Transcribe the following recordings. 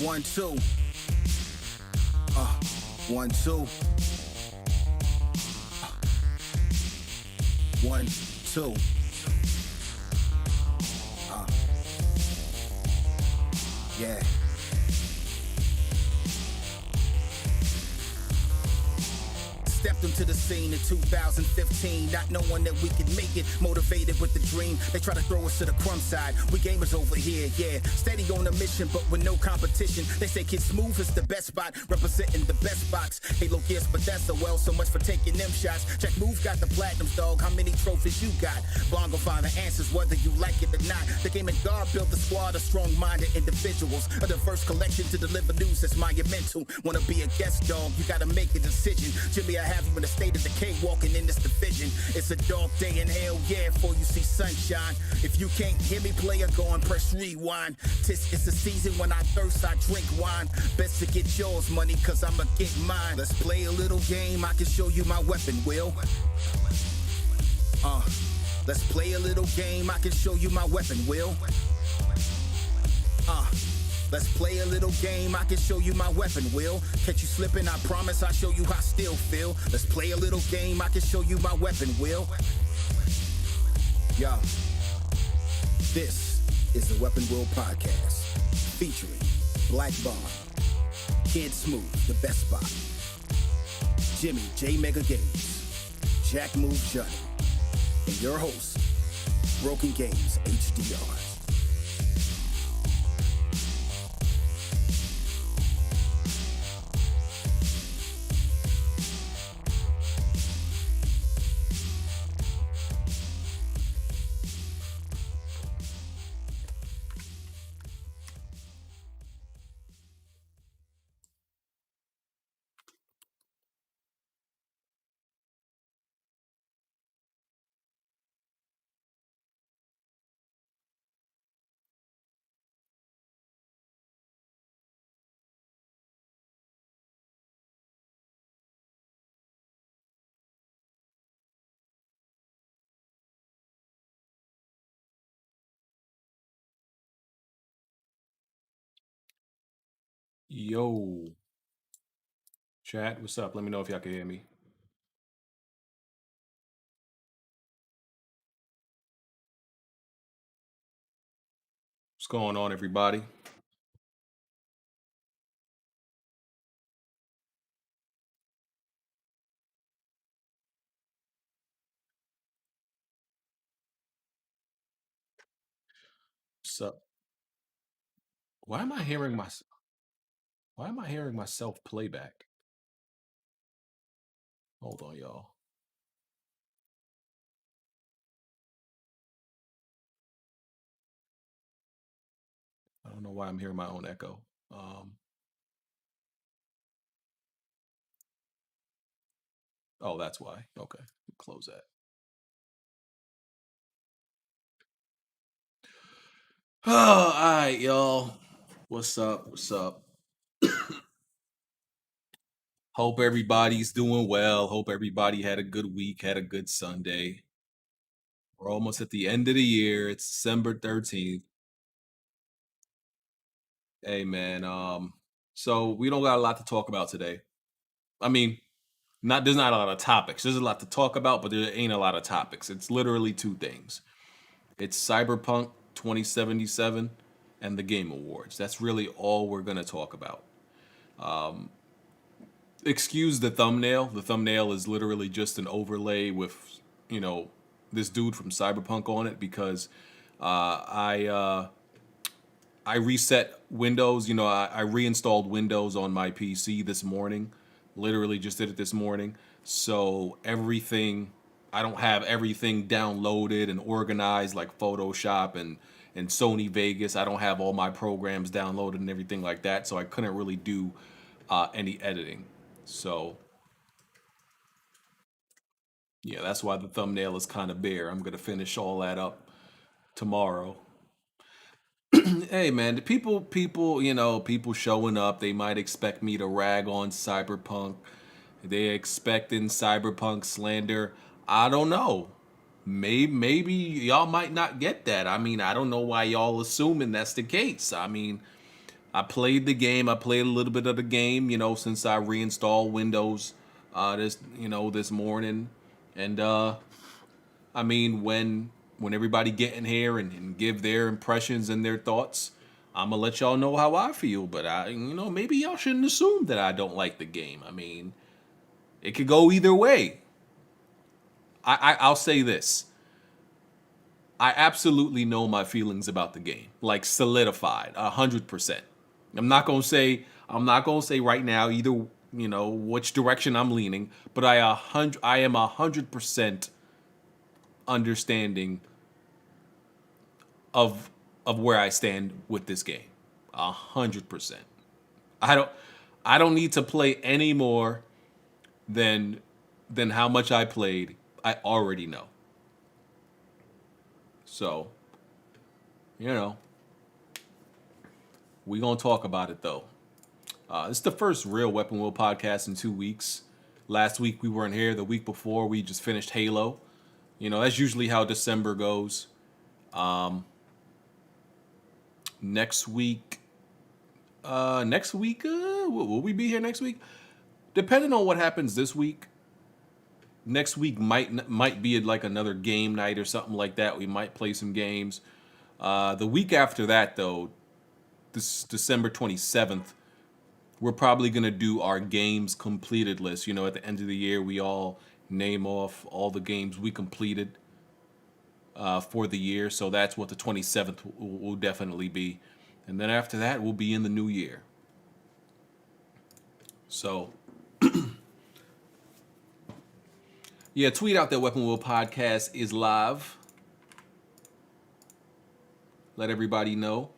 1, 2. 1, 2. 1, 2. Yeah. Stepped into the scene in 2015, not knowing that we could make it, motivated with the dream. They try to throw us to the crumb side. We gamers over here, yeah. Steady on a mission, but with no competition. They say Kid Smoove is the best spot, representing the best box. Halo Gears, but that's so well, so much for taking them shots. Check Move got the platinums, dog. How many trophies you got? Blonde gon' find the answers, whether you like it or not. The gaming guard built the squad of strong-minded individuals. A diverse collection to deliver news that's monumental. Wanna be a guest, dog? You gotta make a decision. Jimmy, I have you in a state of decay, walking in this division. It's a dark day in hell, yeah, before you see sunshine. If you can't hear me, player, go and press rewind. It's the season when I thirst, I drink wine. Best to get yours, money, cause I'ma get mine. Let's play a little game, I can show you my weapon, Will. Let's play a little game, I can show you my weapon, Will. Let's play a little game, I can show you my weapon, Will. Catch you slipping, I promise I'll show you how I still feel. Let's play a little game, I can show you my weapon, Will. Yo, this is the Weapon Will Podcast, featuring Black Bond, Kid Smoove, the best spot, Jimmy J Mega Games, Jack Move Johnny, and your host, Broken Games HDR. Yo, chat, what's up? Let me know if y'all can hear me. What's going on, everybody? What's up? Why am I hearing myself playback? Hold on, y'all. I don't know why I'm hearing my own echo. Oh, that's why. Okay, close that. Oh, all right, y'all. What's up? What's up? Hope everybody's doing well. Hope everybody had a good week, had a good Sunday. We're almost at the end of the year. It's December 13th. Hey, man. So we don't got a lot to talk about today. I mean, there's not a lot of topics. There's a lot to talk about, but there ain't a lot of topics. It's literally two things. It's Cyberpunk 2077 and the Game Awards. That's really all we're gonna talk about. Excuse the thumbnail. The thumbnail is literally just an overlay with, this dude from Cyberpunk on it because I reset Windows. I reinstalled Windows on my PC this morning. Literally just did it this morning. So I don't have everything downloaded and organized like Photoshop and Sony Vegas. I don't have all my programs downloaded and everything like that. So I couldn't really do any editing. So yeah, that's why the thumbnail is kind of bare. I'm gonna finish all that up tomorrow. Hey man, the people showing up, they might expect me to rag on Cyberpunk. They expecting Cyberpunk slander. I don't know. Maybe y'all might not get that. I mean, I don't know why y'all assuming that's the case. I mean, I played the game. I played a little bit of the game, since I reinstalled Windows this morning. And I mean, when everybody get in here and give their impressions and their thoughts, I'm gonna let y'all know how I feel. But maybe y'all shouldn't assume that I don't like the game. I mean, it could go either way. I'll say this. I absolutely know my feelings about the game, like solidified, 100%. I'm not gonna say right now either, which direction I'm leaning, but I am 100% understanding of of where I stand with this game, 100%. I don't I don't need to play any more than than how much I played. I already know. So you know we gonna talk about it though. It's the first real Weapon Wheel podcast in 2 weeks. Last week we weren't here. The week before we just finished Halo. That's usually how December goes. Next week, will we be here next week? Depending on what happens this week, next week might be like another game night or something like that. We might play some games. The week after that, though, this December 27th, we're probably gonna do our games completed list. At the end of the year, we all name off all the games we completed for the year. So that's what the 27th will definitely be, and then after that, we'll be in the new year. So yeah, tweet out that Weapon Wheel podcast is live. Let everybody know.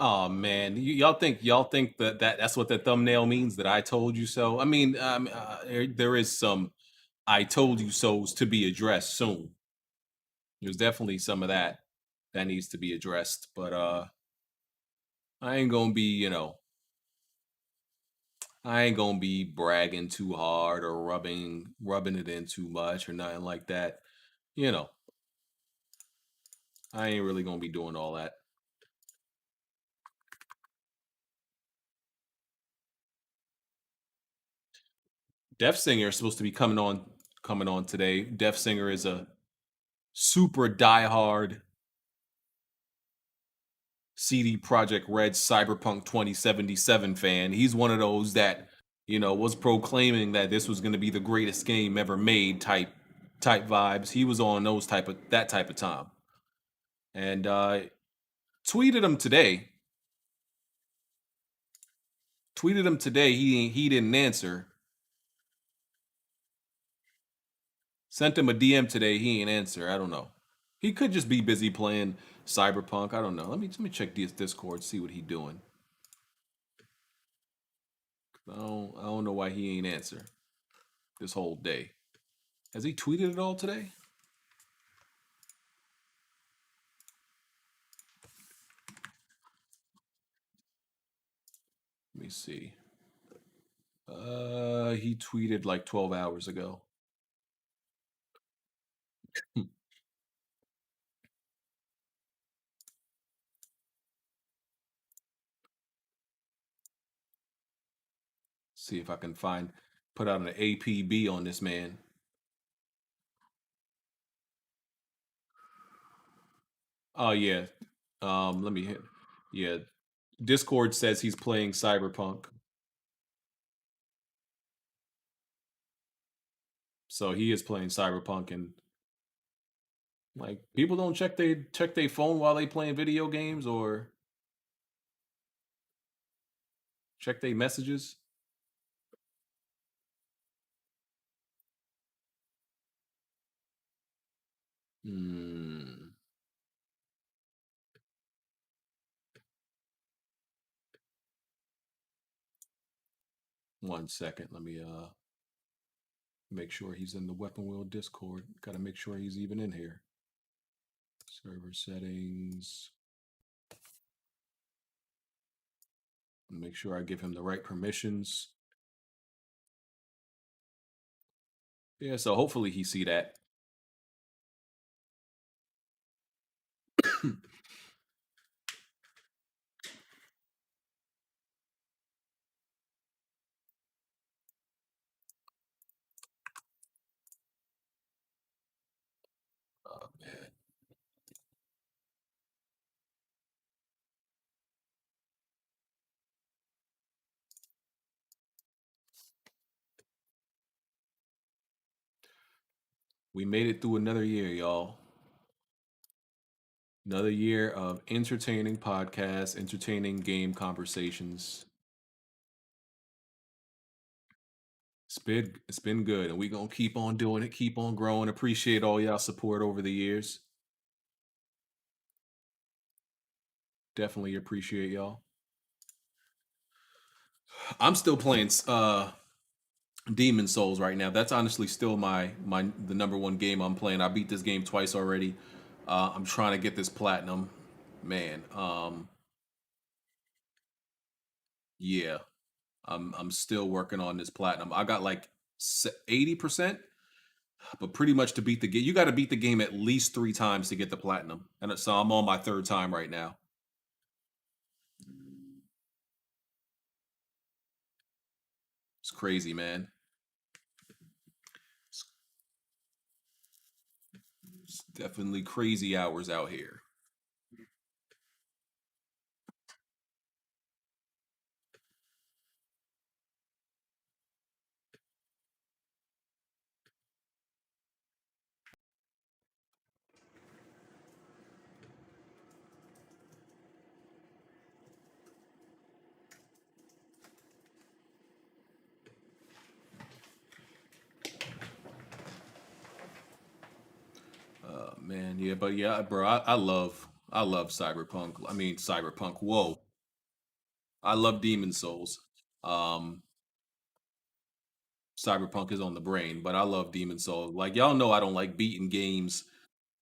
Oh man, y'all think that's what the thumbnail means, that I told you so. I mean, there is some I told you so's to be addressed soon. There's definitely some of that needs to be addressed, but I ain't gonna be, I ain't gonna be bragging too hard or rubbing it in too much or nothing like that. You know, I ain't really gonna be doing all that. Def Singer is supposed to be coming on today. Def Singer is a super diehard CD Project Red Cyberpunk 2077 fan. He's one of those that, was proclaiming that this was going to be the greatest game ever made type vibes. He was on that type of time. And tweeted him today. Tweeted him today. He didn't answer. Sent him a DM today. He ain't answer. I don't know. He could just be busy playing Cyberpunk. I don't know. Let me check this Discord, see what he doing. I don't know why he ain't answer this whole day. Has he tweeted at all today? Let me see. He tweeted like 12 hours ago. See if I can put out an APB on this man. Oh yeah. Let me hit. Yeah. Discord says he's playing Cyberpunk. So he is playing Cyberpunk, and Like people don't check their phone while they playing video games or check their messages. Hmm. 1 second. Let me make sure he's in the Weapon Wheel Discord. Got to make sure he's even in here. Server settings. Make sure I give him the right permissions. Yeah, so hopefully he see that. Oh man. We made it through another year, y'all. Another year of entertaining podcasts, entertaining game conversations. It's been good, and we gonna keep on doing it, keep on growing. Appreciate all y'all support over the years. Definitely appreciate y'all. I'm still playing Demon Souls right now. That's honestly still the number one game I'm playing. I beat this game twice already. I'm trying to get this platinum. Man, yeah, I'm still working on this platinum. I got like 80%, but pretty much to beat the game, you got to beat the game at least 3 times to get the platinum. And so I'm on my third time right now. It's crazy, man. It's definitely crazy hours out here. Man, yeah, but yeah, bro, I love Cyberpunk. I mean, Cyberpunk. Whoa, I love Demon Souls. Um, Cyberpunk is on the brain, but I love Demon Souls. Like y'all know, I don't like beating games,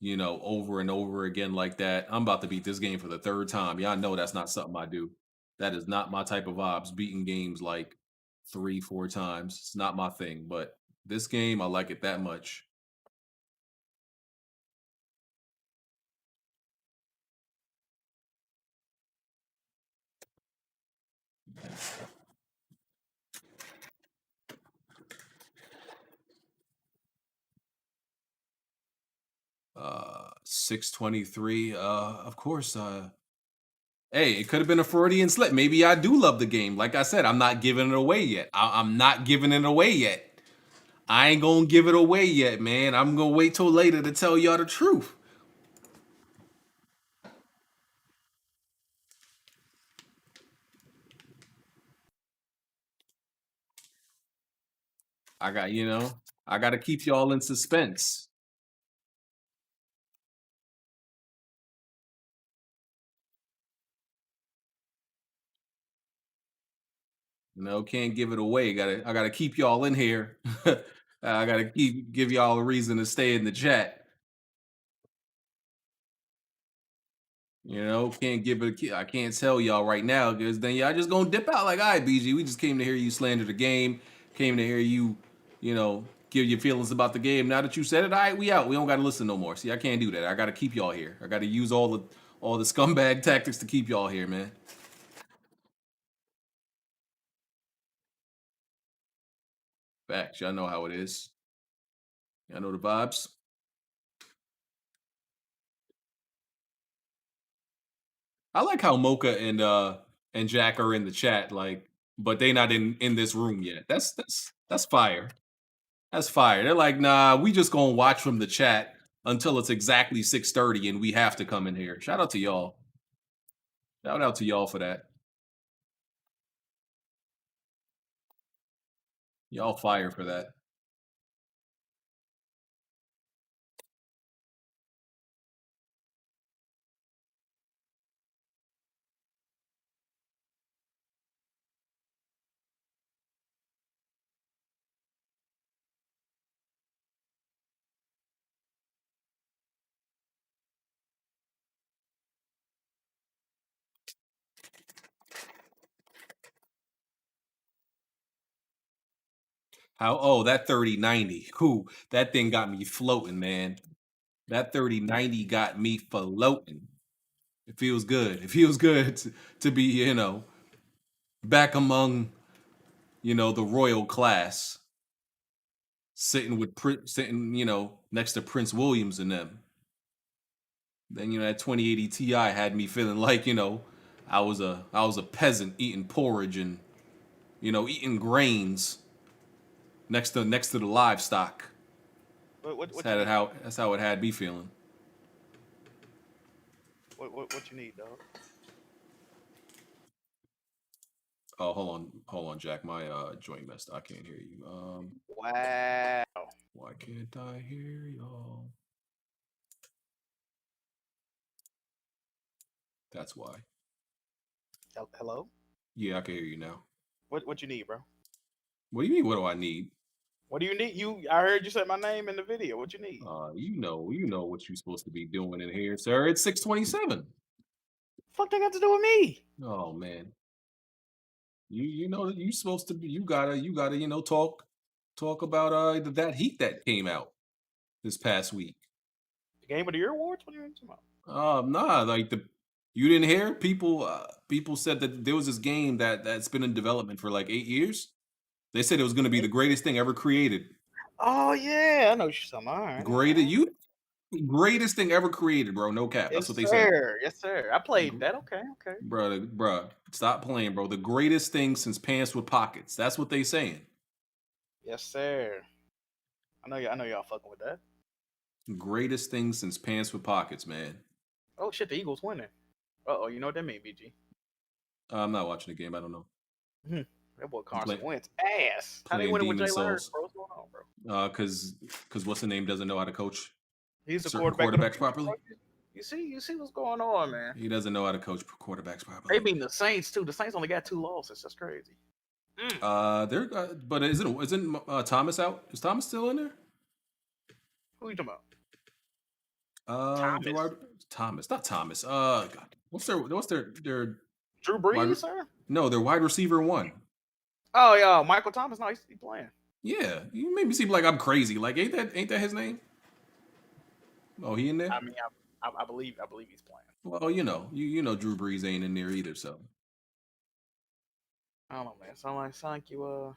over and over again like that. I'm about to beat this game for the third time. Y'all know that's not something I do. That is not my type of vibes. Beating games like 3, 4 times. It's not my thing. But this game, I like it that much. 623. Of course. Hey, it could have been a Freudian slip. Maybe I do love the game. Like I said, I'm not giving it away yet. I'm not giving it away yet. I ain't gonna give it away yet, man. I'm gonna wait till later to tell y'all the truth. I gotta keep y'all in suspense. Can't give it away. I gotta keep y'all in here. I gotta give y'all a reason to stay in the chat. Can't give it. I can't tell y'all right now because then y'all just gonna dip out. Like, all right, BG, we just came to hear you slander the game. Came to hear you, give your feelings about the game. Now that you said it, all right, we out. We don't gotta listen no more. See, I can't do that. I gotta keep y'all here. I gotta use all the scumbag tactics to keep y'all here, man. Facts. Y'all know how it is. Y'all know the vibes. I like how Mocha and Jack are in the chat, like, but they not in this room yet. That's fire. That's fire. They're like, nah, we just gonna watch from the chat, until it's exactly 6:30 and we have to come in here. Shout out to y'all. Shout out to y'all for that. Y'all fire for that. How that 3090. Who that thing got me floating, man. That 3090 got me floating. It feels good. It feels good to be, back among, the royal class, sitting, next to Prince Williams and them. Then, that 2080 Ti had me feeling like, I was a peasant eating porridge and, eating grains next to the livestock. That's how it had me feeling. What you need, dog? Oh, hold on, Jack. My joint messed. I can't hear you. Wow. Why can't I hear y'all? That's why. Hello? Yeah, I can hear you now. What you need, bro? What do you mean? What do I need? What do you need? I heard you say my name in the video. What you need? You know what you're supposed to be doing in here, sir. It's 6:27. Fuck they got to do with me? Oh man. You know you supposed to be. You gotta talk about that heat that came out this past week. The Game of the Year awards? What are you talking about? Nah, like you didn't hear people said that there was this game that's been in development for like 8 years. They said it was going to be the greatest thing ever created. Oh yeah, I know what you're talking about. Greatest thing ever created, bro. No cap. That's what they said. Yes, sir. I played that. Okay. Bruh, stop playing, bro. The greatest thing since pants with pockets. That's what they saying. Yes, sir. I know y'all fucking with that. Greatest thing since pants with pockets, man. Oh shit, the Eagles winning. Oh, you know what that mean, BG? I'm not watching the game. I don't know. That boy Carson Wentz ass. How they playing winning with Demon Jalen Hurts, Souls. bro? What's going on, bro? Because what's the name doesn't know how to coach He's a certain quarterback quarterbacks properly. You see what's going on, man. He doesn't know how to coach quarterbacks properly. They beating the Saints too. The Saints only got 2 losses. That's crazy. But isn't Thomas out? Is Thomas still in there? Who you talking about? Thomas, not Thomas. God, what's their Drew Brees, sir? No, their wide receiver 1. Oh yeah, Michael Thomas. No, he's playing. Yeah, you made me seem like I'm crazy. Like, ain't that his name? Oh, he in there? I mean, I believe he's playing. Well, you know Drew Brees ain't in there either. So I don't know, man. Sound like you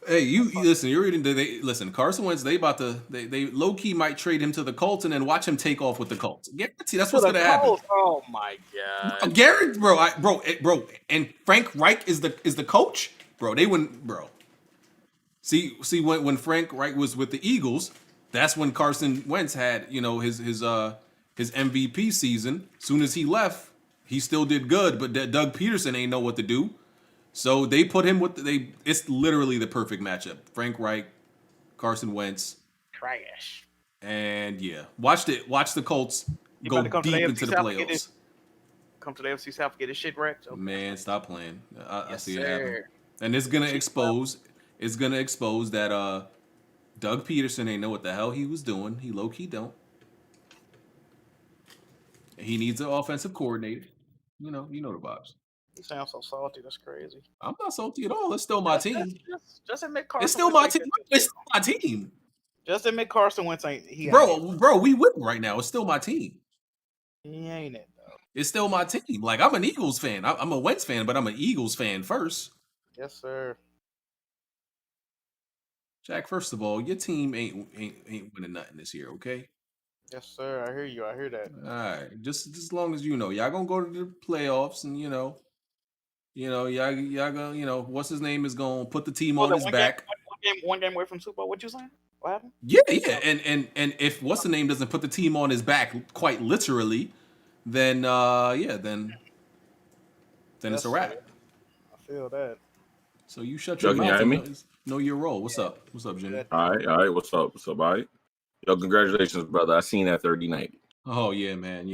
hey, you listen. You're reading. Listen. Carson Wentz. They low key might trade him to the Colts and then watch him take off with the Colts. Guarantee that's what's gonna happen. Oh my god, Garrett, bro, and Frank Reich is the coach, bro. They wouldn't, bro. See when Frank Reich was with the Eagles, that's when Carson Wentz had his MVP season. Soon as he left, he still did good, but Doug Peterson ain't know what to do. So they put him with it's literally the perfect matchup. Frank Reich, Carson Wentz. Trash. And yeah, watch the Colts go deep into the playoffs. Come to the FC South, get his shit wrecked. Okay. Man, stop playing. I see it happen. And it's gonna expose that Doug Peterson ain't know what the hell he was doing. He low key don't. He needs an offensive coordinator. You know the vibes. You sound so salty. That's crazy. I'm not salty at all. It's still my team. Just admit Carson. It's still my team. It's still my team. Just admit Carson Wentz ain't. Bro, we winning right now. It's still my team. He ain't it though. It's still my team. Like, I'm an Eagles fan. I'm a Wentz fan, but I'm an Eagles fan first. Yes, sir. Jack, first of all, your team ain't winning nothing this year, okay? Yes, sir. I hear you. I hear that. All right, just as long as y'all gonna go to the playoffs, and y'all gonna what's his name is gonna put the team on his back. One game away from Super Bowl. What you saying? What happened? Yeah, yeah, and if what's the name doesn't put the team on his back quite literally, then then it's a Yes, sir. wrap. I feel that. So you shut your Yo, can you mouth hear and me? know your role. What's up? What's up, Jimmy? Good. All right. What's up? All right. Yo, congratulations, brother. I seen that 3090. Oh yeah, man.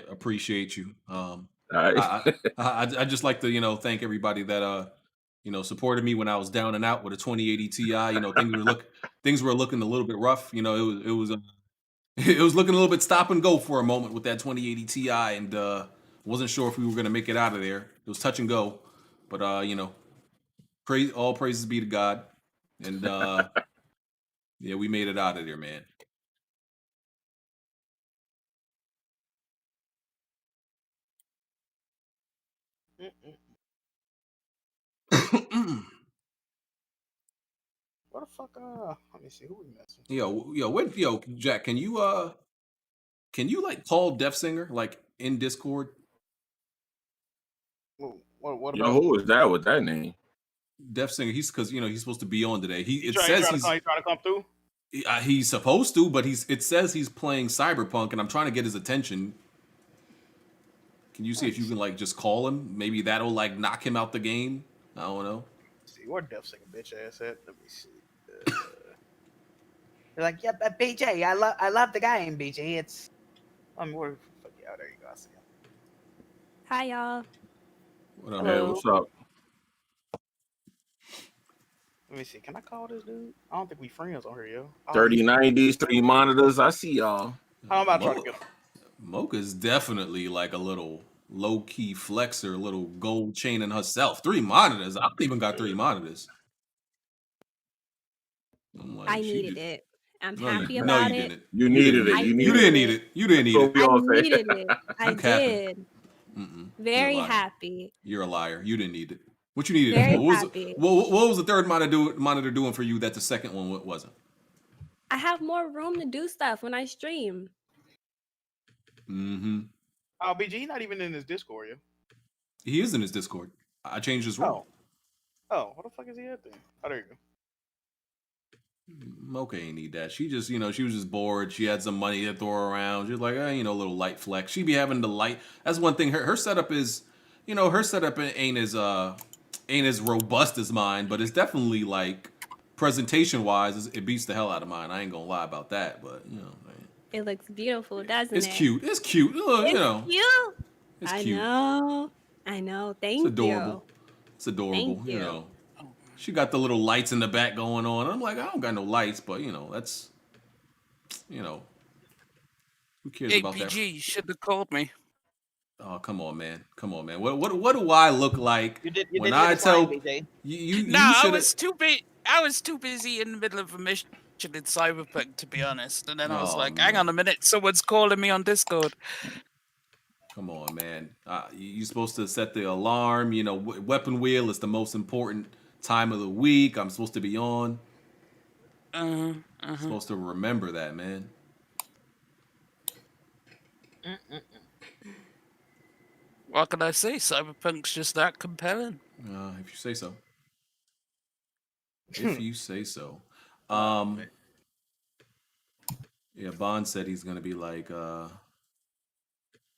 Appreciate you. All right. I just like to thank everybody that supported me when I was down and out with a 2080 Ti. Things were looking a little bit rough. It was it was looking a little bit stop and go for a moment with that 2080 Ti, and wasn't sure if we were gonna make it out of there. It was touch and go, but all praises be to God, and yeah, we made it out of there, man. What the fuck? Let me see who we messing. Yo, Jack, can you like call Def Singer like in Discord? What Yo, about? who is that with that name? Def Singer, because he's supposed to be on today. He trying to come through. He's supposed to, but it says he's playing Cyberpunk, and I'm trying to get his attention. Can you see if you can like just call him? Maybe that'll like knock him out the game. I don't know. Let's see where Def Singer bitch ass at. Let me see. They're like, yeah, but BJ, I love the game, BJ. It's Where the fuck? Yeah, there you go. I see him. Hi, y'all. What up, Hey, man? what's up? Let me see. Can I call this dude? I don't think we friends on here, yo. 3090s, 3 monitors. I see y'all. How about trying to get him? Mocha's definitely like a little low key flexer, little gold chain in herself. 3 monitors. I don't even got 3 monitors. I'm like, I needed it. I'm No, happy you about it. didn't. You needed it. I You You needed didn't it. need it. You didn't need That's it. what we I all say. needed it. I You capping. did. Mm-mm. Very You're a liar. happy. You're a liar. You didn't need it. What you needed? Very What happy. what was the third monitor doing for you that the second one wasn't? I have more room to do stuff when I stream. Mm-hmm. Oh, BG, he's not even in his Discord, yo. He is in his Discord. I changed his role. Oh, what the fuck is he at then? Oh, there you go. Mocha ain't need that. She just, she was just bored. She had some money to throw around. She was like, a little light flex. She be having the light. That's one thing. Her setup is, her setup ain't as robust as mine, but it's definitely like presentation wise, it beats the hell out of mine. I ain't gonna lie about that, but man, It looks beautiful, doesn't it's it? cute. It's cute. It's cute. It's I cute. know. Thank It's adorable. you. It's adorable. Thank you. She got the little lights in the back going on. I'm like, I don't got no lights, but that's, who cares about that? APG, you should have called me. Oh, come on, man. Come on, man. What do I look like you did when just I fine, tell BJ. you? No, You I should was too busy in the middle of a mission in Cyberpunk, to be honest. And then I was Oh, like, hang man. on a minute, someone's calling me on Discord. Come on, man. You're supposed to set the alarm. Weapon wheel is the most important time of the week. I'm supposed to be on. Supposed to remember that, man. What can I say? Cyberpunk's just that compelling. If you say so. If you say so. Yeah, Bond said he's gonna be like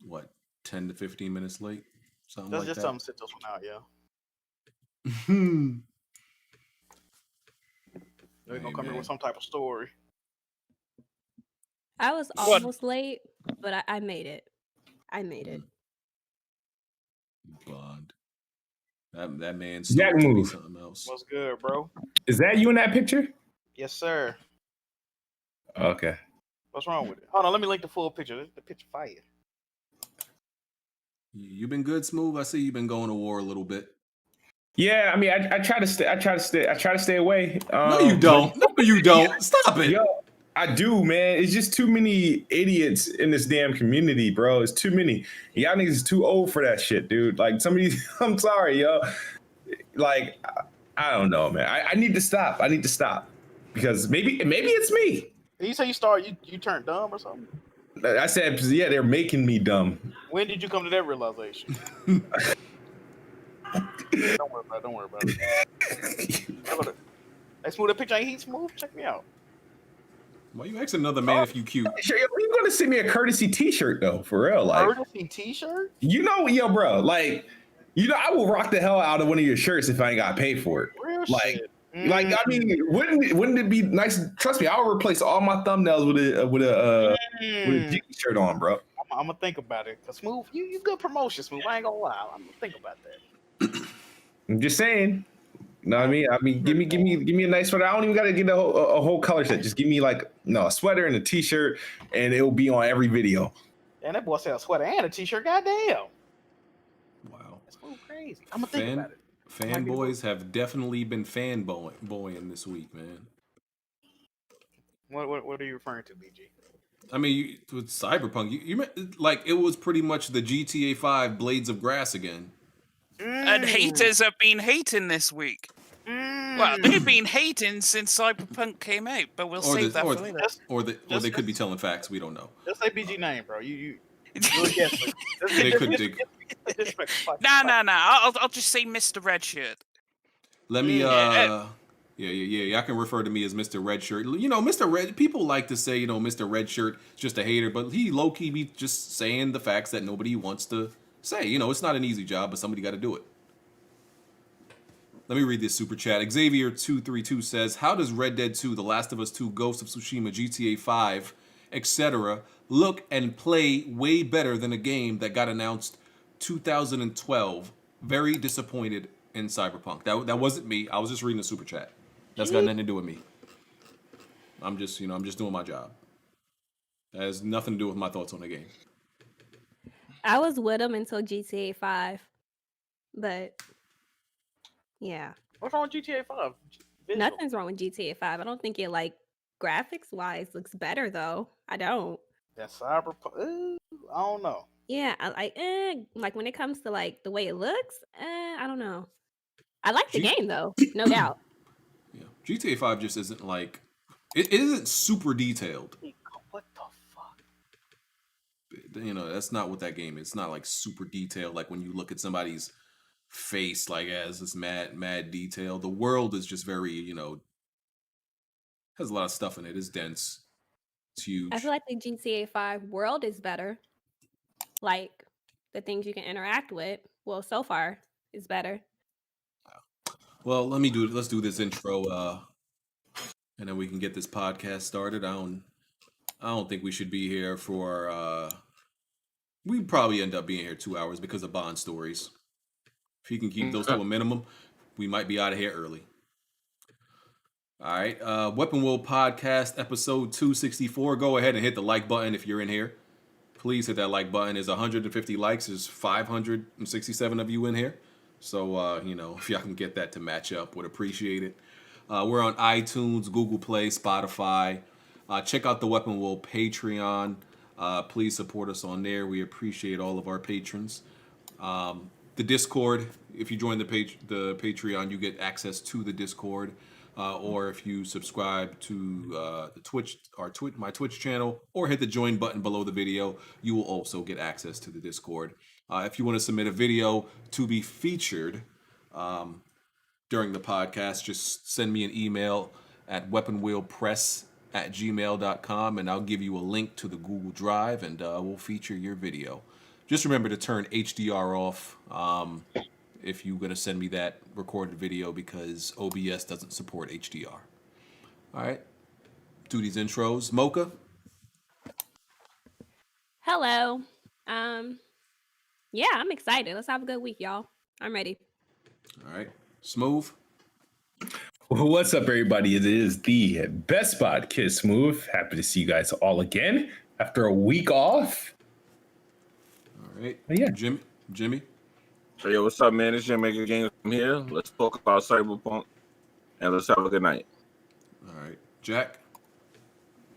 what, 10 to 15 minutes late? Something Let's like just that. tell him to sit this one out, yo. They're gonna come here with some type of story. I was almost late, but I made it. I made it. Bond. That man's Jack story could be Move. something else. What's good, bro? Is that you in that picture? Yes, sir. Okay. What's wrong with it? Hold on, let me link the full picture. The picture fire. You been good, Smoove? I see you've been going to war a little bit. Yeah, I mean, I try to stay away. No, you don't. No, you don't. Stop it. Yo, I do, man. It's just too many idiots in this damn community, bro. It's too many. Y'all niggas is too old for that shit, dude. Like some of these, I'm sorry, yo. Like, I don't know, man. I need to stop. I need to stop because maybe it's me. You say you turned dumb or something? I said, yeah, they're making me dumb. When did you come to that realization? Don't worry about it. Hey, Smoove, that picture ain't he smooth? Check me out. Why you asking another man if you cute? Sure, you're gonna send me a courtesy T-shirt though, for real. Like, Courtesy T-shirt. you know, yo, bro. Like, you know, I will rock the hell out of one of your shirts if I ain't got paid for it. Real Like, shit. like I mean, wouldn't it be nice? Trust me, I'll replace all my thumbnails with a Jiggy shirt on, bro. I'm gonna think about it. Cause Smoove, you good promotion, Smoove. I ain't gonna lie. I'm gonna think about that. I'm just saying. You know what I mean? Give me a nice sweater. I don't even gotta get a whole color set. Just give me like a sweater and a T-shirt, and it'll be on every video. And that boy said a sweater and a T-shirt. Goddamn. Wow. That's so crazy. I'm gonna think about it. Fanboys have definitely been fanboying this week, man. What are you referring to, BG? I mean, with Cyberpunk, you like it was pretty much the GTA 5 Blades of Grass again. And haters have been hating this week. Well, they've been hating since Cyberpunk came out, but we'll save that for later. Or they could be telling facts. We don't know. Just say BG name, bro. You guess it. They could. Nah. I'll just say Mr. Redshirt. Let me. Yeah. I can refer to me as Mr. Redshirt. You know, Mr. Red. People like to say, Mr. Redshirt, just a hater, but he low key be just saying the facts that nobody wants to say. It's not an easy job, but somebody got to do it. Let me read this super chat. Xavier232 says, "How does Red Dead 2, The Last of Us 2, Ghost of Tsushima, GTA 5, etc. look and play way better than a game that got announced 2012? Very disappointed in Cyberpunk." That wasn't me. I was just reading the super chat. That's got nothing to do with me. I'm just doing my job. That has nothing to do with my thoughts on the game. I was with him until GTA 5, but yeah. What's wrong with GTA 5? Nothing's wrong with GTA 5. I don't think it graphics wise looks better though. I don't. That Cyberpunk, I don't know. Yeah, like when it comes to the way it looks, I don't know. I like the game though, no doubt. Yeah, GTA 5 just isn't it isn't super detailed. What the fuck? That's not what that game is. It's not super detailed. Like when you look at somebody's face, as this mad detail. The world is just very, has a lot of stuff in it. It's dense. It's huge. I feel like the GTA 5 world is better. Like the things you can interact with. Well, so far is better. Well, let's do this intro, and then we can get this podcast started. I don't think we should be here for. We probably end up being here 2 hours because of Bond stories. If you can keep those to a minimum, we might be out of here early. All right, Weapon Wheel Podcast, episode 264. Go ahead and hit the like button if you're in here. Please hit that like button. There's 150 likes. There's 567 of you in here. So, if y'all can get that to match up, would appreciate it. We're on iTunes, Google Play, Spotify. Check out the Weapon Wheel Patreon. Please support us on there. We appreciate all of our patrons. The Discord, if you join the Patreon, you get access to the Discord. Or if you subscribe to my Twitch channel, or hit the join button below the video, you will also get access to the Discord. If you want to submit a video to be featured during the podcast, just send me an email at weaponwheelpress@gmail.com, and I'll give you a link to the Google Drive, and we'll feature your video. Just remember to turn HDR off if you're going to send me that recorded video, because OBS doesn't support HDR. All right. Do these intros. Mocha? Hello. Yeah, I'm excited. Let's have a good week, y'all. I'm ready. All right. Smoove? What's up, everybody? It is the Best Spot Kid Smoove. Happy to see you guys all again after a week off. All right. Yeah. Jimmy? So, yo, what's up, man? It's Jamaica Games from here. Let's talk about Cyberpunk, and let's have a good night. All right. Jack?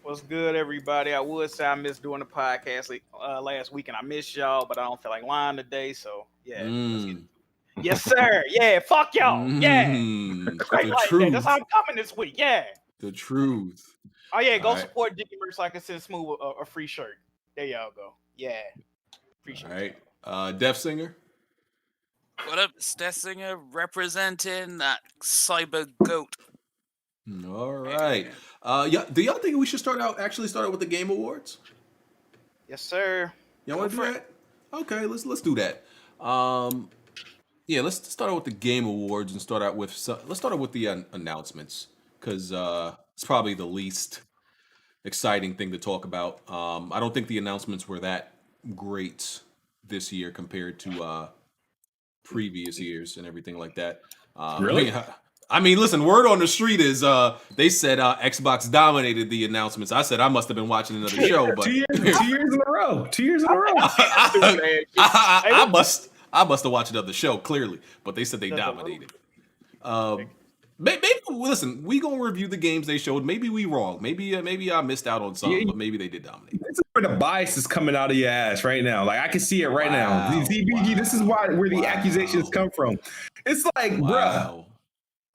What's good, everybody? I would say I missed doing the podcast last week, and I missed y'all, but I don't feel like lying today, so yeah. Let's get yes, sir. Yeah, fuck y'all. Yeah. Right like that. That's how I'm coming this week. Yeah. The truth. Oh, yeah. Go support Dicky Merch so I can send Smoove a free shirt. There y'all go. Yeah. Appreciate it. All right. Deaf Singer? What up, Death Singer representing that cyber goat. All right. Yeah. Do y'all think we should start out with the Game Awards? Yes, sir. Y'all want to do that? Okay, let's do that. Yeah, let's start out with the Game Awards and let's start out with the announcements because it's probably the least exciting thing to talk about. I don't think the announcements were that great this year compared to previous years and everything like that. Really? I mean, listen, word on the street is they said Xbox dominated the announcements. I said I must have been watching another show, but 2 years in a row. 2 years in a row. I must have watched another show clearly, but they said they dominated. Maybe listen, we gonna review the games they showed. Maybe we wrong. Maybe I missed out on something, but maybe they did dominate. This is where the bias is coming out of your ass right now. Like I can see it right now. ZBG, this is where the accusations come from. It's like, bruh,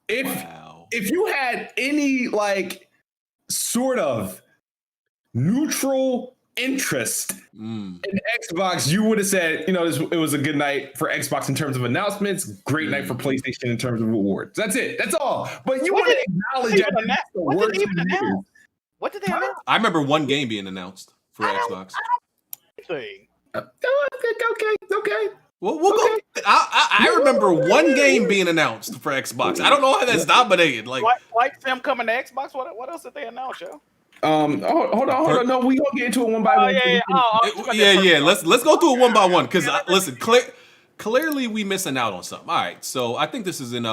if you had any like sort of neutral interest in Xbox, you would have said, you know, it was a good night for Xbox in terms of announcements, great night for PlayStation in terms of awards. That's it. That's all. But you want to acknowledge that. What did they announce? I remember one game being announced for Xbox. Okay. We'll go. I remember one game being announced for Xbox. I don't know how that's dominated. Like Sim coming to Xbox. What else did they announce, yo? Hold on. No, we gonna get into it one by one. Yeah. Let's go through it one by one because listen, clearly we missing out on something. All right, so I think this is in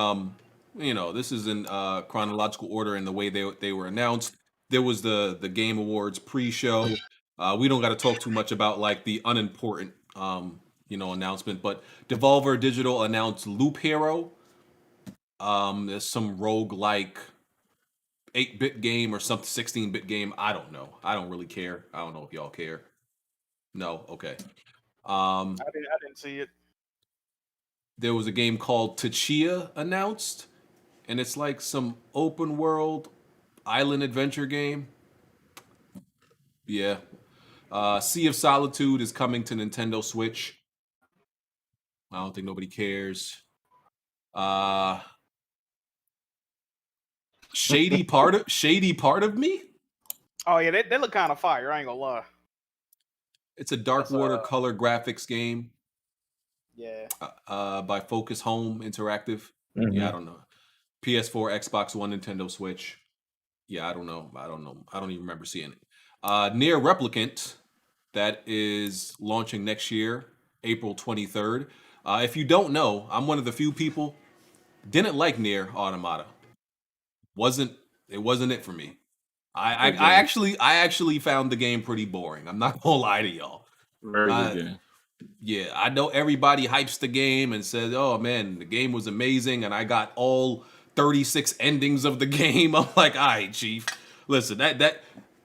chronological order in the way they were announced. There was the Game Awards pre-show. We don't got to talk too much about like the unimportant announcement, but Devolver Digital announced Loop Hero. There's some roguelike 8-bit game or something, 16-bit game. I don't know. I don't really care. I don't know if y'all care. No, okay. I didn't see it. There was a game called Tachia announced, and it's like some open world island adventure game. Yeah. Sea of Solitude is coming to Nintendo Switch. I don't think nobody cares. Shady part of me. Oh yeah, they look kind of fire. I ain't gonna lie. It's a dark watercolor graphics game. Yeah. By Focus Home Interactive. Mm-hmm. Yeah, I don't know. PS4, Xbox One, Nintendo Switch. Yeah, I don't know. I don't even remember seeing it. Nier Replicant, that is launching next year, April 23rd. If you don't know, I'm one of the few people didn't like Nier Automata. It wasn't it for me. I actually found the game pretty boring. I'm not gonna lie to y'all. Very good game. Yeah, I know everybody hypes the game and says, "Oh man, the game was amazing," and I got all 36 endings of the game. I'm like, "All right, Chief, listen,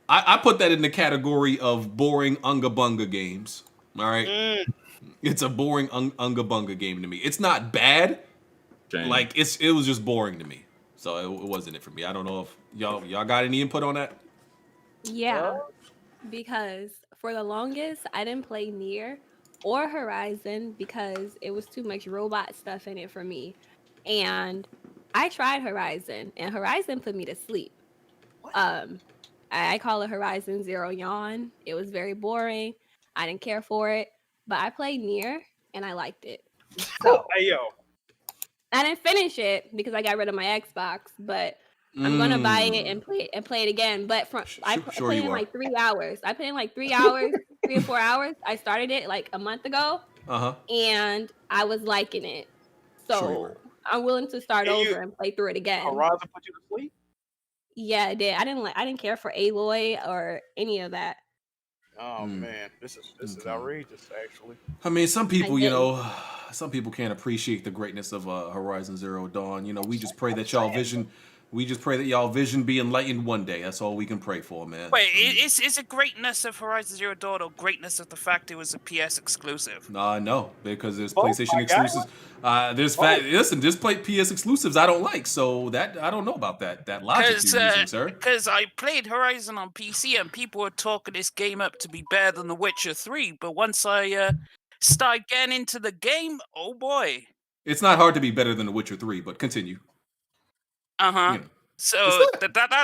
I put that in the category of boring Unga Bunga games. All right, it's a boring Unga Bunga game to me. It's not bad, like it was just boring to me. So it wasn't it for me. I don't know if y'all got any input on that. Yeah, because for the longest I didn't play Nier or Horizon because it was too much robot stuff in it for me. And I tried Horizon, and Horizon put me to sleep. I call it Horizon Zero Yawn. It was very boring. I didn't care for it, but I played Nier and I liked it. So, hey yo, I didn't finish it because I got rid of my Xbox, but I'm gonna buy it and play it again. But I played in like 3 hours. I played in like 3 hours, 3 or 4 hours. I started it like a month ago, and I was liking it. So I'm willing to start over and play through it again. Horizon put you to sleep? Yeah, it did. I didn't care for Aloy or any of that. Oh man, this is outrageous. Actually, I mean, some people, some people can't appreciate the greatness of Horizon Zero Dawn. We just pray that y'all vision be enlightened one day. That's all we can pray for, man. Wait, is it greatness of Horizon Zero Dawn or greatness of the fact it was a PS exclusive? No, because there's PlayStation exclusives. There's PS exclusives I don't like, so that I don't know about that logic you're using, sir. Because I played Horizon on PC and people were talking this game up to be better than The Witcher 3, but once I start getting into the game, oh boy. It's not hard to be better than The Witcher 3, but continue. So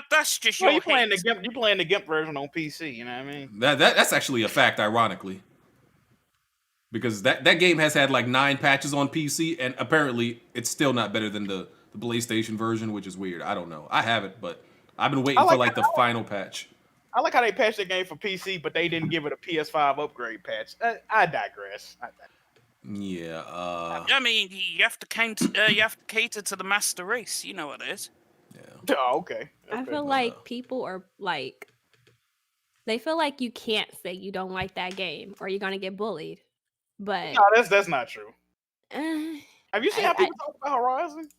that's just your. You playing the GIMP? You playing the GIMP version on PC? You know what I mean? That's actually a fact, ironically, because that game has had like 9 patches on PC, and apparently it's still not better than the PlayStation version, which is weird. I don't know. I have it, but I've been waiting for like the final patch. I like how they patched the game for PC, but they didn't give it a PS5 upgrade patch. I digress. Yeah. I mean, you have to cater to the master race. You know what it is. Yeah. Oh, okay. I feel like people are like, they feel like you can't say you don't like that game or you're gonna get bullied. But no, that's not true. Have you seen how people talk about Horizon?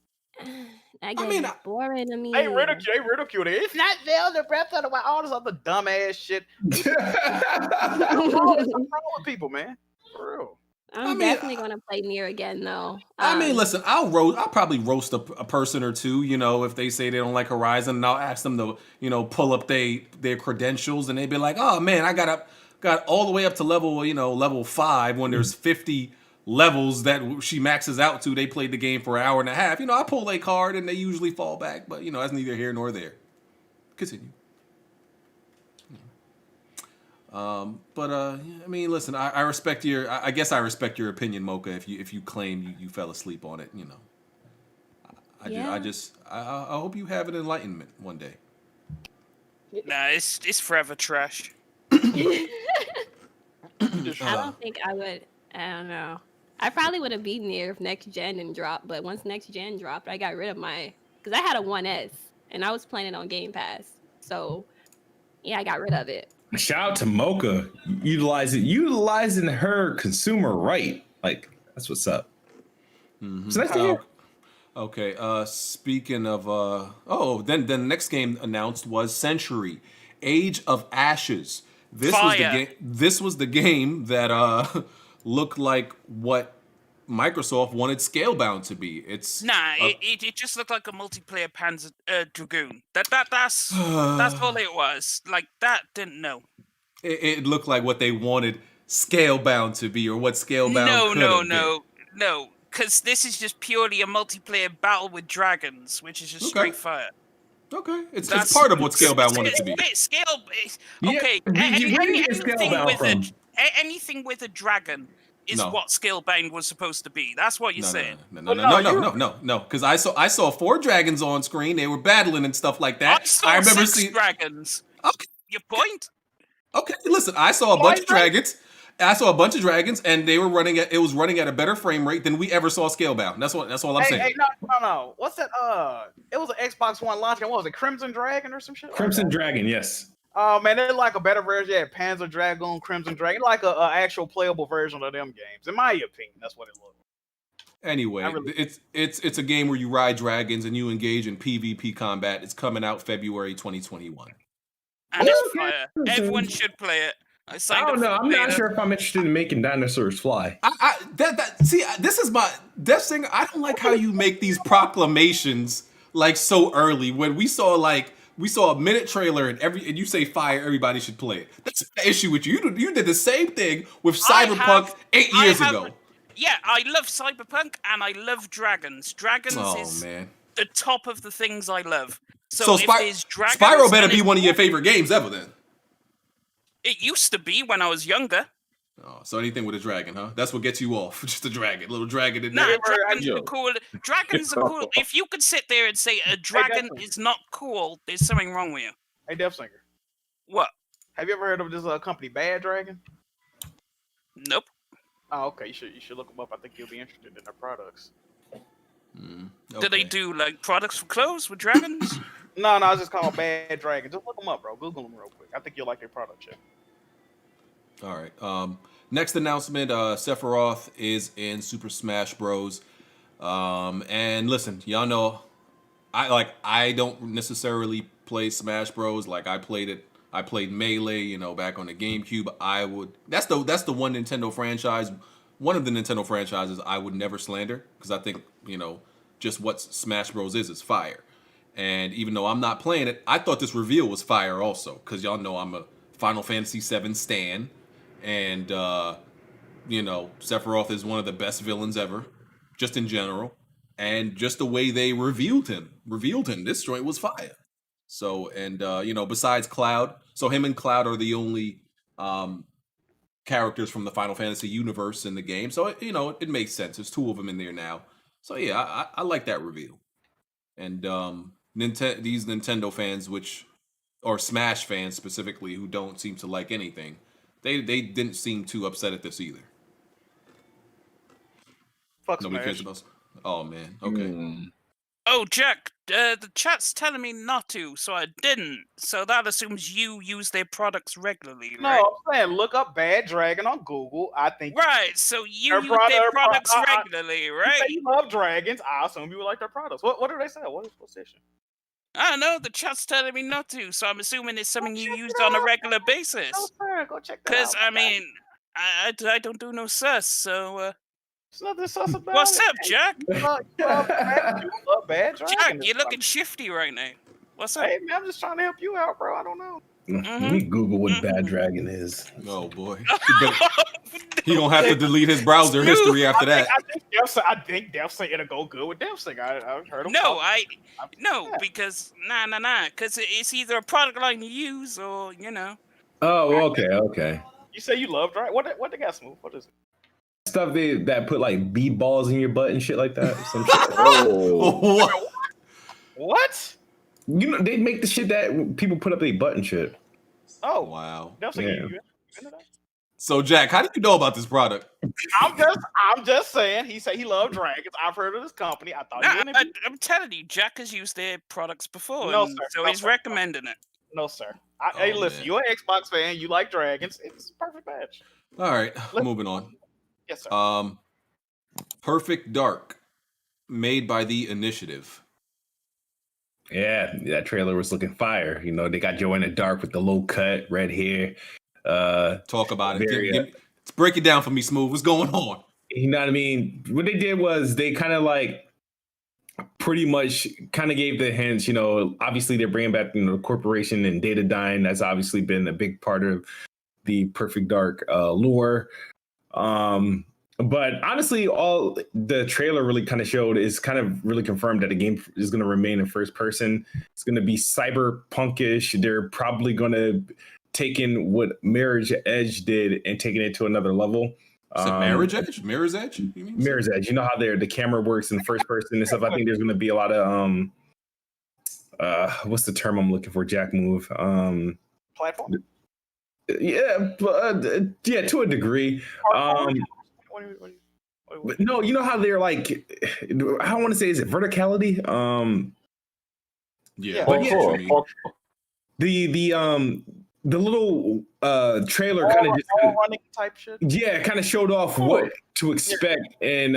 That game is boring to me. They ridicule it. It's not Zelda Breath of the Wild. All this other dumbass shit. What's wrong with people, man? For real. I'm definitely gonna play Nier again, though. I mean, listen, I'll probably roast a person or two, you know, if they say they don't like Horizon, and I'll ask them to, you know, pull up their credentials, and they'd be like, "Oh man, I got all the way up to level 5 when there's 50 levels that she maxes out to." They played the game for an hour and a half. You know, I pull a card, and they usually fall back, but you know, that's neither here nor there. Continue. I mean, listen, I respect I guess I respect your opinion, Mocha. If you claim you fell asleep on it, you know, I hope you have an enlightenment one day. Nah, it's forever trash. I don't think I would. I don't know. I probably would have beaten Nier if next gen didn't drop, but once next gen dropped, I got rid of because I had a 1S and I was playing it on Game Pass. So yeah, I got rid of it. Shout out to Mocha utilizing her consumer right. Like, that's what's up. Mm-hmm. So nice to hear. Okay. Speaking of, then the next game announced was Century: Age of Ashes. This was the game that looked like what Microsoft wanted Scalebound to be. It just looked like a multiplayer Panzer Dragoon. That's all it was. Like, that didn't know. It looked like what they wanted Scalebound to be, or what Scalebound No, because this is just purely a multiplayer battle with dragons, which is just straight fire. Okay, it's part of what Scalebound wanted to be. Anything with a dragon is what Scalebound was supposed to be. That's what you're saying. No. Because I saw 4 dragons on screen. They were battling and stuff like that. I remember seeing dragons. Okay, your point. Okay, listen. I saw a bunch of dragons. And they were running at a better frame rate than we ever saw Scalebound. That's all I'm saying. Hey, no. What's that? It was an Xbox One launch. And what was it? Crimson Dragon or some shit? Crimson Dragon, yes. Oh man, they're like a better version. Yeah, Panzer Dragoon, Crimson Dragon, like a actual playable version of them games. In my opinion, that's what it looks like. Anyway, it's a game where you ride dragons and you engage in PvP combat. It's coming out February 2021. And it's fire. Everyone should play it. I don't know. I'm not sure if I'm interested in making dinosaurs fly. This is my Death Singer. I don't like how you make these proclamations like so early. When we saw a minute trailer and you say fire, everybody should play it. That's the issue with you. You did the same thing with Cyberpunk 8 years ago. Yeah, I love Cyberpunk and I love dragons. Dragons is the top of the things I love. So if there's dragons, Spyro better be one of your favorite games ever then. It used to be when I was younger. Oh, so anything with a dragon, huh? That's what gets you off. Just a dragon, little dragon in there. Nah, dragons are cool. Dragons are cool. If you could sit there and say a dragon is not cool, there's something wrong with you. Hey, Death Singer. What? Have you ever heard of this company, Bad Dragon? Nope. Oh, okay. You should look them up. I think you'll be interested in their products. Okay. Do they do like products for clothes with dragons? No, it's just called Bad Dragon. Just look them up, bro. Google them real quick. I think you'll like their product, Chip. All right. Next announcement: Sephiroth is in Super Smash Bros. And listen, y'all know, I don't necessarily play Smash Bros. Like I played Melee, you know, back on the GameCube. That's the one Nintendo franchise. One of the Nintendo franchises I would never slander because I think, you know, just what Smash Bros. is fire. And even though I'm not playing it, I thought this reveal was fire also because y'all know I'm a Final Fantasy VII stan. And, you know, Sephiroth is one of the best villains ever, just in general. and just the way they revealed him, this joint was fire. So, and besides Cloud, so him and Cloud are the only characters from the Final Fantasy universe in the game. So, it makes sense. There's 2 of them in there now. So yeah, I like that reveal. And these Nintendo fans, or Smash fans specifically, who don't seem to like anything, they didn't seem too upset at this either. Fuck Nobody Smash. cares about. Oh man, okay. Oh, Jack, the chat's telling me not to, so I didn't. So that assumes you use their products regularly, right? No, I'm saying look up Bad Dragon on Google. I think Right, so you use their products regularly, right? You say you love dragons. I assume you would like their products. What do they say? What's station? I don't know, the chat's telling me not to, so I'm assuming it's something you use on a regular basis. No, sir, go check that out. Because, I mean, I don't do no sus, so... There's nothing sus about What's it. up, Jack? You love Bad Dragon. Jack, you're looking shifty right now. What's up? Hey, man, I'm just trying to help you out, bro. I don't know. Let me Google what Bad Dragon is. Oh boy, he don't have to delete his browser history after that. I think Def Sing it'll go good with Def Sing. I've heard him. Because because it's either a product line you use or Oh, okay. You say you love Dragon? What they got, Smoove? What is it? Stuff that put like bee balls in your butt and shit like that. Some shit. Oh. What? They make the shit that people put up their butt and shit. Oh wow. Def Sing, you into that? So Jack, how do you know about this product? I'm just saying. He said he loved dragons. I've heard of this company. I thought I'm telling you, Jack has used their products before. No, sir. So he's recommending it. No, sir. Hey, listen, man. you're an Xbox fan. You like dragons. It's a perfect match. All right, moving on. Yes, sir. Perfect Dark, made by the Initiative. Yeah, that trailer was looking fire. They got Joanna Dark with the low cut, red hair. Talk about it. Let's break it down for me, Smoove. What's going on? You know what I mean? What they did was they kind of like pretty much kind of gave the hints. Obviously they're bringing back the corporation and Data Dyne. That's obviously been a big part of the Perfect Dark lore. But honestly, all the trailer really kind of showed is kind of really confirmed that the game is going to remain in first person. It's going to be cyberpunkish. They're probably going to take in what Mirror's Edge did and taking it to another level. Is it Mirror's Edge? Mirror's Edge? You mean? Mirror's Edge. You know how the camera works in first person and stuff. I think there's going to be a lot of what's the term I'm looking for? Jack move. Platform. Yeah, to a degree. But no, you know how they're like, I don't want to say, is it verticality? Yeah. But the little trailer kind of just running type shit. Yeah, kind of showed off what to expect and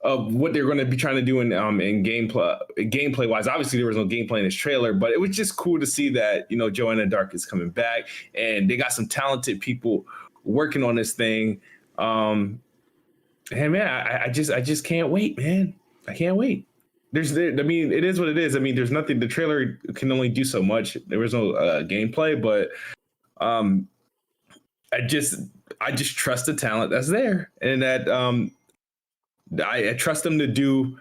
of what they're going to be trying to do in gameplay wise. Obviously, there was no gameplay in this trailer, but it was just cool to see that Joanna Dark is coming back and they got some talented people working on this thing. And man, I just can't wait, man. I can't wait. It is what it is. There's nothing. The trailer can only do so much. There was no gameplay, but I just trust the talent that's there, and that I trust them to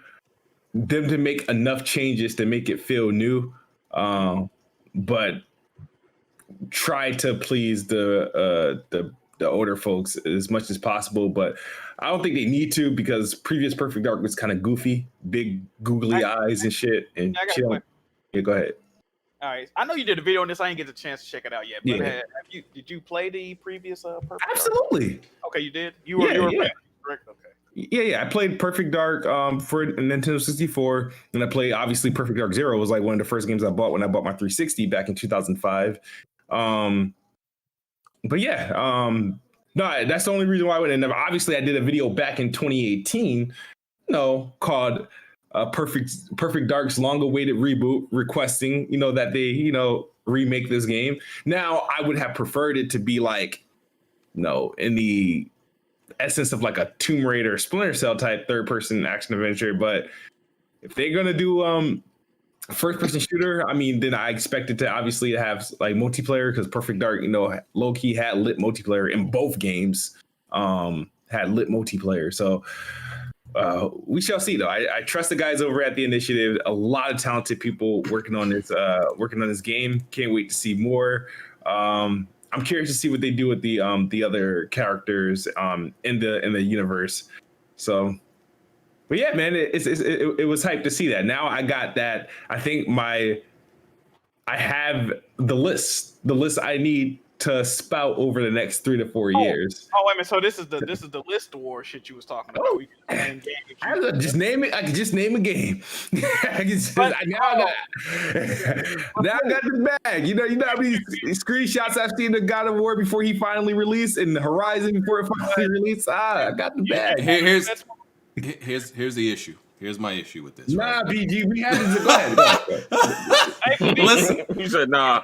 make enough changes to make it feel new, but try to please the older folks as much as possible. But I don't think they need to, because previous Perfect Dark was kind of goofy, big googly eyes and shit. And yeah, go ahead. All right, I know you did a video on this. I didn't get the chance to check it out yet. But did you play the previous Perfect Absolutely. Dark? Okay, you did. You were playing, correct? Okay. Yeah. I played Perfect Dark for Nintendo 64, and I played obviously Perfect Dark Zero was like one of the first games I bought when I bought my 360 back in 2005. But yeah, no, that's the only reason why I went. And obviously, I did a video back in 2018, called Perfect Dark's long-awaited reboot, requesting, that they, remake this game. Now, I would have preferred it to be like, in the essence of like a Tomb Raider, Splinter Cell type third-person action adventure. But if they're gonna do first-person shooter, then I expected to obviously have like multiplayer, because Perfect Dark, low-key had lit multiplayer in both games. Had lit multiplayer, so We shall see, though. I trust the guys over at the initiative. A lot of talented people working on this game. Can't wait to see more. I'm curious to see what they do with the other characters in the universe. So, but yeah, man, it was hype to see that. Now I got that. I think I have the list I need to spout over the next 3 to 4 years. Oh, wait a minute. So this is the list war shit you was talking about. Oh, just name it. I can just name a game. Now I got the bag. You know how many screenshots I've seen of God of War before he finally released, and the Horizon before it finally released. I got the bag. Here's the issue. Here's my issue with this. Nah, right? BG, we had to go ahead. Listen, he said nah.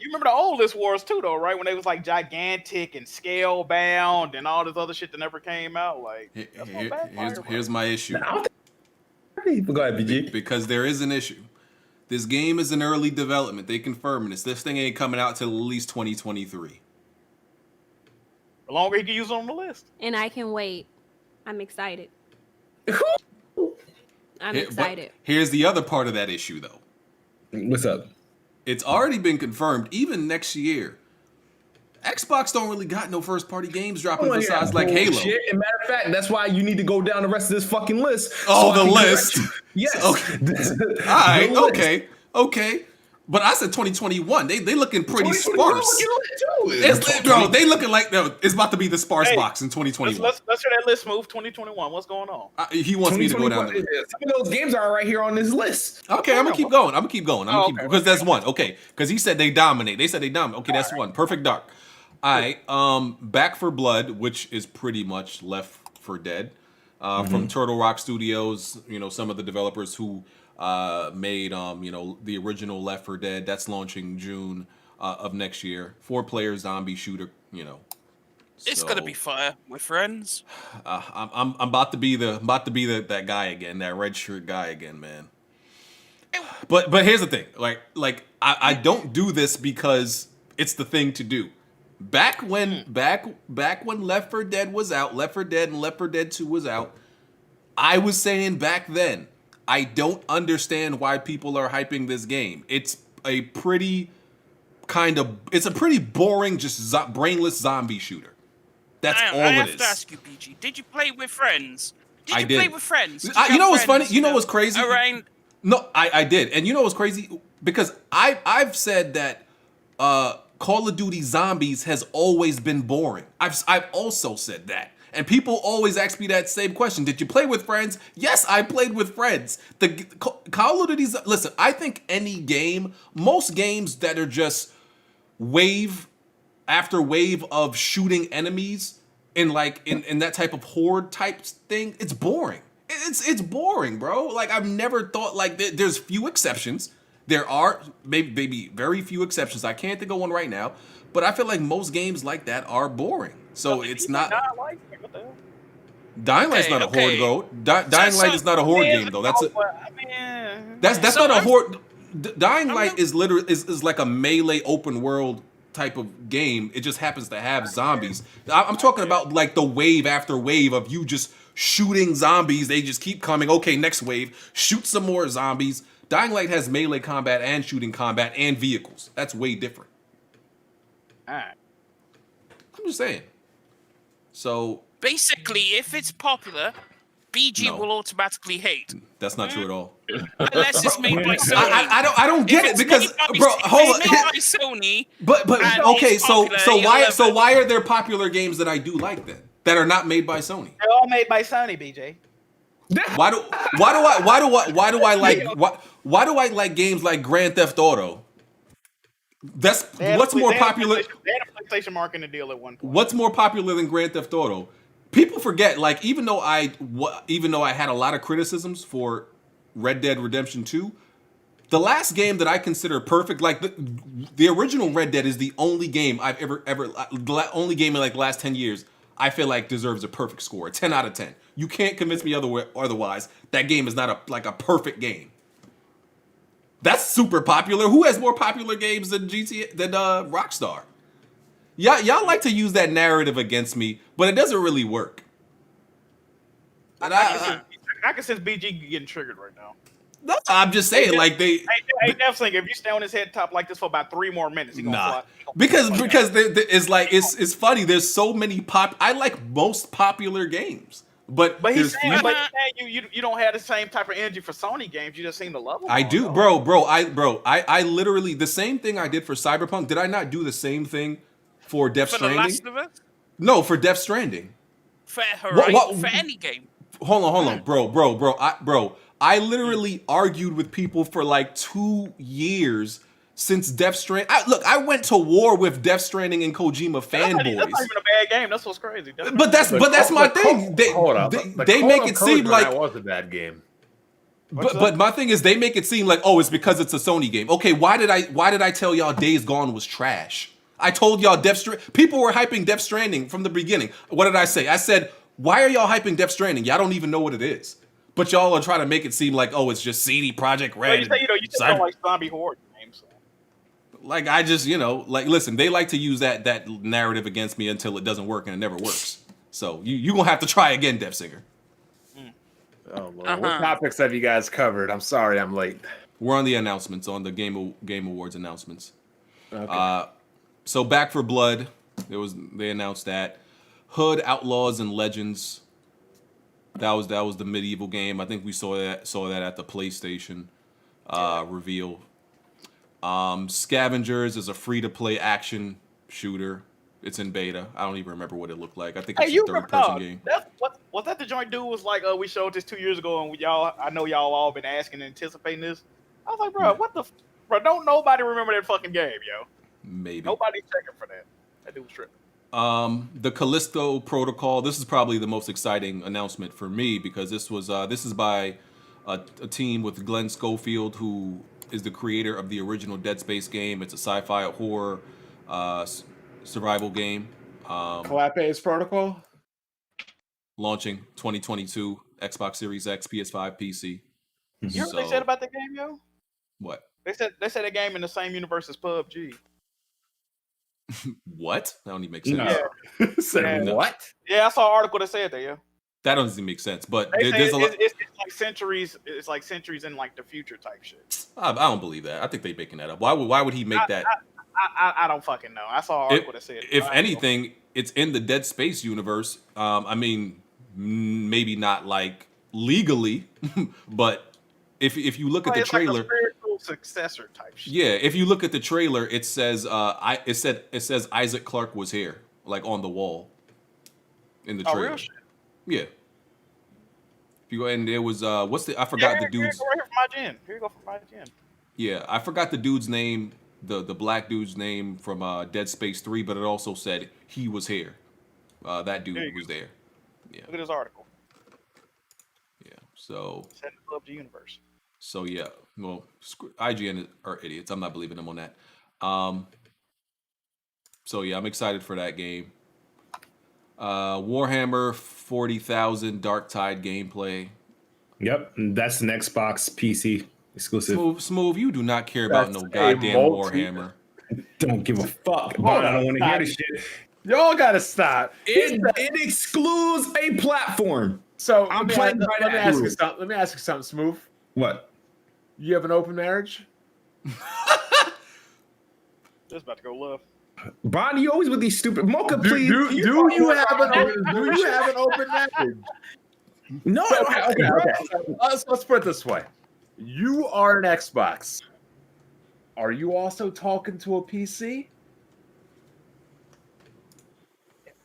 You remember the oldest wars too, though, right? When they was like gigantic and scale bound and all this other shit that never came out. Like, here's my issue. Go ahead, BG. Because there is an issue. This game is in early development. They confirming this. This thing ain't coming out till at least 2023. The longer he can use it on the list. And I can wait. I'm excited. I'm excited. Here's the other part of that issue, though. What's up? It's already been confirmed, even next year. Xbox don't really got no first-party games dropping besides like Halo. Shit. As a matter of fact, that's why you need to go down the rest of this fucking list. Oh, the list. Yes. Okay. All right. Okay. But I said 2021. They looking pretty sparse. Bro, they looking like it's about to be the sparse box in 2021. Let's hear that list move 2021. What's going on? He wants me to go down there. Some of those games are right here on this list. Okay, I'm gonna keep going. Because that's one. Okay, because he said they dominate. They said they dominate. Okay, that's one. Perfect Dark. All right. Back for Blood, which is pretty much Left 4 Dead, from Turtle Rock Studios. You know, some of the developers who made the original Left 4 Dead. That's launching June of next year. 4-player zombie shooter. It's gonna be fire with friends. I'm about to be that guy again, that red shirt guy again, man. But here's the thing, like I don't do this because it's the thing to do. Back when Left 4 Dead was out, Left 4 Dead and Left 4 Dead 2 was out, I was saying back then, I don't understand why people are hyping this game. It's a pretty boring, just brainless zombie shooter. That's all it is. I have to ask you, BG, did you play with friends? I did you play with friends? You know what's funny? You know what's crazy? Around... No, I did. And you know what's crazy? Because I've said that Call of Duty Zombies has always been boring. I've also said that. And people always ask me that same question. Did you play with friends? Yes, I played with friends. The Call of Duty... Listen, I think most games that are just wave after wave of shooting enemies in that type of horde type thing, it's boring. It's boring, bro. Like, I've never thought there's few exceptions. There are maybe very few exceptions. I can't think of one right now, but I feel like most games like that are boring. So it's not. Dying Light's not a horde though. Dying Light is not a horde game though. That's not a horde. Dying Light is literally is like a melee open world type of game. It just happens to have zombies. I'm talking about like the wave after wave of you just shooting zombies. They just keep coming. Okay, next wave, shoot some more zombies. Dying Light has melee combat and shooting combat and vehicles. That's way different. All right. I'm just saying. So basically, if it's popular, BG will automatically hate. That's not true at all. Unless it's made by Sony. I don't get it because hold on. It's made by Sony. But okay, so why are there popular games that I do like then that are not made by Sony? They're all made by Sony, BJ. Why do I like games like Grand Theft Auto? What's more popular? They had a PlayStation marketing deal at one point. What's more popular than Grand Theft Auto? People forget, like, even though I had a lot of criticisms for Red Dead Redemption 2, the last game that I consider perfect, like the original Red Dead is the only game I've ever the only game in like the last 10 years I feel like deserves a perfect score, a 10 out of 10. You can't convince me otherwise. That game is not a perfect game. That's super popular. Who has more popular games than Rockstar? Y'all like to use that narrative against me, but it doesn't really work. I can sense BG getting triggered right now. No, I'm just saying, like they. Hey, Deathslinger, if you stay on his head top like this for about 3 more minutes, he gonna fly. Because it's like it's funny. There's so many I like most popular games, but he's saying you don't have the same type of energy for Sony games. You just seem to love them. I do, bro. I literally the same thing I did for Cyberpunk. Did I not do the same thing for Death Stranding? The Last of Us? No, for Death Stranding. For Horizon, for any game. Hold on, bro. I literally argued with people for like 2 years since Death Stranding. I went to war with Death Stranding and Kojima fanboys. That's not even a bad game. That's what's crazy. But that's my thing. They make it seem like that was a bad game. But my thing is, they make it seem like, oh, it's because it's a Sony game. Okay, why did I tell y'all Days Gone was trash? I told y'all people were hyping Death Stranding from the beginning. What did I say? I said, why are y'all hyping Death Stranding? Y'all don't even know what it is. But y'all are trying to make it seem like, oh, it's just CD Projekt Red. Well, you just don't like zombie horror games. Like, I just, like, listen, they like to use that narrative against me until it doesn't work, and it never works. So you gonna have to try again, Death Singer. Oh, Lord. What topics have you guys covered? I'm sorry I'm late. We're on the announcements, on the Game Awards announcements. Okay. So Back for Blood, they announced that. Hood, Outlaws, and Legends. That was the medieval game. I think we saw that at the PlayStation reveal. Scavengers is a free-to-play action shooter. It's in beta. I don't even remember what it looked like. I think it's a third-person game. Was that the joint dude was like, we showed this 2 years ago, and I know y'all all been asking and anticipating this. I was like, bro, bro, don't nobody remember that fucking game, yo. Maybe. Nobody's checking for that. That dude was tripping. The Callisto Protocol. This is probably the most exciting announcement for me because this is by a team with Glenn Schofield, who is the creator of the original Dead Space game. It's a sci-fi horror survival game. Callisto's Protocol? Launching 2022, Xbox Series X, PS5, PC. You heard what they said about the game, yo? What? They said the game in the same universe as PUBG. What? That don't even make sense. No. What? Yeah, I saw an article that said that, yeah. That doesn't even make sense. But there's a lot. It's like centuries. It's like centuries in like the future type shit. I don't believe that. I think they're making that up. Why would he make that? I don't fucking know. I saw an article that said. If anything, it's in the Dead Space universe. I mean, maybe not like legally, but if you look at the trailer, like a spiritual successor type shit. Yeah, if you look at the trailer, it says it says Isaac Clarke was here, like on the wall in the trailer. Real shit? Yeah. If you go and there was I forgot the dude's. Here you go for my gen. Yeah, I forgot the dude's name, the black dude's name from Dead Space 3, but it also said he was here. That dude was there. Yeah. Look at this article. Yeah. So. Set in the PUBG universe. So yeah, well, IGN are idiots. I'm not believing them on that. So yeah, I'm excited for that game. Warhammer 40,000 Dark Tide gameplay. Yep, that's an Xbox PC exclusive. Smoove, you do not care about no goddamn Warhammer. Don't give a fuck. I don't want to hear this shit. Y'all gotta stop. It excludes a platform. So let me ask you something, Smoove. What? You have an open marriage? Just about to go love. Bond, you always with these stupid Mocha, please. Do you have an open marriage? No. Okay. Let's put it this way. You are an Xbox. Are you also talking to a PC?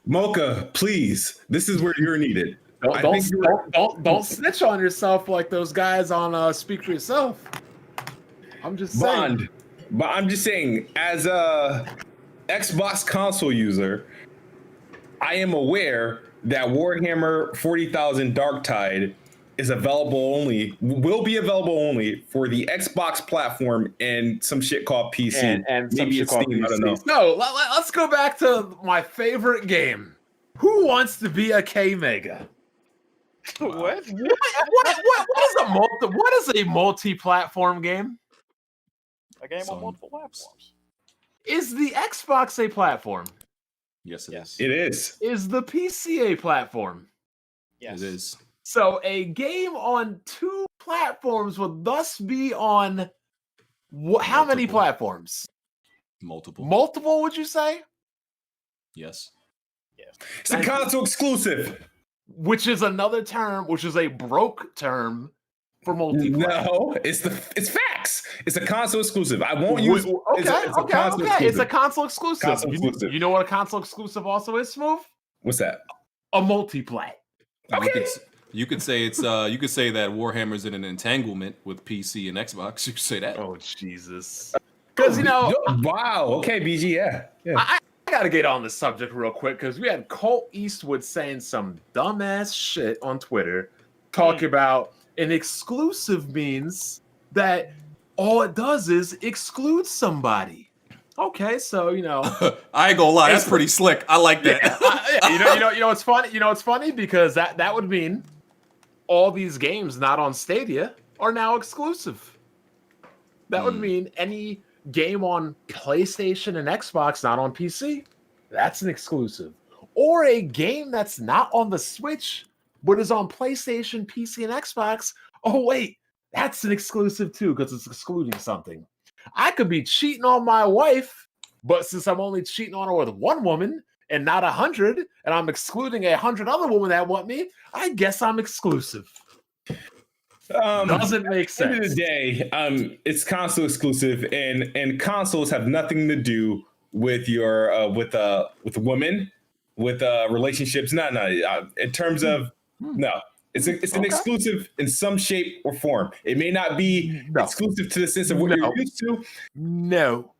Mocha, please. This is where you're needed. Don't snitch on yourself like those guys on Speak for Yourself. I'm just saying. But I'm just saying, as a Xbox console user, I am aware that Warhammer 40,000 Dark Tide is will be available only for the Xbox platform and some shit called PC. And maybe it's Steam, I don't know. No, let's go back to my favorite game. Who wants to be a K-Mega? What is a multi-platform game? A game on multiple platforms. Is the Xbox a platform? Yes, it is. It is. Is the PC a platform? Yes. It is. So a game on 2 platforms will thus be on how many platforms? Multiple. Multiple, would you say? Yes. It's a console exclusive. Which is another term, which is a broke term for multiplayer. No, it's facts. It's a console exclusive. I won't use. It's a console exclusive. You know what a console exclusive also is, Smoove? What's that? A multiplat. Okay. You could say it's you could say that Warhammer's in an entanglement with PC and Xbox. You could say that. Oh Jesus. Because wow. Okay, BG. Yeah. I gotta get on this subject real quick because we had Colt Eastwood saying some dumbass shit on Twitter, talking about an exclusive means that all it does is exclude somebody. Okay, so I ain't gonna lie, that's pretty slick. I like that. You know what's funny? You know what's funny because that would mean all these games not on Stadia are now exclusive. That would mean any game on PlayStation and Xbox not on PC, that's an exclusive. Or a game that's not on the Switch but is on PlayStation, PC, and Xbox. Oh wait, that's an exclusive too because it's excluding something. I could be cheating on my wife, but since I'm only cheating on her with one woman and not 100, and I'm excluding 100 other women that want me, I guess I'm exclusive. Doesn't make sense. At the end of the day, it's console exclusive, and consoles have nothing to do with your with women, with relationships. No. In terms of no. It's an exclusive in some shape or form. It may not be exclusive to the sense of what you're used to. No.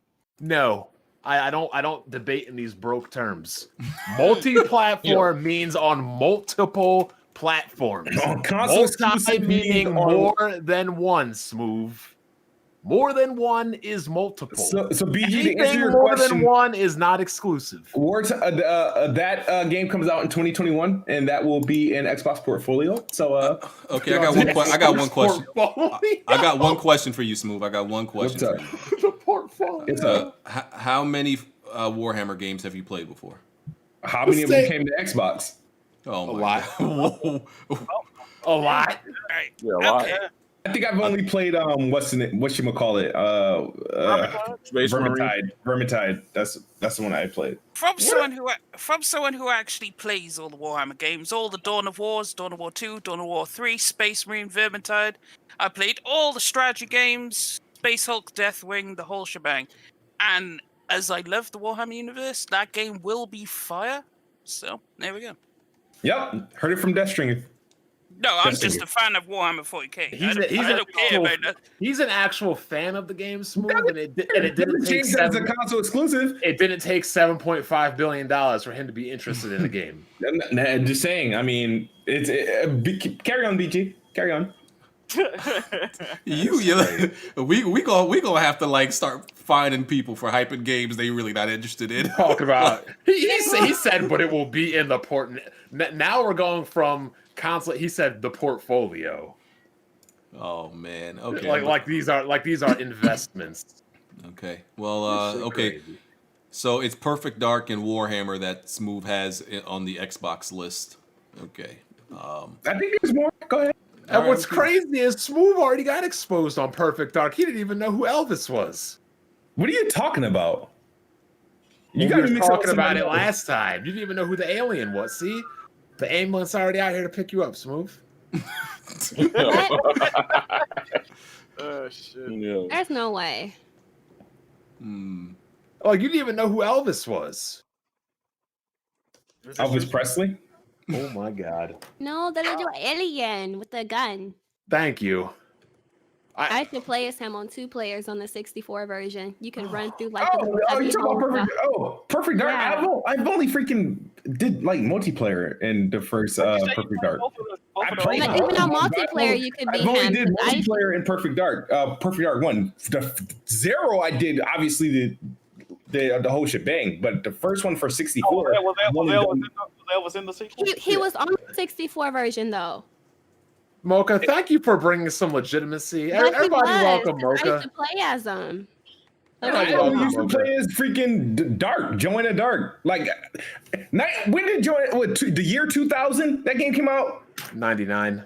I don't debate in these broke terms. Multi-platform means on multiple platforms. Console exclusive meaning more than one, Smoove. More than one is multiple. So BG, to answer Anything your more question, than one is not exclusive. That game comes out in 2021, and that will be in Xbox portfolio. So okay, I got one question. I got one question for you, Smoove. I got one question for you. The portfolio. How many Warhammer games have you played before? How many of them came to Xbox? Oh, a lot. A lot. Yeah, a lot. I think I've only played whatchamacallit? Vermintide. That's the one I played. From someone who actually plays all the Warhammer games, all the Dawn of Wars, Dawn of War 2, Dawn of War 3, Space Marine, Vermintide. I played all the strategy games, Space Hulk, Deathwing, the whole shebang. And as I love the Warhammer universe, that game will be fire. So there we go. Yep, heard it from Deathstring. No, I'm just a fan of Warhammer 40k. He's an actual fan of the game, Smoove, and it didn't take as a console exclusive. It didn't take $7.5 billion for him to be interested in the game. Just saying. I mean, carry on, BG. Carry on. We gonna have to start finding people for hyping games they really not interested in. Talk about he said, but it will be in the port. Now we're going from console. He said the portfolio. Oh man, okay. Like these are investments. Okay, well, okay. Crazy. So it's Perfect Dark and Warhammer that Smoove has on the Xbox list. Okay. I think there's more. Go ahead. And what's crazy is Smoove already got exposed on Perfect Dark. He didn't even know who Elvis was. What are you talking about? You guys were talking about it last time. You didn't even know who the alien was. See? The ambulance already out here to pick you up, Smoove. Oh, shit. Yeah. There's no way. Oh, you didn't even know who Elvis was. Elvis Presley? Oh my God. No, the little alien with the gun. Thank you. I should play as him on 2 players on the 64 version. You can run through you talking about Perfect Dark. Yeah. I've only freaking did multiplayer in the first Perfect Dark. Even on multiplayer, you could be him. I only did multiplayer in Perfect Dark. Perfect Dark 1. The 0, I did obviously the whole shebang, but the first one for 64. That was in the 64. He was on the 64 version though. Mocha, thank you for bringing some legitimacy. Everybody welcome Mocha. I used to play as him. I used to play as freaking Dark, Joanna Dark. When did the year 2000 that game came out? 99.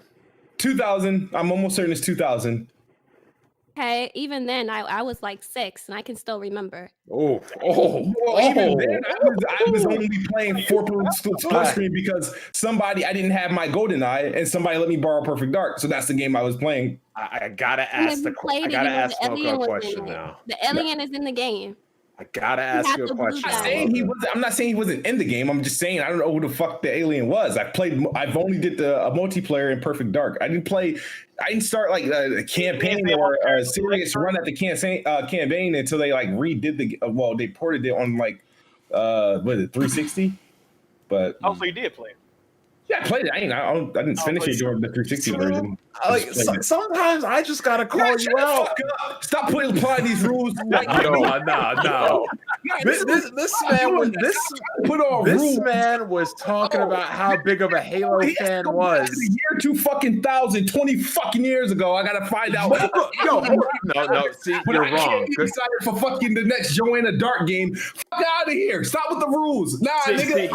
2000. I'm almost certain it's 2000. Okay, even then, I was like 6, and I can still remember. Well, even then, I was only playing 4 split screen because I didn't have my golden eye, and somebody let me borrow Perfect Dark, so that's the game I was playing. I gotta ask the question now. The alien is in the game. I gotta ask you a question. I'm not saying he wasn't in the game. I'm just saying I don't know who the fuck the alien was. I've only did a multiplayer in Perfect Dark. I didn't start like a campaign or a serious run at the campaign until they like redid they ported it on like what is it 360? But so you did play it. Yeah, I played it. I didn't finish it during the 360 version. Sometimes I just gotta call you out. Stop applying these rules. No. This man was talking about how big of a Halo fan was. The year 2000, 20 fucking years ago. I gotta find out. No. See, you're wrong. Excited for fucking the next Joanna Dark game. Fuck out of here. Stop with the rules. Nah, nigga.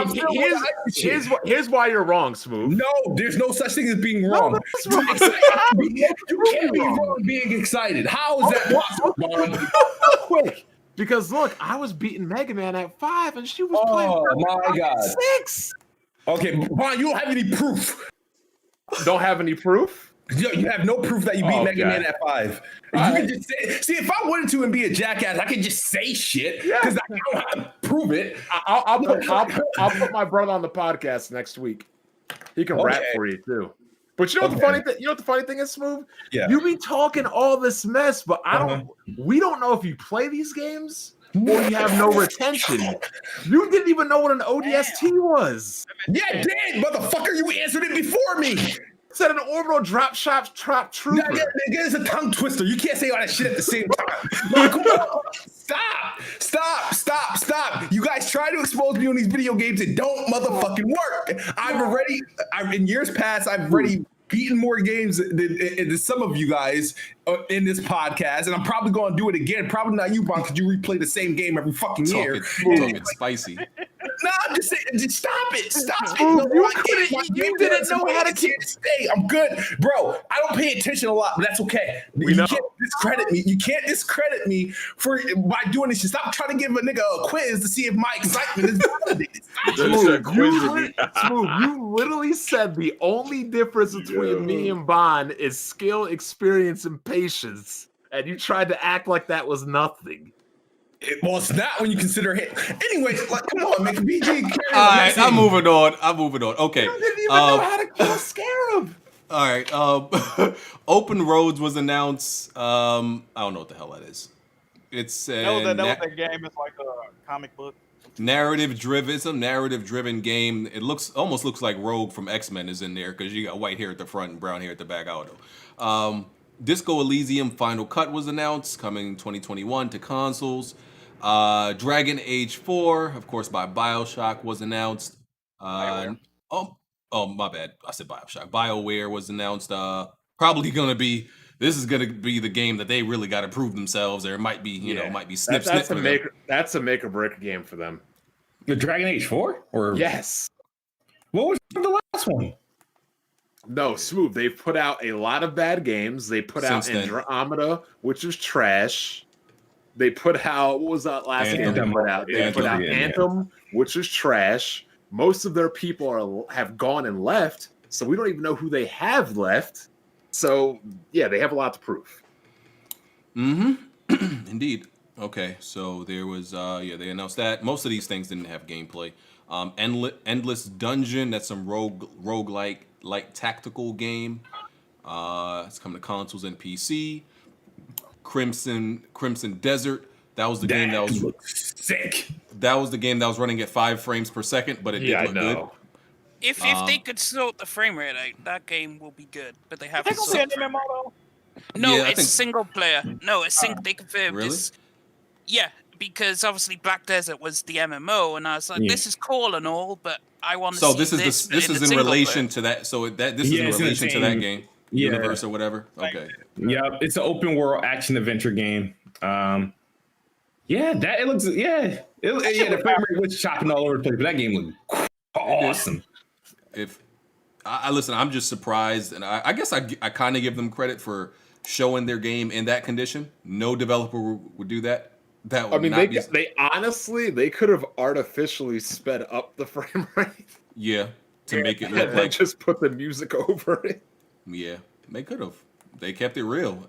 Here's why you're wrong, Smoove. No, there's no such thing as being wrong. No, you can't be wrong being excited. How is that possible? Quick. Because look, I was beating Mega Man at 5 and she was playing my God. 6. Okay, Vaughn, you don't have any proof. Don't have any proof? You have no proof that you beat Mega Man at 5. You can just say, if I wanted to and be a jackass, I could just say shit because I don't have to prove it. I'll put my brother on the podcast next week. He can rap for you too. But you know what the funny thing? You know what the funny thing is, Smoove? Yeah. You be talking all this mess, but we don't know if you play these games or you have no retention. You didn't even know what an ODST was. Yeah, I did, motherfucker. You answered it before me. Said an orbital drop trooper. Yeah, it's a tongue twister. You can't say all that shit at the same time. No, come on. Stop. You guys try to expose me on these video games. It don't motherfucking work. In years past, I've already beaten more games than some of you guys in this podcast, and I'm probably going to do it again. Probably not you, Bon, because you replay the same game every fucking year. Talking spicy. No, I'm just saying, just stop it. Stop it. You didn't know how to stay. I'm good. Bro, I don't pay attention a lot, but that's okay. You can't discredit me. You can't discredit me by doing this. Stop trying to give a nigga a quiz to see if my excitement is validated. Smoove, you literally said the only difference between me and Bon is skill, experience, and patience. And you tried to act like that was nothing. Well, it's not when you consider it. Anyway, come on, make BG. All right, I'm moving on. Okay. You didn't even know how to kill Scarab. All right. Open Roads was announced. I don't know what the hell that is. It's that was a game. It's like a comic book. It's a narrative-driven game. It almost looks like Rogue from X-Men is in there because you got white hair at the front and brown hair at the back. I don't know. Disco Elysium Final Cut was announced, coming 2021 to consoles. Dragon Age 4, of course, by BioShock was announced. My bad. I said BioShock. BioWare was announced. This is gonna be the game that they really got to prove themselves. Or it might be, might be snip. That's a make or break game for them. The Dragon Age 4? Or yes. What was the last one? No, Smoove. They've put out a lot of bad games. They put out Andromeda, which was trash. They put out, what was that last game they put out? They put out Anthem, which was trash. Most of their people have gone and left, so we don't even know who they have left. So, yeah, they have a lot to prove. Mm-hmm. Indeed. Okay, so there was, they announced that. Most of these things didn't have gameplay. Endless Dungeon, that's some roguelike tactical game. It's coming to consoles and PC. Crimson Desert, that was the game that was sick. That was the game that was running at 5 frames per second, but it did look good. If they could sort the frame rate out, that game will be good. But they haven't. No, it's single player. No, it's they confirmed really? This. Yeah, because obviously Black Desert was the MMO, and I was like, this is cool and all, but I want to see this. So this is in relation to that. So this is in relation to that game. Universe or whatever. Okay. Yeah, it's an open world action adventure game. The frame rate was chopping all over the place, but that game looked awesome. I listen. I'm just surprised, and I guess I kind of give them credit for showing their game in that condition. No developer would do that. That would they honestly they could have artificially sped up the frame rate. Yeah, to make it look like just put the music over it. Yeah, they could have. They kept it real.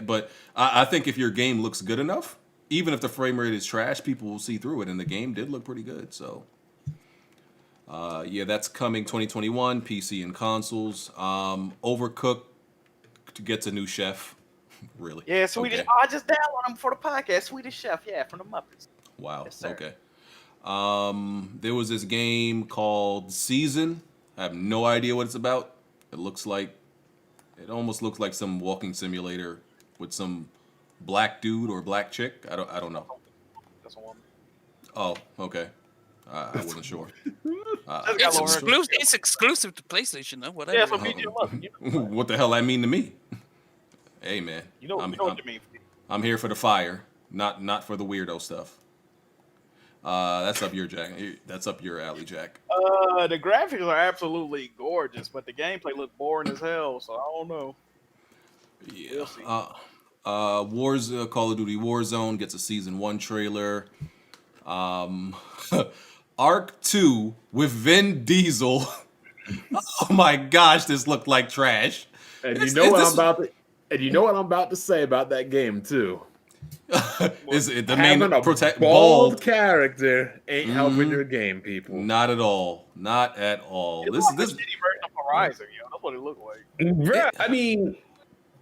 But I think if your game looks good enough, even if the frame rate is trash, people will see through it. And the game did look pretty good. So, yeah, that's coming 2021, PC and consoles. Overcooked gets a new chef. Really? Yeah, Swedish. Okay. Oh, I just downloaded them for the podcast. Swedish Chef, yeah, from the Muppets. Wow. Yes, sir. Okay. There was this game called Season. I have no idea what it's about. It almost looks like some walking simulator with some black dude or black chick. I don't know. That's a woman. Oh, okay. I wasn't sure. It's exclusive to PlayStation, though. Whatever. Yeah, so BJ love it. You know, What the hell that mean to me? Hey, man. you know what you mean. I'm here for the fire, not for the weirdo stuff. That's up your Jack. That's up your alley, Jack. The graphics are absolutely gorgeous, but the gameplay looked boring as hell. So I don't know. Yeah. We'll see. Call of Duty Warzone gets a season 1 trailer. Arc 2 with Vin Diesel. Oh my gosh, this looked like trash. And you know what I'm about to say about that game too. Is it the Having main a bald character ain't helping your game, people. Not at all. Not at all. It This looks like a shitty version of Horizon, yo. That's what it looked like. Bruh, I mean,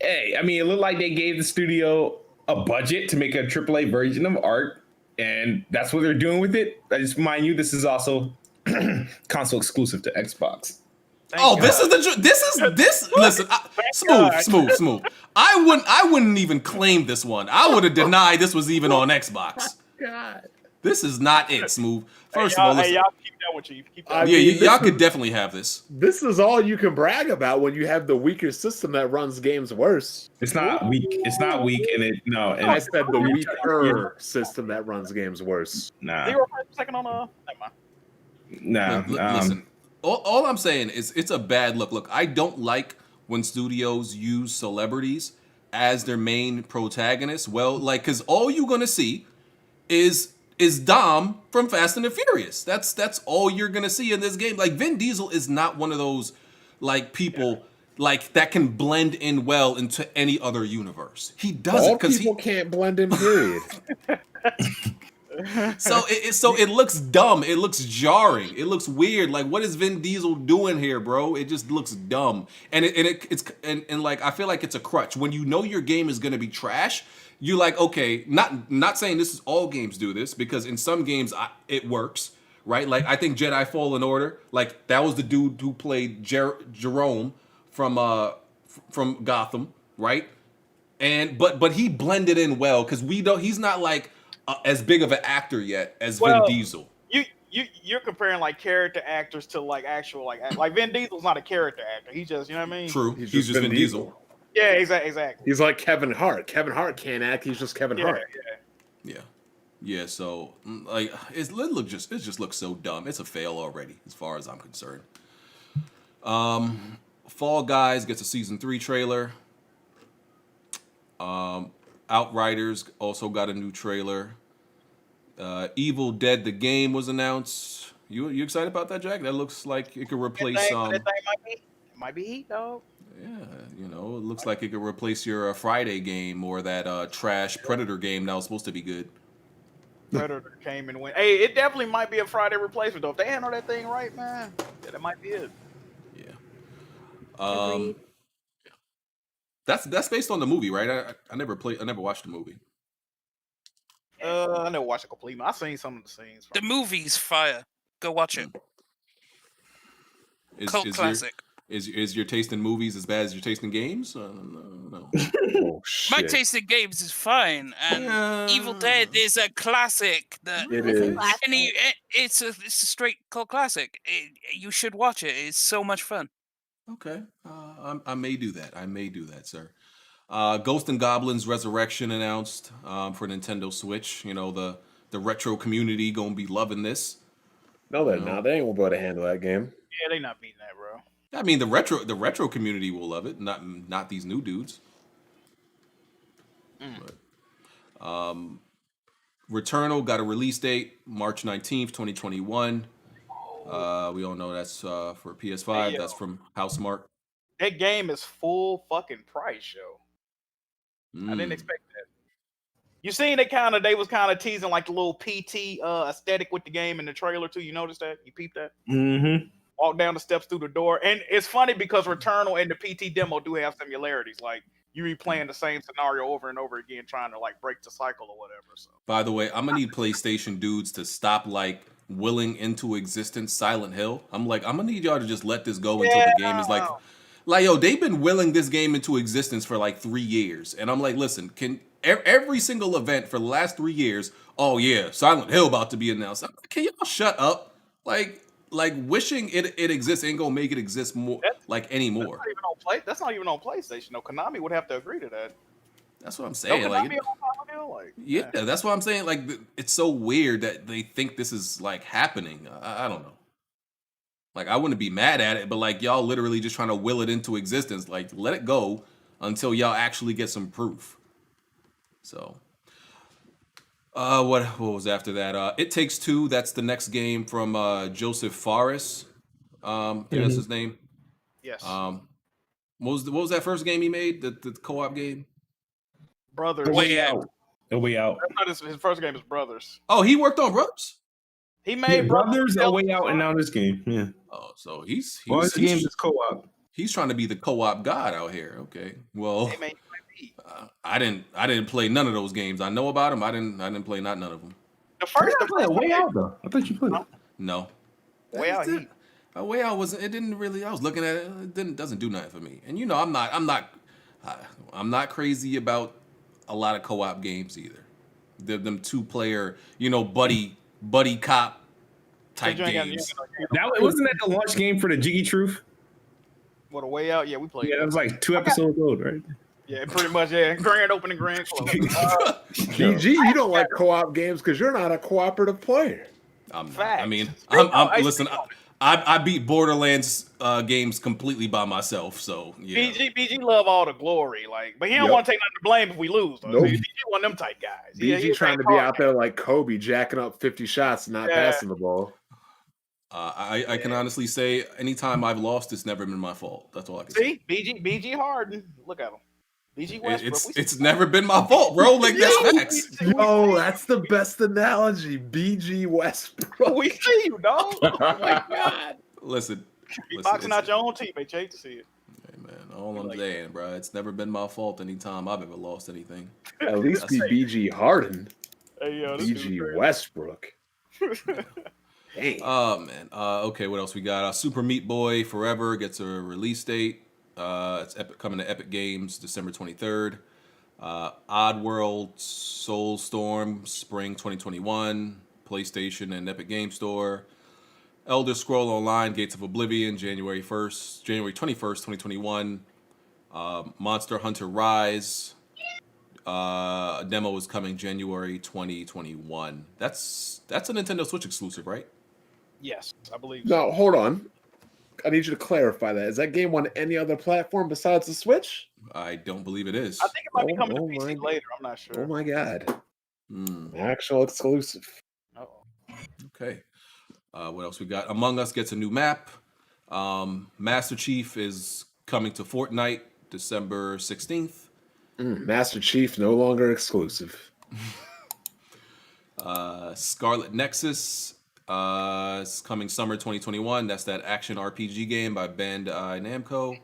it looked like they gave the studio a budget to make a AAA version of Ark, and that's what they're doing with it. I just mind you, this is also console exclusive to Xbox. Listen, Smoove. I wouldn't even claim this one. I would have denied this was even on Xbox. God. This is not it, Smoove. First of all, listen. y'all keep that with you. Keep that. Y'all could definitely have this. This is all you can brag about when you have the weaker system that runs games worse. It's not weak. It's not weak, and I said the weaker system that runs games worse. Nah. 0 frames per second on never mind. Nah. Listen. All I'm saying is it's a bad look. Look, I don't like when studios use celebrities as their main protagonists. Well, like, because all you're gonna see is Dom from Fast and the Furious. That's all you're gonna see in this game. Like, Vin Diesel is not one of those like people like that can blend in well into any other universe. He doesn't because people can't blend in. Period. So it looks dumb. It looks jarring. It looks weird. Like, what is Vin Diesel doing here, bro? It just looks dumb. And it's like, I feel like it's a crutch. When you know your game is gonna be trash, you're like, okay, not saying this is all games do this, because in some games it works, right? Like, I think Jedi Fallen Order, like, that was the dude who played Jerome from Gotham, right? And but he blended in well because he's not like as big of an actor yet as Vin Diesel. You're comparing like character actors to like actual like Vin Diesel's not a character actor. He's just, you know what I mean? True. He's just Vin Diesel. Yeah, exactly. He's like Kevin Hart. Kevin Hart can't act. He's just Kevin Hart. Yeah. So like it just looks so dumb. It's a fail already, as far as I'm concerned. Fall Guys gets a season 3 trailer. Outriders also got a new trailer. Evil Dead the game was announced. You excited about that, Jack? That looks like it could replace That thing might be heat, though. Yeah, it looks like it could replace your Friday game or that trash Predator game that was supposed to be good. Predator came and went. Hey, it definitely might be a Friday replacement though. If they handle that thing right, man, that might be it. Yeah. That's based on the movie, right? I never watched the movie. I never watched it completely. I seen some of the scenes. The movie's fire. Go watch it. Cult classic. Is your taste in movies as bad as your taste in games? No. Oh, my taste in games is fine, and Evil Dead is a classic. It is. And it's a straight cult classic. You should watch it. It's so much fun. Okay, I may do that, sir. Ghost and Goblins Resurrection announced for Nintendo Switch. The retro community gonna be loving this. No, they're not. They ain't gonna be able to handle that game. Yeah, they not beating that, bro. I mean, the retro community will love it. Not these new dudes. But, Returnal got a release date March 19th, 2021. We all know that's for PS5. That's from Housemarque. That game is full fucking price, yo. I didn't expect that. You seen they was kind of teasing like the little PT aesthetic with the game in the trailer too. You noticed that? You peeped that? Mm-hmm. Walk down the steps through the door, and it's funny because Returnal and the PT demo do have similarities. Like you replaying the same scenario over and over again, trying to like break the cycle or whatever. So, by the way, I'm gonna need PlayStation dudes to stop like willing into existence Silent Hill. I'm gonna need y'all to just let this go until the game is like yo, they've been willing this game into existence for like 3 years, and I'm like, listen, can every single event for the last 3 years? Oh yeah, Silent Hill about to be announced. Can y'all shut up? Like wishing it exists ain't gonna make it exist more anymore. That's not even on PlayStation. No, Konami would have to agree to that. That's what I'm saying. No, like, yeah, that's what I'm saying. Like, it's so weird that they think this is like happening. I don't know. Like, I wouldn't be mad at it, but like y'all literally just trying to will it into existence. Like, let it go until y'all actually get some proof. So. What was after that? It Takes Two. That's the next game from Joseph Fares. That's his name. Yes. What was that first game he made? The co-op game. Brothers. Way Out. A Way Out. That's not his first game is Brothers. Oh, he worked on Brothers. He made Brothers, A Way Out, and now this game. Yeah. Oh, so he's this game is co-op. He's trying to be the co-op god out here. Okay. Well. Hey, man, I didn't play none of those games. I know about them. I didn't play none of them. The first Way Out though. I thought you played it. No. Way Out. Way Out wasn't. It didn't really. I was looking at it. It doesn't do nothing for me. And you know, I'm not crazy about a lot of co-op games either. Them 2-player, buddy cop type games. Wasn't that the launch game for the Jiggy Truth? What, A Way Out? Yeah, we played. Yeah, that was like 2 episodes old, right? Yeah, pretty much. Yeah, grand opening, grand close. BG, you don't like co-op games because you're not a cooperative player. I'm not. I mean, listen. I beat Borderlands games completely by myself, so yeah. BG love all the glory, but he don't want to take nothing to blame if we lose. Though. Nope. BG one of them type guys. BG trying to be out there like Kobe, jacking up 50 shots and not passing the ball. I can honestly say, anytime I've lost, it's never been my fault. That's all I can say. BG Harden, look at him. BG Westbrook. It's never been my fault, bro. Like, that's facts. Yo, that's the best analogy. BG Westbrook. We see you, dog. Oh my God. Listen. You're boxing out your own teammate. You hate to see it. Hey, man, all I'm saying, bro, it's never been my fault anytime I've ever lost anything. At least be BG Harden. Hey, yo, BG Westbrook. Hey. Oh, man. Okay, what else we got? Super Meat Boy Forever gets a release date. It's coming to Epic Games December 23rd. Oddworld Soulstorm Spring 2021, PlayStation and Epic Game Store. Elder Scroll Online Gates of Oblivion January 21st, 2021. Monster Hunter Rise. A demo is coming January 2021. That's a Nintendo Switch exclusive, right? Yes, I believe so. No, hold on. I need you to clarify that. Is that game on any other platform besides the Switch? I don't believe it is. I think it might be coming to PC later. I'm not sure. Oh my God. Actual exclusive. Okay. What else we got? Among Us gets a new map. Master Chief is coming to Fortnite December 16th. Master Chief no longer exclusive. Scarlet Nexus is coming summer 2021. That's that action RPG game by Bandai Namco.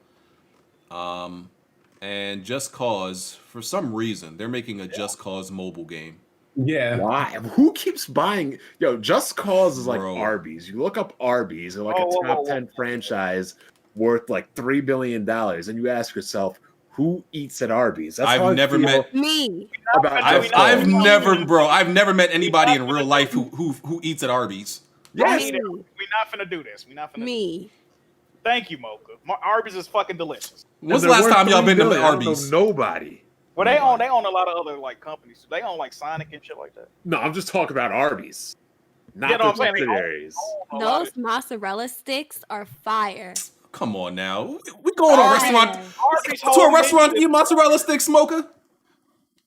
And Just Cause, for some reason, they're making a Just Cause mobile game. Yeah. Why? Who keeps buying? Yo, Just Cause is like Arby's. You look up Arby's, they're like a top 10 franchise worth like $3 billion. And you ask yourself, who eats at Arby's? That's I've never met me. I've never met anybody in real life who eats at Arby's. Yes. We're not finna do this. We're not finna. Me. Thank you, Mocha. Arby's is fucking delicious. When's the last time y'all been to Arby's? Nobody. Well, they own a lot of other like companies. They own like Sonic and shit like that. No, I'm just talking about Arby's. Not the subsidiaries. Those mozzarella sticks are fire. Come on now. We going to a restaurant. Arby's To a restaurant to eat mozzarella stick, Smoker?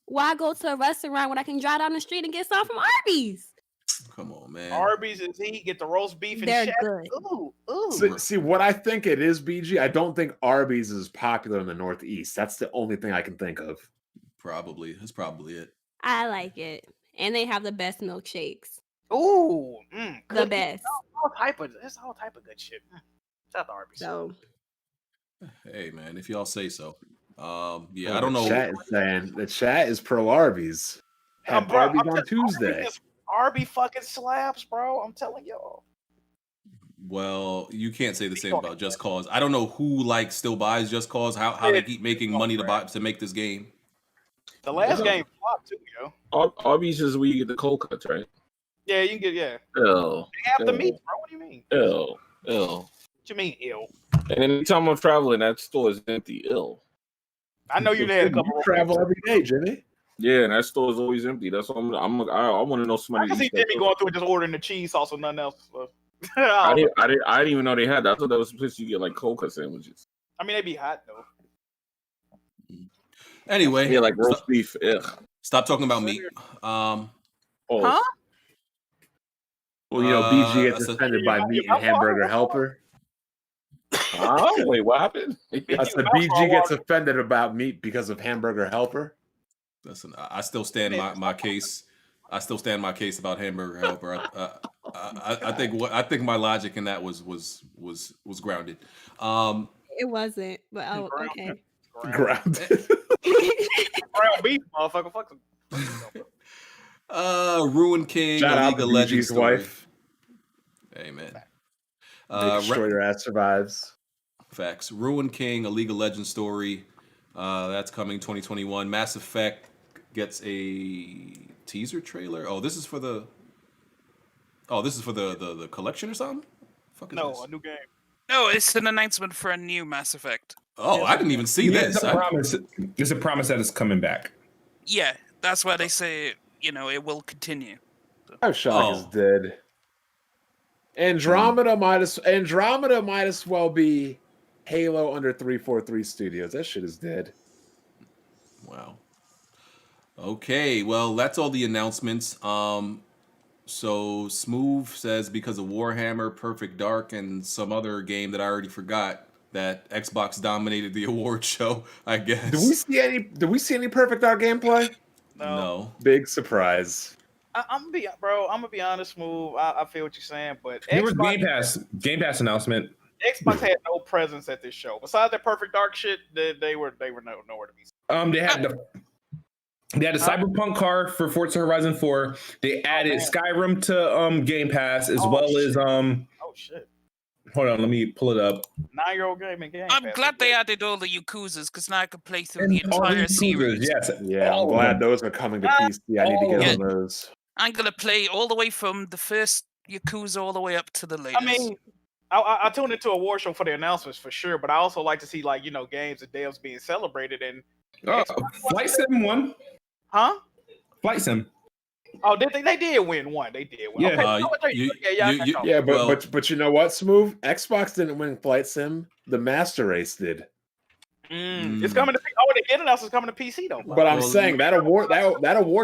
Why go to a restaurant when I can drive down the street and get some from Arby's? Come on, man. Arby's is heat. Get the roast beef and They're shit. good. Ooh. See, what I think it is, BG. I don't think Arby's is popular in the Northeast. That's the only thing I can think of. Probably. That's probably it. I like it. And they have the best milkshakes. Ooh. The best. It's all type of good shit. Shout out to Arby's. So, hey, man, if y'all say so. I don't know. The chat is pro Arby's. Have Arby's on Tuesday. Arby fucking slabs, bro. I'm telling y'all. Well, you can't say the same about Just Cause. I don't know who still buys Just Cause. How they keep making money to make this game. The last game flopped too, yo. Arby's is where you get the cold cuts, right? Yeah, you can get Ew. They have the meat, bro. What do you mean? Ew. What you mean, ill? And anytime I'm traveling, that store is empty. Ill. I know you had a couple. You travel every day, Jimmy. Yeah, and that store is always empty. That's what I want to know somebody. I can see Jimmy going through and just ordering the cheese sauce or nothing else. So. I didn't even know they had that. I thought that was a place you get cold cut sandwiches. I mean, they be hot though. Anyway, yeah, roast beef. Ugh. Stop talking about meat. Huh? Well, BG gets offended by meat and hamburger helper. Wait, what happened? I said BG gets offended about meat because of hamburger helper. Listen, I still stand my case. I still stand my case about hamburger helper. I think my logic in that was grounded. it wasn't, but okay. Grounded. Ground beef, motherfucker. Fuck some. Ruin King, Shout a out League to of Legends BG's wife. Amen. Make sure your ass survives. Facts. Ruin King, a League of Legends story. That's coming 2021. Mass Effect gets a teaser trailer. This is for the collection or something? No, a new game. No, it's an announcement for a new Mass Effect. I didn't even see this. It's a promise that it's coming back. Yeah, that's why they say it will continue. Bioshock is dead. Andromeda might as well be Halo under 343 Studios. That shit is dead. Wow. Okay, well, that's all the announcements. So Smoove says because of Warhammer, Perfect Dark, and some other game that I already forgot, that Xbox dominated the award show, I guess. Do we see any Perfect Dark gameplay? No. Big surprise. I'm gonna be honest, Smoove. I feel what you're saying, but There was Game Pass announcement. Xbox had no presence at this show. Besides that Perfect Dark shit, they were nowhere to be seen. They had the Cyberpunk car for Forza Horizon 4. They added Skyrim to Game Pass as as oh shit. Hold on, let me pull it up. 9-year-old game in Game I'm Pass. glad they added all the Yakuzas because now I can play through And the all entire Yakuzas, series. yes. Yeah, I'm glad those are coming to PC. I need to get on those. I'm gonna play all the way from the first Yakuza all the way up to the latest. I mean, I tuned into a award show for the announcements for sure, but I also like to see games and devs being celebrated and Flight Sim won. Huh? Flight Sim. Oh, they did win one. They did win. Yeah. But you know what, Smoove? Xbox didn't win Flight Sim. The Master Race did. It's coming to the announced it's coming to PC though. But I'm saying that award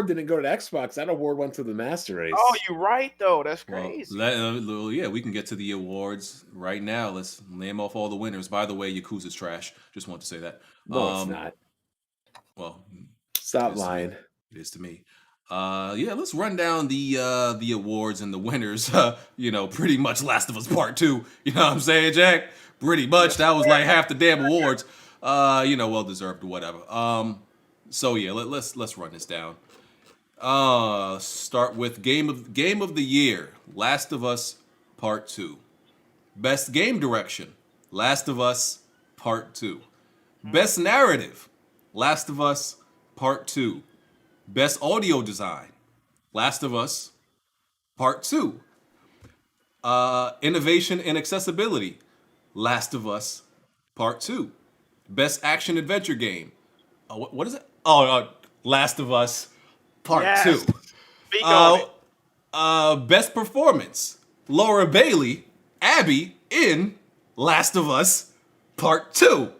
didn't go to Xbox. That award went to the Master Race. Oh, you're right though. That's crazy. We can get to the awards right now. Let's name off all the winners. By the way, Yakuza's trash. Just want to say that. No, it's not. Well, stop lying. It is to me. Let's run down the awards and the winners. Pretty much Last of Us Part 2. You know what I'm saying, Jack? Pretty much. That was like half the damn awards. Well deserved or whatever. Let's run this down. Start with game of the year, Last of Us Part 2. Best game direction, Last of Us Part 2. Best narrative, Last of Us Part 2. Best audio design, Last of Us Part 2. Innovation and accessibility, Last of Us Part 2. Best action adventure game. What is it? Last of Us Part 2. Best performance, Laura Bailey, Abby in Last of Us Part 2.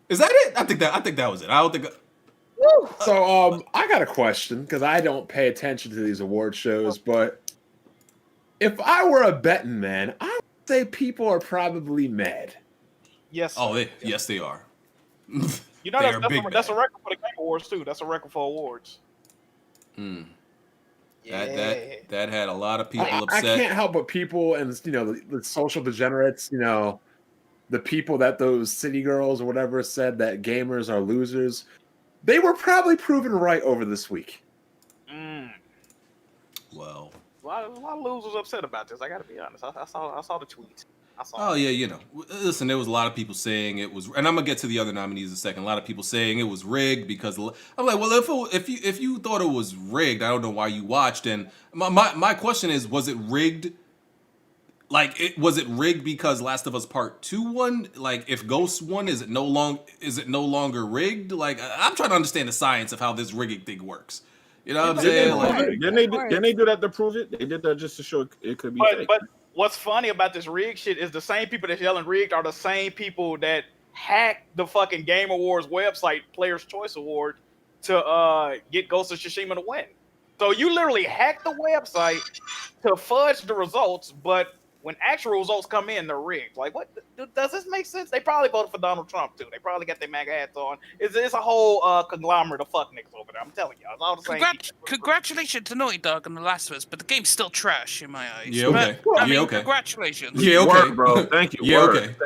Is that it? I think that was it. I don't think. So I got a question because I don't pay attention to these award shows, but if I were a betting man, I would say people are probably mad. Yes. Oh, yes, they are. You know that's a record for the Game Awards too. That's a record for awards. Yeah. That had a lot of people upset. I can't help but people and the social degenerates, the people that those city girls or whatever said that gamers are losers. They were probably proven right over this week. Well, a lot of losers upset about this. I got to be honest. I saw the tweets. Oh yeah, listen, there was a lot of people saying it was, and I'm gonna get to the other nominees in a second. A lot of people saying it was rigged because I'm like, well, if you thought it was rigged, I don't know why you watched. And my question is, was it rigged? Like, was it rigged because Last of Us Part 2 won? Like, if Ghost won, is it no longer rigged? Like, I'm trying to understand the science of how this rigging thing works. You know what I'm saying? Didn't they do that to prove it? They did that just to show it could be fake. But what's funny about this rig shit is the same people that's yelling rigged are the same people that hacked the fucking Game Awards website, Players' Choice Award, to get Ghost of Tsushima to win. So you literally hacked the website to fudge the results, but when actual results come in, they're rigged. Like, what? Does this make sense? They probably voted for Donald Trump, too. They probably got their MAGA hats on. It's a whole conglomerate of fuck niggas over there. I'm telling you. It's all the same. Congratulations to Naughty Dog on The Last of Us, but the game's still trash in my eyes. Yeah, okay. But, congratulations. Yeah, okay. Word, bro. Thank you. Yeah, Word. okay.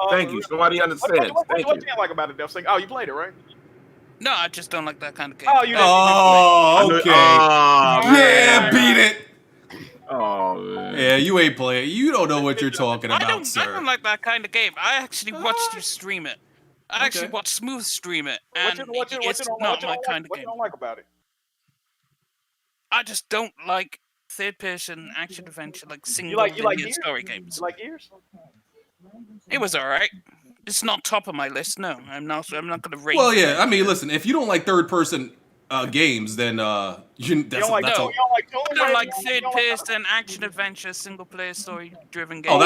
Thank you. Somebody understands. What do you like about it, Def? Oh, you played it, right? No, I just don't like that kind of game. Oh, you didn't. Oh, okay. Yeah, beat it. Oh, man. Yeah, you ain't playing. You don't know what you're talking about, sir. I don't like that kind of game. I actually watched you stream it. I actually watched Smoove stream it, and it's not my kind of game. What you don't like about it? I just don't like third-person action adventure, like single story games. You like Gears? It was all right. It's not top of my list. No, I'm not going to rate. Well, yeah. I mean, listen. If you don't like third-person games, then you don't like third-person action adventure, single-player story-driven games. Oh,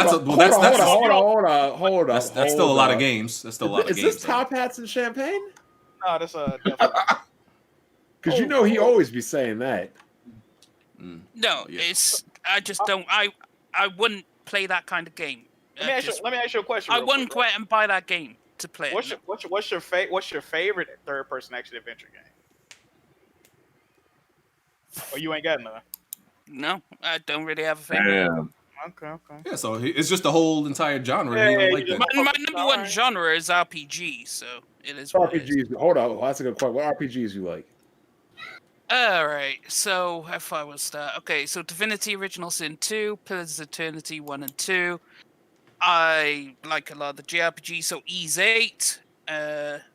hold on. That's still a lot of games. That's still a lot of games. Is this Top Hats and Champagne? No, that's because he always be saying that. No, it's I just don't. I wouldn't play that kind of game. Let me ask you a question. I wouldn't go out and buy that game to play. What's your favorite third-person action adventure game? Oh, you ain't got none. No, I don't really have a favorite. Okay. Yeah, so it's just the whole entire genre. My number one genre is RPG, so it is. RPGs. Hold on, that's a good question. What RPGs you like? All right, so if I will start, okay, so Divinity: Original Sin 2, Pillars of Eternity 1 and 2. I like a lot of the JRPG, so Ys 8.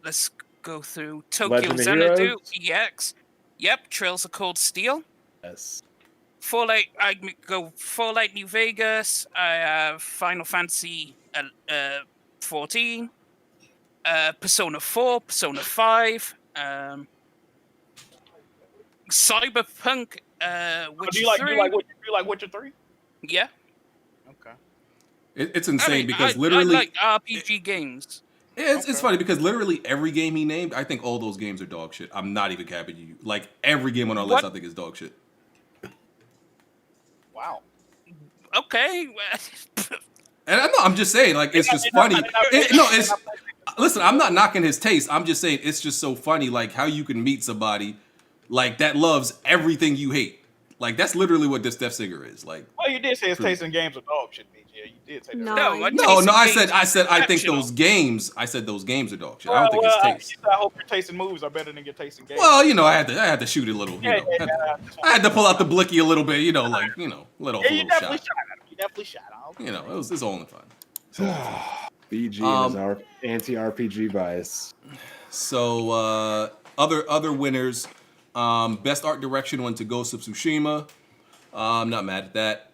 Let's go through Tokyo Xanadu EX. Yep, Trails of Cold Steel. Yes. Fallout. I go Fallout New Vegas. I have Final Fantasy 14. Persona 4, Persona 5. Cyberpunk. Do you like Witcher 3? Yeah. Okay. It's insane because literally I like RPG games. Yeah, it's funny because literally every game he named, I think all those games are dog shit. I'm not even capping you. Like every game on our list, I think is dog shit. Wow. Okay. And I'm just saying, like, it's just funny. Listen, I'm not knocking his taste. I'm just saying it's just so funny, like how you can meet somebody like that loves everything you hate. Like that's literally what this Def Singer is. Like, well, you did say his taste in games are dog shit, BJ. You did say that. No. I said I think those games. I said those games are dog shit. I don't think it's taste. I hope your taste in movies are better than your taste in games. Well, I had to shoot it a little. I had to pull out the blicky a little bit. Let off a little shot. You definitely shot. It was all in fun. BG is our anti-RPG bias. So other winners. Best art direction went to Ghost of Tsushima. I'm not mad at that.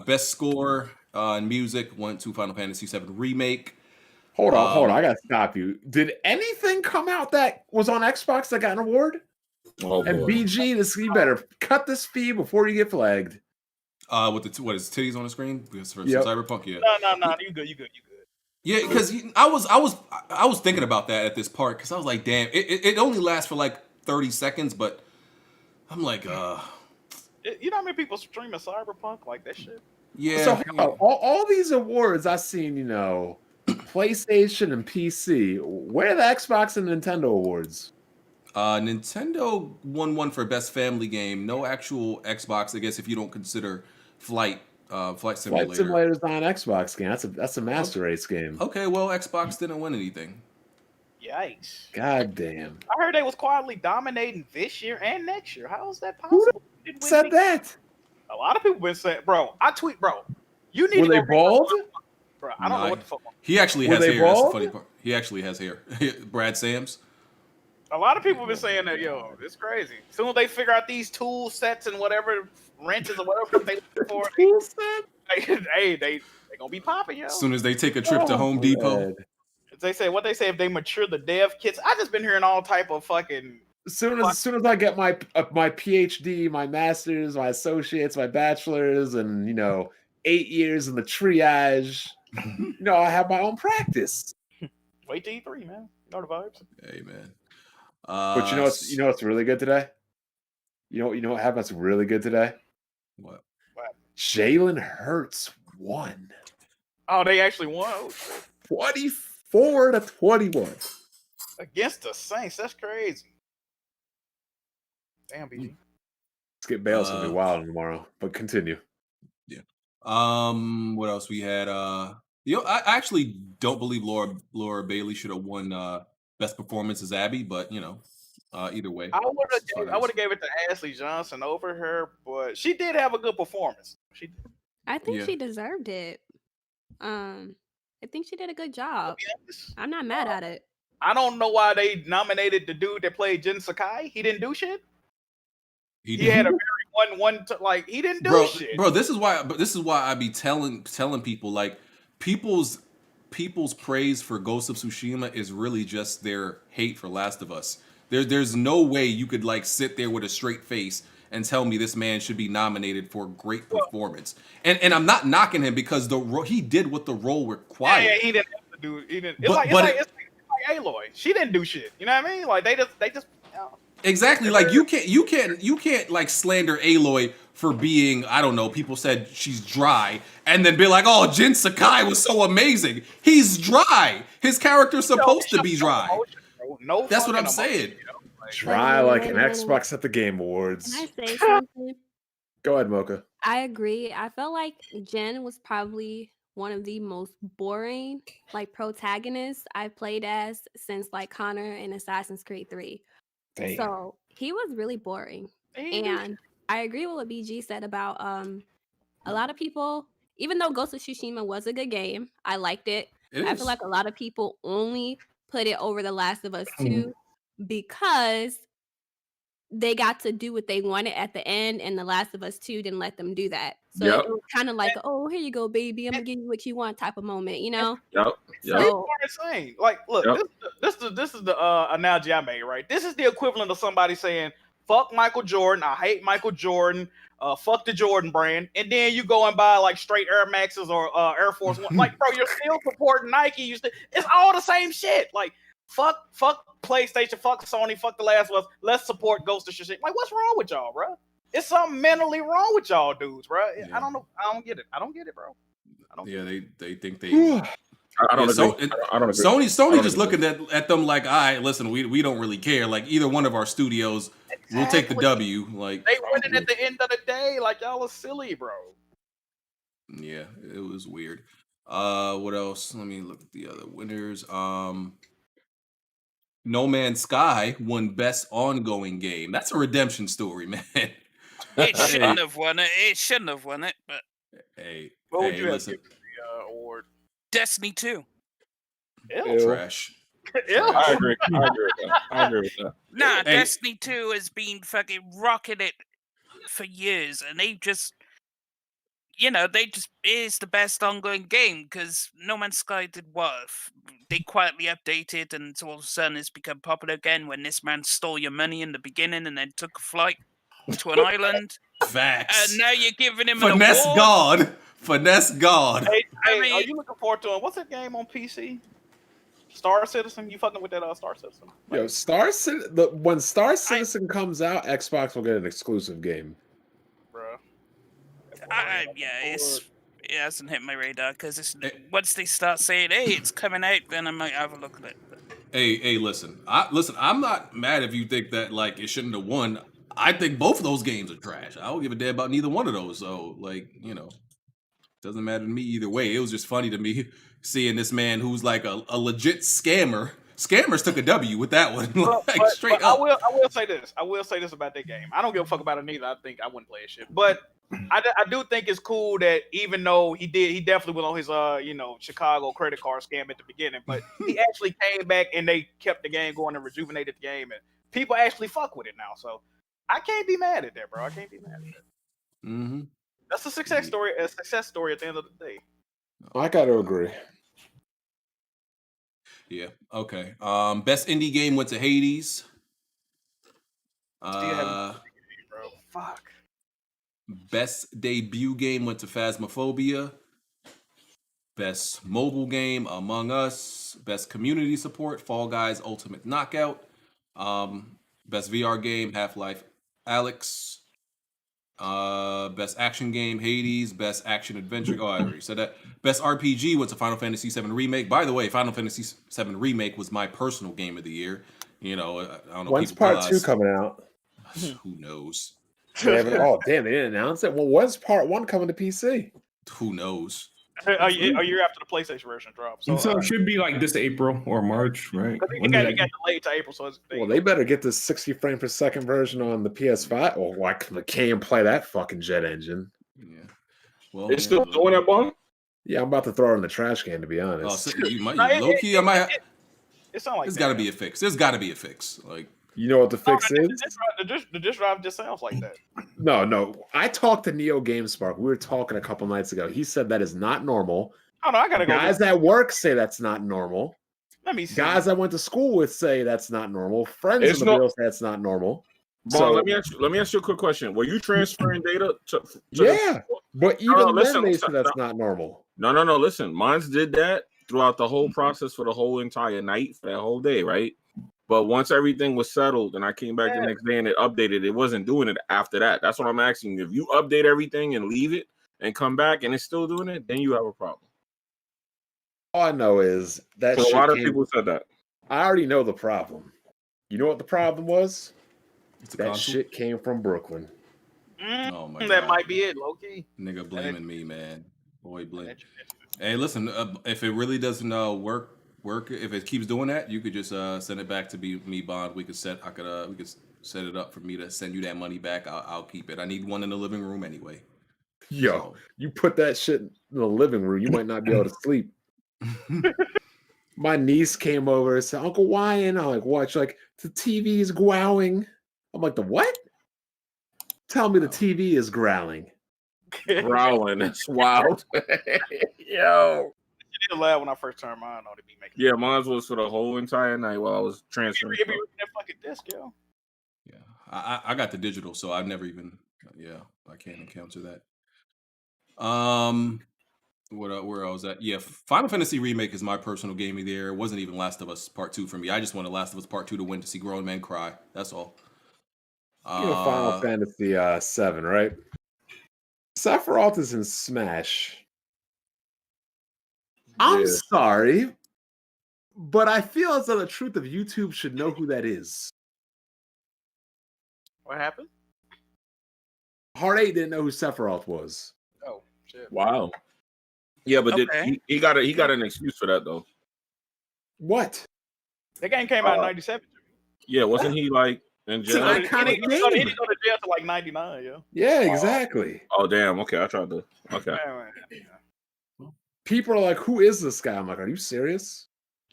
Best score in music went to Final Fantasy VII Remake. Hold on. I gotta stop you. Did anything come out that was on Xbox that got an award? Oh, and boy. BG, you better cut this feed before you get flagged. What is titties on the screen? Because for Cyberpunk, yeah. No, you good. Yeah, because I was thinking about that at this part because I was like, damn, it only lasts for like 30 seconds, but I'm like, You know how many people streaming Cyberpunk like that shit? yeah. So all these awards I've seen, PlayStation and PC. Where are the Xbox and Nintendo awards? Nintendo won one for best family game. No actual Xbox, I guess, if you don't consider Flight Simulator. Flight Simulator's not an Xbox game. That's a Master Race game. Okay, well, Xbox didn't win anything. Yikes! God damn! I heard they was quietly dominating this year and next year. How is that possible? Who said that? A lot of people been saying, bro. I tweet, bro. You need Were to they go bald? Bro, I don't know what the fuck. He actually Were has they hair. That's the bald? funny part. He actually has hair. Brad Sams. A lot of people been saying that, yo, it's crazy. As soon as they figure out these tool sets and whatever wrenches or whatever they look for, they gonna be popping, yo. As soon as they take a trip to Home Depot. They say what they say if they mature the dev kits. I just been hearing all type of fucking. As soon as I get my PhD, my master's, my associates, my bachelor's, and 8 years in the triage, I have my own practice. Wait till E3, man. You know the vibes. Hey, man. But what's really good today? You know what happened? That's really good today. What? Jalen Hurts won. Oh, they actually won. 24-21 against the Saints. That's crazy. Damn, BG. Skip Bayless will be wild tomorrow, but continue. Yeah. What else we had? I actually don't believe Laura Bailey should have won best performance as Abby, but either way, I would have gave it to Ashley Johnson over her, but she did have a good performance. I think she deserved it. I think she did a good job. I'm not mad at it. I don't know why they nominated the dude that played Jin Sakai. He didn't do shit. He had a very he didn't do shit. Bro, this is why I be telling people like people's praise for Ghost of Tsushima is really just their hate for Last of Us. There's no way you could like sit there with a straight face and tell me this man should be nominated for great performance. And I'm not knocking him because he did what the role required. Yeah, he didn't have to do. He didn't. It's like Aloy. She didn't do shit. You know what I mean? Like they just. Exactly. Like you can't like slander Aloy for being, I don't know, people said she's dry, and then be like, oh, Jin Sakai was so amazing. He's dry. His character's supposed to be dry. That's what I'm saying. Dry like an Xbox at the Game Awards. Can I say something? Go ahead, Mocha. I agree. I felt like Jen was probably one of the most boring like protagonists I've played as since like Connor in Assassin's Creed 3. Damn. So he was really boring. And I agree with what BG said about a lot of people, even though Ghost of Tsushima was a good game, I liked it. I feel like a lot of people only put it over The Last of Us 2 because they got to do what they wanted at the end, and The Last of Us 2 didn't let them do that. So it was kind of like, oh, here you go, baby. I'm gonna give you what you want type of moment, Yep. So, insane. Like, look, this is the analogy I made, right? This is the equivalent of somebody saying, fuck Michael Jordan, I hate Michael Jordan, fuck the Jordan brand, and then you go and buy like straight Air Maxes or Air Force One. Like, bro, you're still supporting Nike. It's all the same shit. Like, fuck PlayStation, fuck Sony, fuck The Last of Us. Let's support Ghost of Tsushima. Like, what's wrong with y'all, bro? It's something mentally wrong with y'all dudes, bro. Yeah. I don't know. I don't get it, bro. They think they. I don't agree. I don't agree. Sony just looking at them like, all right, listen, we don't really care. Like either one of our studios, we'll take the W. Like they winning at the end of the day. Like y'all are silly, bro. Yeah, it was weird. What else? Let me look at the other winners. No Man's Sky won Best Ongoing Game. That's a redemption story, man. It shouldn't have won it. It shouldn't have won it. But what would you listen. have given the award? Destiny 2. Ew. Trash. Ew. I agree with that. Nah, Destiny 2 has been fucking rocking it for years, and they just is the best ongoing game because No Man's Sky did what? They quietly updated, and all of a sudden it's become popular again when this man stole your money in the beginning and then took a flight to an island. Facts. And now you're giving him Finesse an award. God. Finesse God. Hey, I mean- are you looking forward to what's that game on PC? Star Citizen? You fucking with that Star Citizen? Yo, when Star Citizen comes out, Xbox will get an exclusive game. Bro. It hasn't hit my radar because once they start saying, "Hey, it's coming out," then I might have a look at it. Hey, listen. I'm not mad if you think that like it shouldn't have won. I think both of those games are trash. I don't give a damn about neither one of those. So, like, doesn't matter to me either way. It was just funny to me seeing this man who's like a legit scammer. Scammers took a W with that one, straight up. I will say this. I will say this about that game. I don't give a fuck about it neither. I think I wouldn't play it shit. But I do think it's cool that even though he definitely was on his Chicago credit card scam at the beginning, but he actually came back and they kept the game going and rejuvenated the game, and people actually fuck with it now. So I can't be mad at that, bro. I can't be mad at that. Mm-hmm. That's a success story. A success story at the end of the day. I gotta agree. Yeah. Okay. Best indie game went to Hades. Bro. Fuck. Best debut game went to Phasmophobia. Best mobile game, Among Us. Best community support, Fall Guys Ultimate Knockout. Best VR game, Half-Life Alyx. Best action game, Hades. Best action adventure. Oh, I already said that. Best RPG went to Final Fantasy VII Remake. By the way, Final Fantasy VII Remake was my personal game of the year. I don't know. When's part 2 coming out? Who knows? Oh, damn, they didn't announce it. Well, when's part 1 coming to PC? Who knows? A year after the PlayStation version drops. So it should be like this April or March, right? It got delayed to April, so well, they better get this 60 frame per second version on the PS5. Oh, I can't play that fucking jet engine. Yeah. Well, it's still doing that, bomb. Yeah, I'm about to throw it in the trash can, to be honest. Low key, I might. It sounds like there's got to be a fix. There's got to be a fix. Like, you know what the fix is? The disk drive just sounds like that. No. I talked to Neo GameSpark. We were talking a couple nights ago. He said that is not normal. Oh no, I gotta go. Guys at work say that's not normal. Let me see. Guys I went to school with say that's not normal. Friends in the real say that's not normal. So let me ask you a quick question. Were you transferring data to but even then they say that's not normal. No. Listen, mines did that throughout the whole process for the whole entire night, for that whole day, right? But once everything was settled and I came back the next day and it updated, it wasn't doing it after that. That's what I'm asking you. If you update everything and leave it and come back and it's still doing it, then you have a problem. All I know is that a lot of people said that. I already know the problem. You know what the problem was? That console? Shit came from Brooklyn. Oh my God. That might be it, low-key. Nigga blaming me, man. Boy, blame. Hey, listen, if it really doesn't work, if it keeps doing that, you could just send it back to me, Bond. We could set it up for me to send you that money back. I'll keep it. I need one in the living room anyway. Yo, you put that shit in the living room, you might not be able to sleep. My niece came over and said, "Uncle Wyan," I'm like, "What?" She's like, "The TV is growling." I'm like, "The what?" Tell me the TV is growling. Growling, that's wild. Yo. You did laugh when I first turned mine on to be making. Yeah, mine was for the whole entire night while I was transferring. It be that fucking disc, yo. Yeah, I got the digital, so I've never even. Yeah, I can't encounter that. Where I was at? Yeah, Final Fantasy Remake is my personal game of the year. It wasn't even Last of Us Part 2 for me. I just wanted Last of Us Part 2 to win to see grown men cry. That's all. Final Fantasy 7, right? Sephiroth is in Smash. I'm sorry, but I feel as though the truth of YouTube should know who that is. What happened? Heart 8 didn't know who Sephiroth was. Oh shit! Wow. Yeah, but he got an excuse for that though. What? The game came out in '97. Yeah, wasn't he like in jail? He didn't go to jail till like '99. Yeah. Yeah, exactly. Oh damn. Okay, I tried to. Okay. People are like, "Who is this guy?" I'm like, "Are you serious?"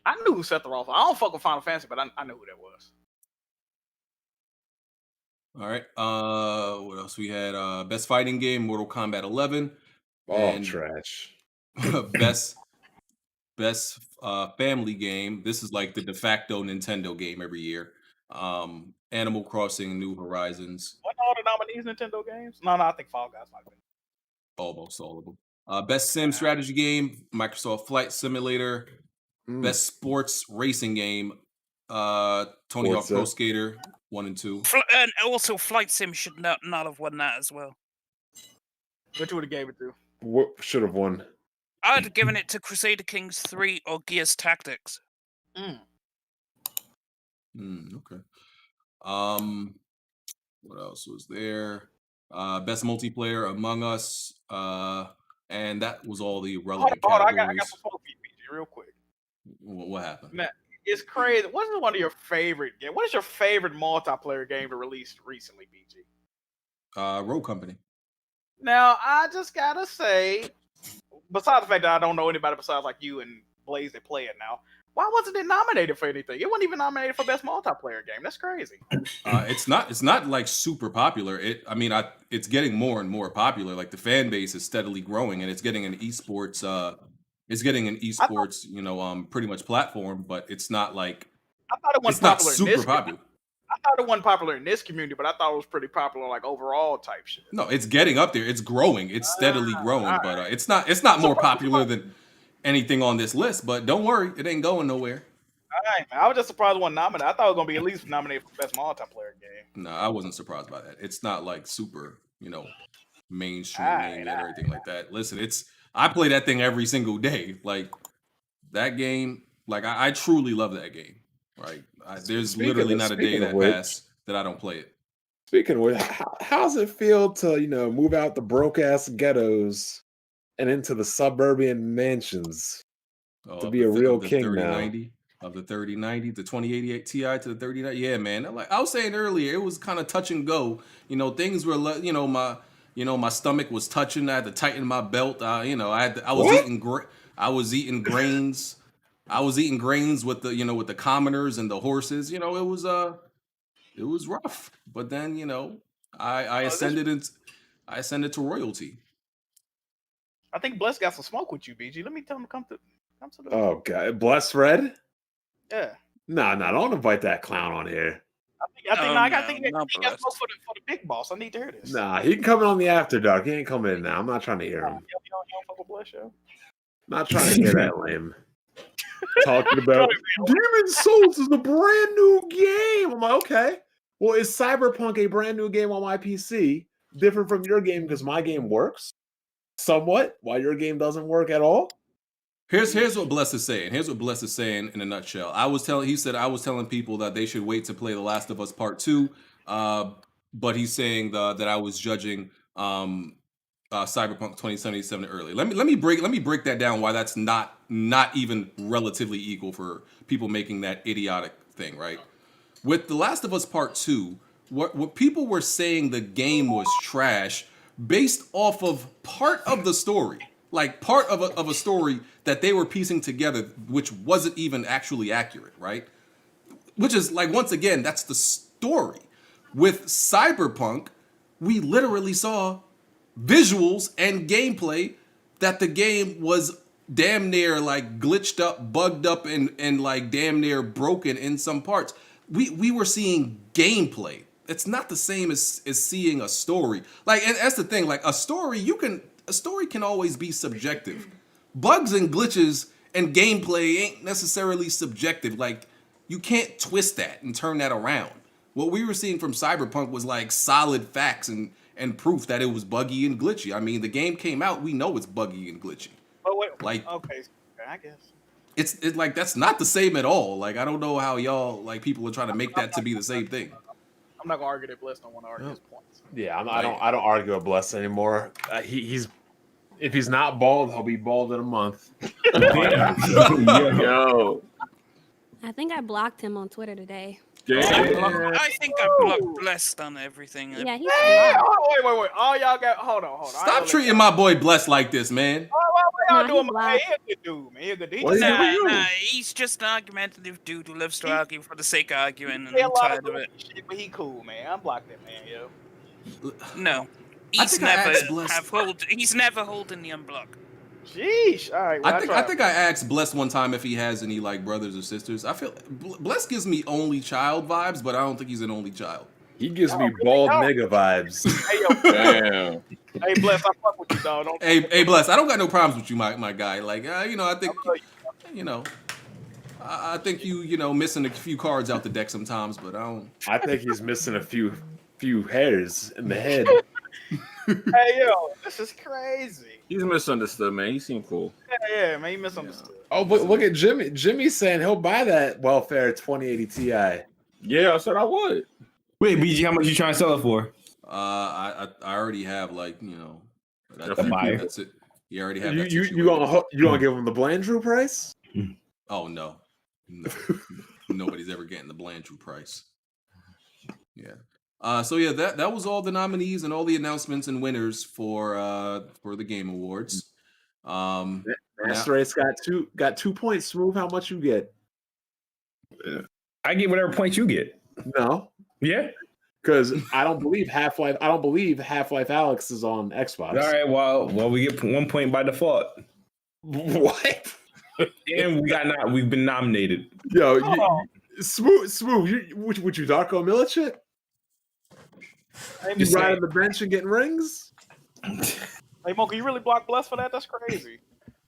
I knew who Sephiroth. I don't fuck with Final Fantasy, but I knew who that was. All right. What else we had? Best fighting game, Mortal Kombat 11. Oh, trash. best family game. This is like the de facto Nintendo game every year. Animal Crossing: New Horizons. What all the nominees Nintendo games? No, I think Fall Guys might have been. Almost all of them. Best sim strategy game, Microsoft Flight Simulator. Best sports racing game, Tony Hawk Pro Skater 1 and 2. And also, Flight Sim should not have won that as well. Which would have gave it to? What should have won? I'd have given it to Crusader Kings 3 or Gears Tactics. Okay. What else was there? Best multiplayer, Among Us, and that was all the relevant categories. I got some smoke for you, PG, real quick. What happened? Man, it's crazy. What is one of your favorite games? What is your favorite multiplayer game to release recently, PG? Road Company. Now, I just gotta say, besides the fact that I don't know anybody besides like you and Blaze that play it now, why wasn't it nominated for anything? It wasn't even nominated for best multiplayer game. That's crazy. It's not like super popular. It's getting more and more popular. Like the fan base is steadily growing, and it's getting an esports. Pretty much platform, but it's not like. I thought it wasn't popular. Super popular. I thought it wasn't popular in this community, but I thought it was pretty popular, like overall type shit. No, it's getting up there. It's growing. It's steadily growing, but it's not more popular than anything on this list. But don't worry, it ain't going nowhere. All right, man. I was just surprised it wasn't nominated. I thought it was gonna be at least nominated for best multiplayer game. No, I wasn't surprised by that. It's not like super, mainstream or anything like that. Listen, I play that thing every single day. Like that game, like I truly love that game. Right? There's literally not a day that passes that I don't play it. Speaking of which, how's it feel to move out the broke ass ghettos and into the suburban mansions to be a real king now? Of the 3090, the 2088 Ti to the 3090. Yeah, man. Like I was saying earlier, it was kind of touch and go. Things were my stomach was touching. I had to tighten my belt. I was eating grains. I was eating grains with the commoners and the horses. It was rough. But then I ascended to royalty. I think Bless got some smoke with you, BG. Let me tell him to come to the. Oh God, Bless Red. Yeah. Nah, don't invite that clown on here. I think he got smoke for the big boss. I need to hear this. Nah, he can come in on the after dark. He ain't coming in now. I'm not trying to hear him. You don't fuck with Bless, yo? Not trying to hear that lame. Talking about Demon Souls is a brand new game. I'm like, okay. Well, is Cyberpunk a brand new game on my PC? Different from your game because my game works somewhat, while your game doesn't work at all. Here's what Bless is saying. Here's what Bless is saying in a nutshell. He said I was telling people that they should wait to play The Last of Us Part 2, but he's saying that I was judging Cyberpunk 2077 early. Let me break that down. Why that's not even relatively equal for people making that idiotic thing, right? With The Last of Us Part 2, what people were saying the game was trash based off of part of the story. Like part of a story that they were piecing together, which wasn't even actually accurate, right? Which is like, once again, that's the story. With Cyberpunk, we literally saw visuals and gameplay that the game was damn near like glitched up, bugged up, and like damn near broken in some parts. We were seeing gameplay. It's not the same as seeing a story. Like, and that's the thing. Like a story can always be subjective. Bugs and glitches and gameplay ain't necessarily subjective. Like, you can't twist that and turn that around. What we were seeing from Cyberpunk was like solid facts and proof that it was buggy and glitchy. I mean, the game came out, we know it's buggy and glitchy. But wait, like, okay, I guess. It's like, that's not the same at all. Like, I don't know how y'all, like, people are trying to make that to be the same thing. I'm not gonna argue that Bless don't want to argue his points. Yeah, I don't argue with Bless anymore. He's if he's not bald, he'll be bald in a month. Yo. I think I blocked him on Twitter today. I think I blocked Blessed on everything. Yeah, he's wait. All y'all got hold on. Stop treating my boy Blessed like this, man. What y'all doing? Man, he's a good dude, man. He's a good dude. Nah, he's just an argumentative dude who lives to argue for the sake of arguing, and I'm tired of it. Shit, but he cool, man. I blocked that man, yo. No. He's never holding the unblock. Sheesh. All right. Well, I think I asked Bless one time if he has any like brothers or sisters. I feel Bless gives me only child vibes, but I don't think he's an only child. He gives me bald nigga vibes. Hey, yo, Damn. hey, Bless, I fuck with you, dog. Hey, Bless, I don't got no problems with you, my guy. Like, you know, I think, you know, I think you know, missing a few cards out the deck sometimes, but I don't. I think he's missing a few hairs in the head. Hey, yo, this is crazy. He's misunderstood, man. He seemed cool. Yeah, man, he misunderstood. Oh, but look at Jimmy. Jimmy's saying he'll buy that welfare 2080 Ti. Yeah, I said I would. Wait, BG, how much you trying to sell it for? I already have like, you know, that's it. You already have. You gonna give him the Blandrew price? Oh no, nobody's ever getting the Blandrew price. Yeah. So yeah, that was all the nominees and all the announcements and winners for the Game Awards. Master Race got 2 points. Smoove, how much you get? I get whatever points you get. No. Yeah. Because I don't believe Half-Life Alyx is on Xbox. All right. Well, we get 1 point by default. What? And we've been nominated. Yo, Smoove, would you Darko Milicic? You riding the bench and getting rings? Hey, Mocha, you really blocked Bless for that? That's crazy.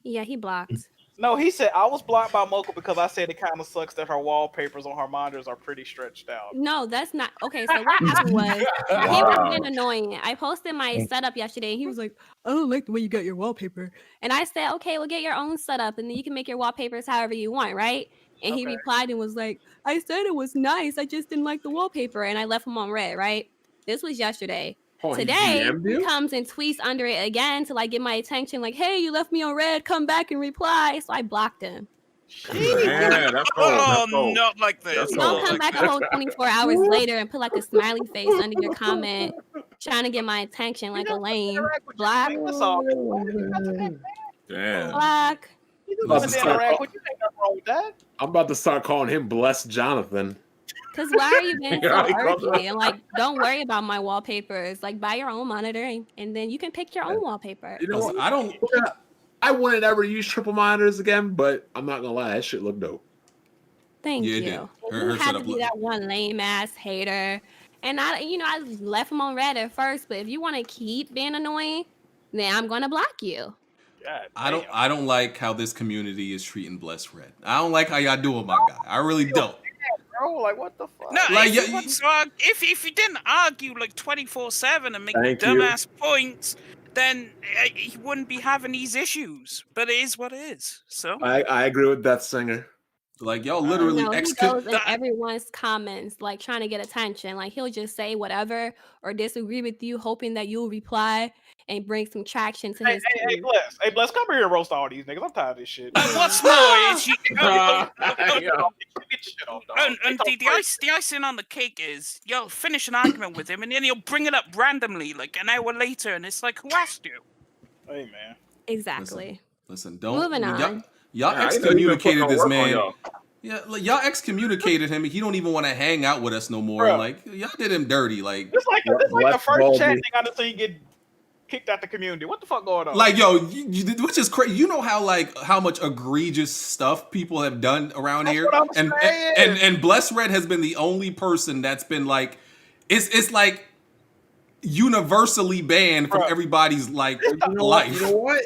Yeah, he blocked. No, he said I was blocked by Mocha because I said it kind of sucks that her wallpapers on her monitors are pretty stretched out. No, that's not okay. So what happened was he was being annoying. I posted my setup yesterday, and he was like, "I don't like the way you got your wallpaper." And I said, "Okay, well, get your own setup, and then you can make your wallpapers however you want, right?" And he replied and was like, "I said it was nice. I just didn't like the wallpaper," and I left him on red. Right? This was yesterday. Today, he comes and tweets under it again to like get my attention, like, "Hey, you left me on red. Come back and reply." So I blocked him. Yeah, that's cold. Not like this. Don't come back a whole 24 hours later and put like a smiley face under your comment, trying to get my attention like a lame. Block. Damn. Block. I'm about to start calling him Blessed Jonathan. Because why are you being so urgent? And like, don't worry about my wallpapers. Like, buy your own monitor and then you can pick your own wallpaper. You know what? I wouldn't ever use triple monitors again, but I'm not gonna lie, that shit looked dope. Thank you. You have to be that one lame ass hater. And I left him on red at first, but if you want to keep being annoying, then I'm gonna block you. I don't like how this community is treating Bless Red. I don't like how y'all doing, my guy. I really don't. Bro, like what the fuck? No, like, if you didn't argue like 24/7 and make dumbass points, then he wouldn't be having these issues. But it is what it is. So I agree with that singer. Like y'all literally he goes in everyone's comments, like trying to get attention. Like he'll just say whatever or disagree with you, hoping that you'll reply and bring some traction to his. Hey, Bless, come here and roast all these niggas. I'm tired of this shit. What's more is and the icing on the cake is you'll finish an argument with him and then he'll bring it up randomly like an hour later, and it's like, who asked you? Hey man. Exactly. Listen, don't. Moving on. Y'all excommunicated this man. Yeah, like, y'all excommunicated him. He don't even want to hang out with us no more. Bro. Like y'all did him dirty. Like it's like the first chat thing I done seen get kicked out the community. What the fuck going on? Like yo, which is crazy. You know how much egregious stuff people have done around here, and Bless Red has been the only person that's been like, it's like universally banned from everybody's like life. You know what?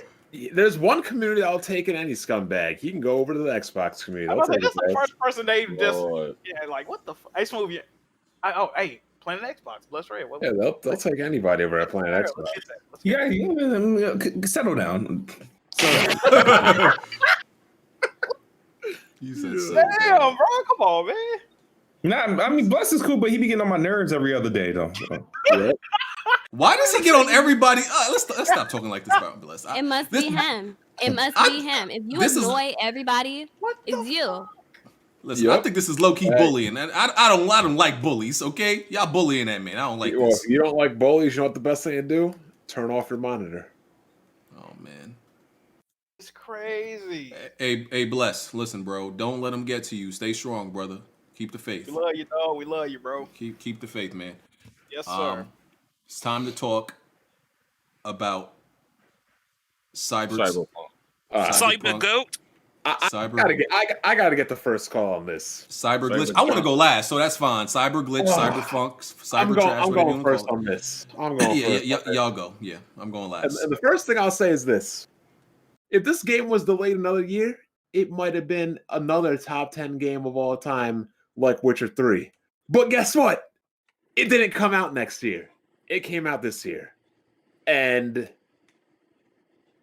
There's one community I'll take in any scumbag. He can go over to the Xbox community. This is the first person they just like what the fuck? Hey, Smoove, hey, playing Xbox, Bless Red. Yeah, they'll take anybody over at playing Xbox. Yeah, settle down. You said damn, bro, come on, man. Nah, I mean, Bless is cool, but he be getting on my nerves every other day, though. Why does he get on everybody? Let's stop talking like this about Bless. It must be him. It must be him. If you annoy everybody, it's you. Listen, I think this is low key bullying, and I don't like bullies. Okay, y'all bullying that man. I don't like this. If you don't like bullies, you know what the best thing to do? Turn off your monitor. Oh man, it's crazy. Hey, Bless. Listen, bro. Don't let him get to you. Stay strong, brother. Keep the faith. We love you, dog. We love you, bro. Keep the faith, man. Yes, sir. It's time to talk about Cyberpunk. Cyber Goat. I gotta get the first call on this. Cyber glitch. I want to go last, so that's fine. Cyber glitch, Cyberpunk, cyber trash. I'm going first on this. I'm going first. Y'all go. Yeah, I'm going last. And the first thing I'll say is this: if this game was delayed another year, it might have been another top 10 game of all time, like Witcher 3. But guess what? It didn't come out next year. It came out this year, and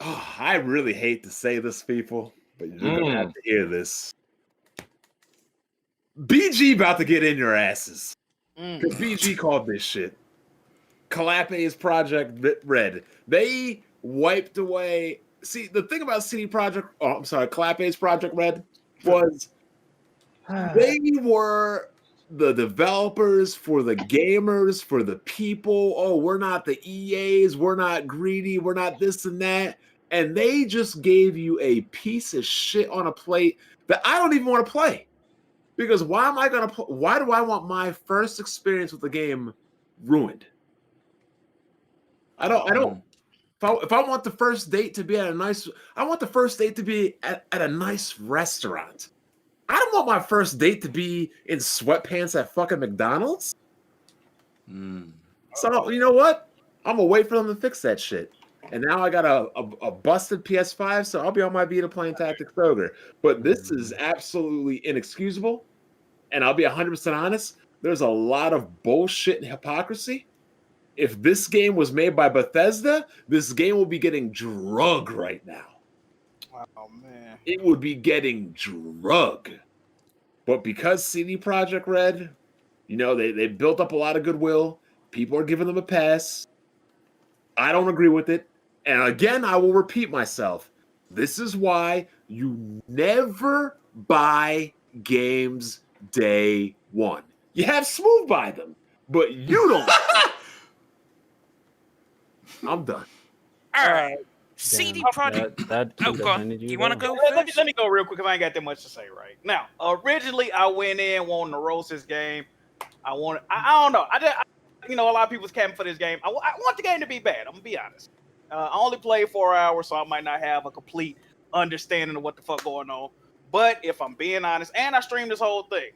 I really hate to say this, people. But you're gonna have to hear this. BG about to get in your asses. Because BG called this shit. Calape's Project Red. They wiped away. See, the thing about Calape's Project Red was they were the developers for the gamers, for the people. Oh, we're not the EAs. We're not greedy. We're not this and that. And they just gave you a piece of shit on a plate that I don't even want to play. Because why am I gonna? Why do I want my first experience with the game ruined? I don't. If I want the first date to be at a nice, I want the first date to be at a nice restaurant. I don't want my first date to be in sweatpants at fucking McDonald's. So you know what? I'm gonna wait for them to fix that shit. And now I got a busted PS5, so I'll be on my Vita playing Tactics Ogre. But this is absolutely inexcusable. And I'll be 100% honest, there's a lot of bullshit and hypocrisy. If this game was made by Bethesda, this game will be getting drugged right now. Oh, man. It would be getting drugged. But because CD Projekt Red, they built up a lot of goodwill. People are giving them a pass. I don't agree with it. And again, I will repeat myself. This is why you never buy games day one. You have Smoove buy them, but you don't. I'm done. All right. CD Projekt. Go on. You want to go first? Let me go real quick because I ain't got that much to say right now. Originally, I went in wanting to roast this game. I don't know. A lot of people's camping for this game. I want the game to be bad. I'm gonna be honest. I only played 4 hours, so I might not have a complete understanding of what the fuck going on. But if I'm being honest, and I streamed this whole thing,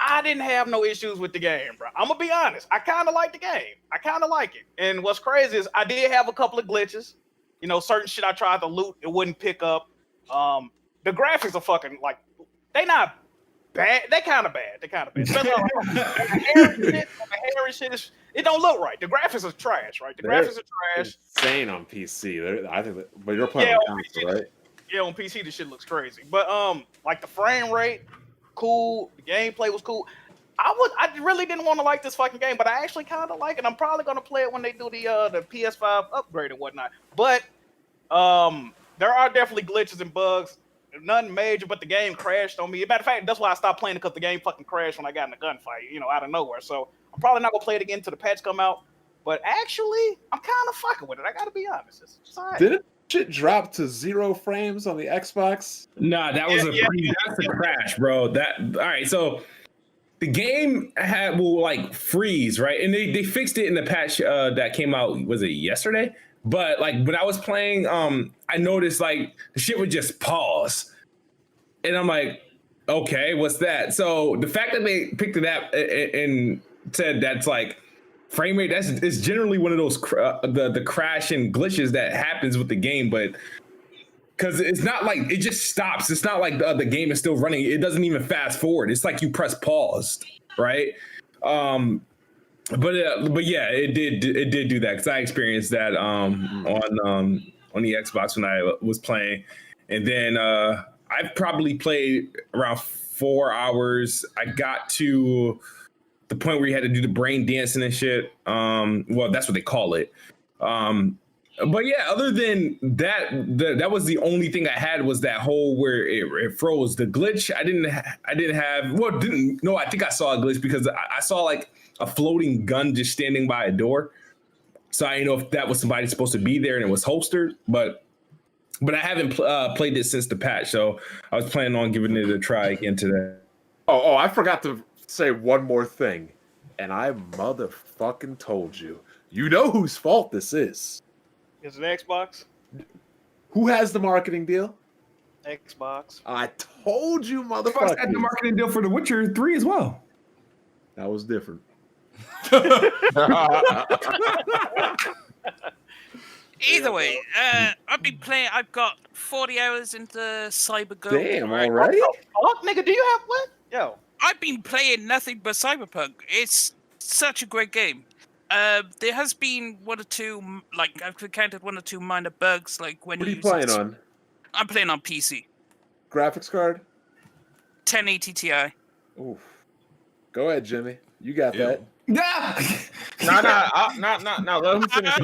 I didn't have no issues with the game, bro. I'm gonna be honest. I kind of like the game. I kind of like it. And what's crazy is I did have a couple of glitches. Certain shit I tried to loot, it wouldn't pick up. The graphics are fucking they not bad. They kind of bad. Especially the hairy shit it don't look right. The graphics are trash, right? Graphics are trash. Insane on PC. I think, but you're playing on console, right? Yeah, on PC the shit looks crazy. But the frame rate, cool. The gameplay was cool. I really didn't want to like this fucking game, but I actually kind of like it. I'm probably gonna play it when they do the PS5 upgrade and whatnot. But there are definitely glitches and bugs. Nothing major, but the game crashed on me. Matter of fact, that's why I stopped playing it, because the game fucking crashed when I got in a gunfight, out of nowhere. So I'm probably not gonna play it again until the patch come out. But actually, I'm kind of fucking with it. I gotta be honest. It's all right. Didn't shit drop to 0 frames on the Xbox? Nah, that was that's a crash, bro. All right. So the game will freeze, right? And they fixed it in the patch that came out. Was it yesterday? But when I was playing, I noticed the shit would just pause, and I'm like, okay, what's that? So the fact that they picked it up and said that's frame rate, it's generally one of those the crash and glitches that happens with the game, but because it's not it just stops. It's not the game is still running. It doesn't even fast forward. It's you press pause, right? But yeah, it did do that, because I experienced that on the Xbox when I was playing, and then I probably played around 4 hours. I got to the point where you had to do the brain dancing and shit. Well, that's what they call it. But yeah, other than that, that was the only thing I had, was that whole where it froze. The glitch I didn't have. Well, I think I saw a glitch because I saw a floating gun just standing by a door. So I didn't know if that was somebody supposed to be there and it was holstered, but I haven't played it since the patch. So I was planning on giving it a try again today. Oh, I forgot to say one more thing. And I motherfucking told you. You know whose fault this is. Is it Xbox? Who has the marketing deal? Xbox. I told you, Xbox motherfucker. had the marketing deal for The Witcher 3 as well. That was different. Either way, I've been playing. I've got 40 hours into Cyberpunk. Damn, right? already? Fuck, nigga, do you have what? Yo. I've been playing nothing but Cyberpunk. It's such a great game. There has been one or two, like I've encountered one or two minor bugs, like when What are you use playing on? I'm playing on PC. Graphics card? 1080 Ti. Oof. Go ahead, Jimmy. You got that. No. Let him finish.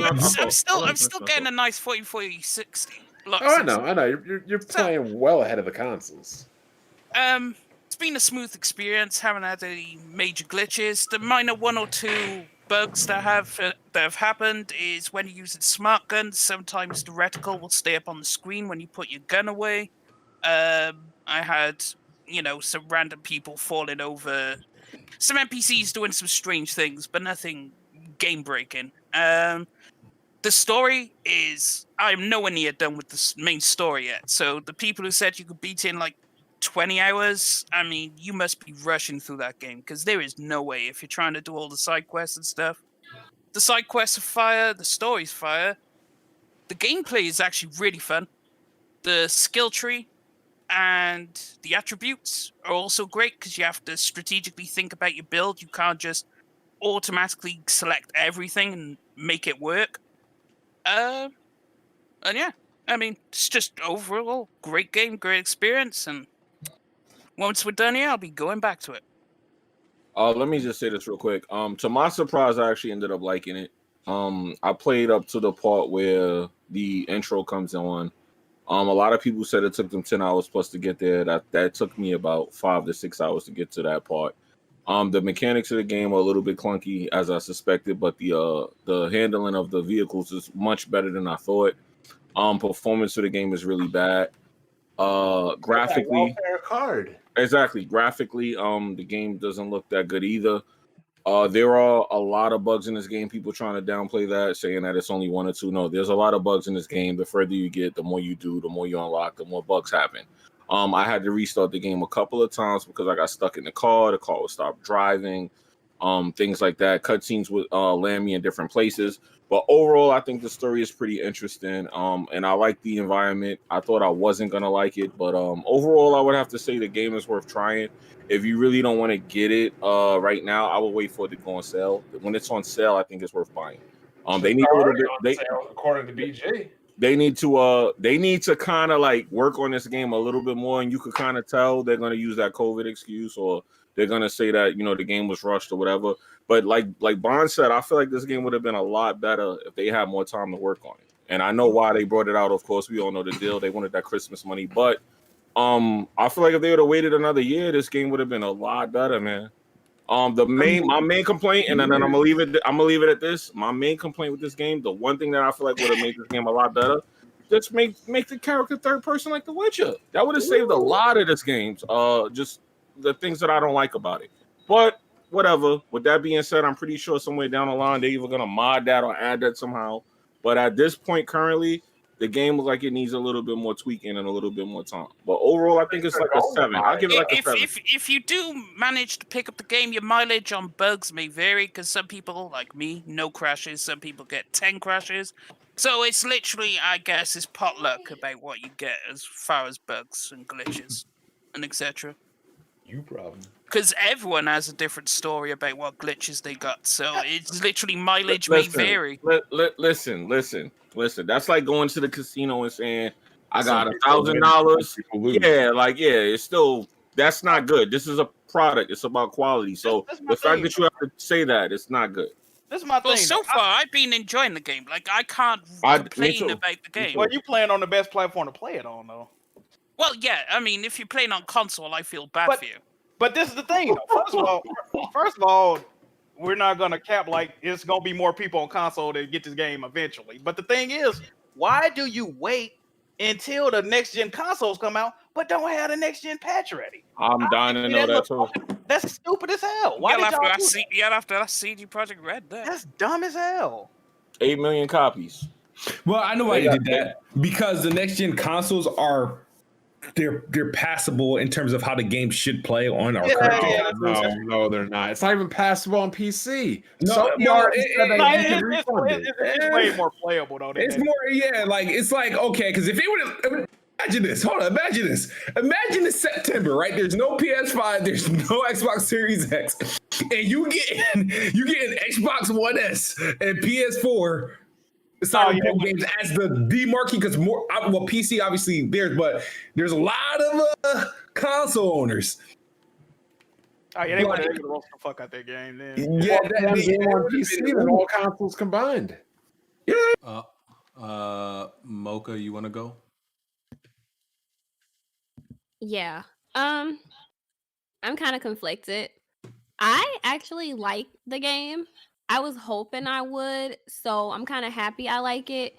I'm still getting a nice 4060. Oh, I know. You're playing well ahead of the consoles. It's been a smooth experience. Haven't had any major glitches. The minor one or two bugs that have happened is when you're using smart guns. Sometimes the reticle will stay up on the screen when you put your gun away. I had, some random people falling over. Some NPCs doing some strange things, but nothing game breaking. The story is, I'm nowhere near done with the main story yet. So the people who said you could beat it in like 20 hours, I mean, you must be rushing through that game because there is no way if you're trying to do all the side quests and stuff. The side quests are fire, the story's fire. The gameplay is actually really fun. The skill tree and the attributes are also great because you have to strategically think about your build. You can't just automatically select everything and make it work. And yeah, I mean, it's just overall great game, great experience, and once we're done here, I'll be going back to it. Let me just say this real quick. To my surprise, I actually ended up liking it. I played up to the part where the intro comes on. A lot of people said it took them 10 hours plus to get there. That took me about 5 to 6 hours to get to that part. The mechanics of the game are a little bit clunky, as I suspected, but the handling of the vehicles is much better than I thought. Performance of the game is really bad. Graphically, card. Exactly. Graphically, the game doesn't look that good either. There are a lot of bugs in this game. People trying to downplay that, saying that it's only 1 or 2. No, there's a lot of bugs in this game. The further you get, the more you do, the more you unlock, the more bugs happen. I had to restart the game a couple of times because I got stuck in the car. The car would stop driving. Things like that. Cutscenes would land me in different places. But overall, I think the story is pretty interesting. And I like the environment. I thought I wasn't gonna like it, but overall, I would have to say the game is worth trying. If you really don't want to get it right now, I will wait for it to go on sale. When it's on sale, I think it's worth buying. They need a little bit. According to BJ, they need to kind of like work on this game a little bit more, and you could kind of tell they're gonna use that COVID excuse, or they're gonna say that the game was rushed or whatever. But like Bond said, I feel like this game would have been a lot better if they had more time to work on it. And I know why they brought it out. Of course, we all know the deal. They wanted that Christmas money, but I feel like if they would have waited another year, this game would have been a lot better, man. My main complaint, and then I'm gonna leave it at this. My main complaint with this game, the one thing that I feel like would have made this game a lot better, just make the character third person like The Witcher. That would have saved a lot of this game. Just the things that I don't like about it. But whatever. With that being said, I'm pretty sure somewhere down the line they're either gonna mod that or add that somehow. But at this point, currently, the game looks like it needs a little bit more tweaking and a little bit more time. But overall, I think it's like a 7. I'll give it like a 7. If you do manage to pick up the game, your mileage on bugs may vary because some people, like me, no crashes. Some people get 10 crashes. So it's literally, I guess, it's potluck about what you get as far as bugs and glitches and etc. You problem. Because everyone has a different story about what glitches they got. So it's literally mileage may vary. Listen. That's like going to the casino and saying, I got $1,000. It's still, that's not good. This is a product. It's about quality. So the fact that you have to say that, it's not good. This is my thing. Well, so far, I've been enjoying the game. Like, I can't complain about the game. Well, you playing on the best platform to play it on, though. Well, yeah. I mean, if you're playing on console, I feel bad for you. But this is the thing, though. First of all, we're not gonna cap like it's gonna be more people on console to get this game eventually. But the thing is, why do you wait until the next gen consoles come out, but don't have the next gen patch ready? I'm dying to know that too. That's stupid as hell. Why did y'all do that? You have to CD Projekt Red there. That's dumb as hell. 8 million copies. Well, I know why they did that because the next gen consoles are they're passable in terms of how the game should play on our current consoles. No, they're not. It's not even passable on PC. No, it's way more playable though. It's more, like it's like okay, because if it would imagine this, imagine this September, right? There's no PS5, there's no Xbox Series X, and you get an Xbox One S and PS4. Cyberpunk games as the marquee because PC obviously there's a lot of console owners. Oh yeah, they want to roast the fuck out that game then. Yeah, that game on PC than all consoles combined. Yeah. Mocha, you want to go? Yeah. I'm kind of conflicted. I actually like the game. I was hoping I would, so I'm kind of happy I like it,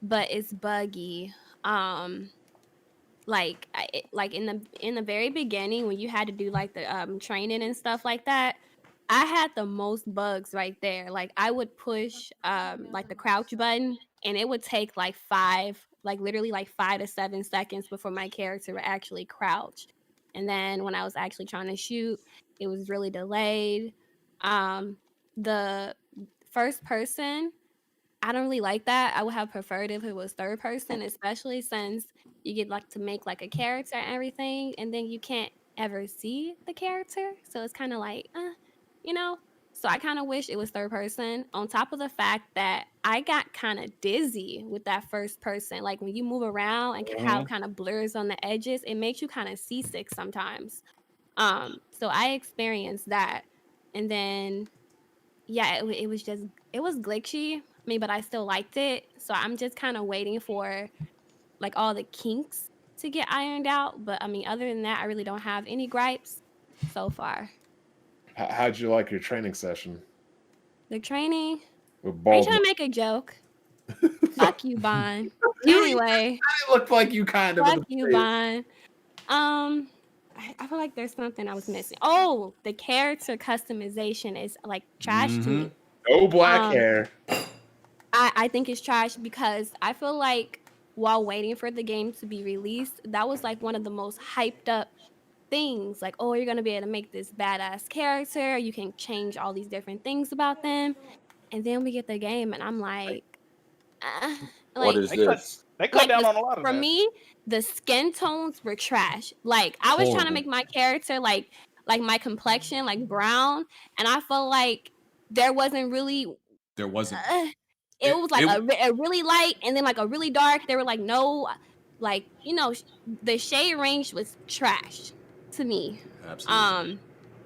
but it's buggy. Like in the very beginning when you had to do like the training and stuff like that, I had the most bugs right there. Like I would push like the crouch button and it would take like literally 5 to 7 seconds before my character would actually crouch. And then when I was actually trying to shoot, it was really delayed. The first person, I don't really like that. I would have preferred if it was third person, especially since you get like to make like a character and everything, and then you can't ever see the character. So it's kind of like, you know. So I kind of wish it was third person. On top of the fact that I got kind of dizzy with that first person. Like when you move around and how it kind of blurs on the edges, it makes you kind of seasick sometimes. So I experienced that, and then. Yeah, it was glitchy. I mean, but I still liked it. So I'm just kind of waiting for like all the kinks to get ironed out. But I mean, other than that, I really don't have any gripes so far. How'd you like your training session? The training? Are you trying to make a joke? Fuck you, Bond. Anyway. It looked like you kind of. Fuck you, Bond. I feel like there's something I was missing. Oh, the character customization is like trash to me. No black hair. I think it's trash because I feel like while waiting for the game to be released, that was like one of the most hyped up things. Like, oh, you're going to be able to make this badass character. You can change all these different things about them. And then we get the game and I'm like, what is this? They cut down on a lot of that. For me, the skin tones were trash. Like I was trying to make my character like my complexion like brown, and I felt like there wasn't. It was like a really light and then like a really dark. They were like no, like the shade range was trash to me. Absolutely.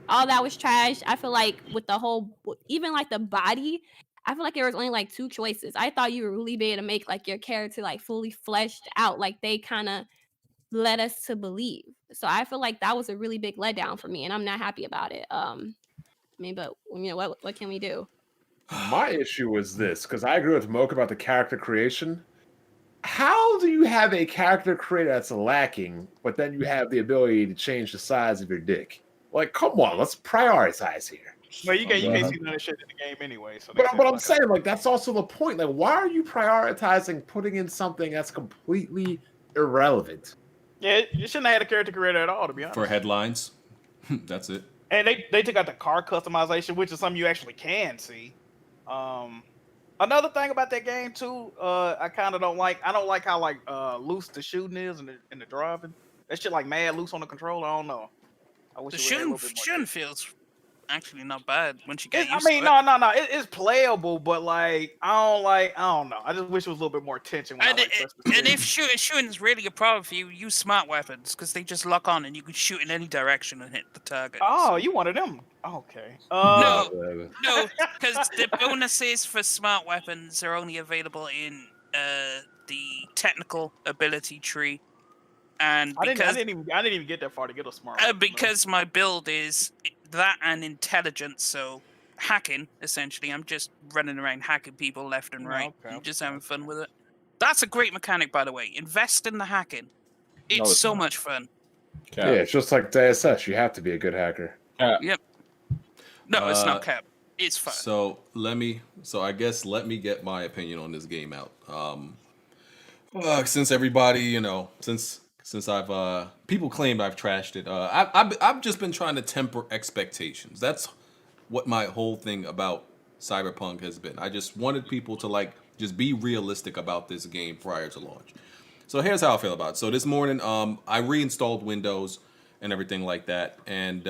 All that was trash. I feel like with the whole, even like the body. I feel like there was only like 2 choices. I thought you were really be able to make like your character like fully fleshed out, like they kind of led us to believe. So I feel like that was a really big letdown for me, and I'm not happy about it. I mean, but what can we do? My issue was this, because I agree with Mocha about the character creation. How do you have a character creator that's lacking, but then you have the ability to change the size of your dick? Like, come on, let's prioritize here. Well, you can't see none of that shit in the game anyway. So but I'm saying, like, that's also the point. Like, why are you prioritizing putting in something that's completely irrelevant? Yeah, you shouldn't have had a character creator at all, to be honest. For headlines, that's it. And they took out the car customization, which is something you actually can see. Another thing about that game too, I kind of don't like. I don't like how like loose the shooting is and the driving. That shit like mad loose on the controller. I don't know. I wish the shooting feels actually not bad once you get used to it. No. It's playable, but like I don't know. I just wish it was a little bit more tension. And if shooting is really a problem for you, use smart weapons because they just lock on and you can shoot in any direction and hit the target. Oh, you wanted them? Okay. No, because the bonuses for smart weapons are only available in the technical ability tree. And I didn't even get that far to get a smart weapon. Because my build is that and intelligence, so hacking essentially. I'm just running around hacking people left and right, and just having fun with it. That's a great mechanic, by the way. Invest in the hacking. It's so much fun. Yeah, it's just like DSS. You have to be a good hacker. Yep. No, it's not cap. It's fun. So let me get my opinion on this game out. Since everybody, since I've people claimed I've trashed it. I've just been trying to temper expectations. That's what my whole thing about Cyberpunk has been. I just wanted people to just be realistic about this game prior to launch. So here's how I feel about it. So this morning, I reinstalled Windows and everything like that, and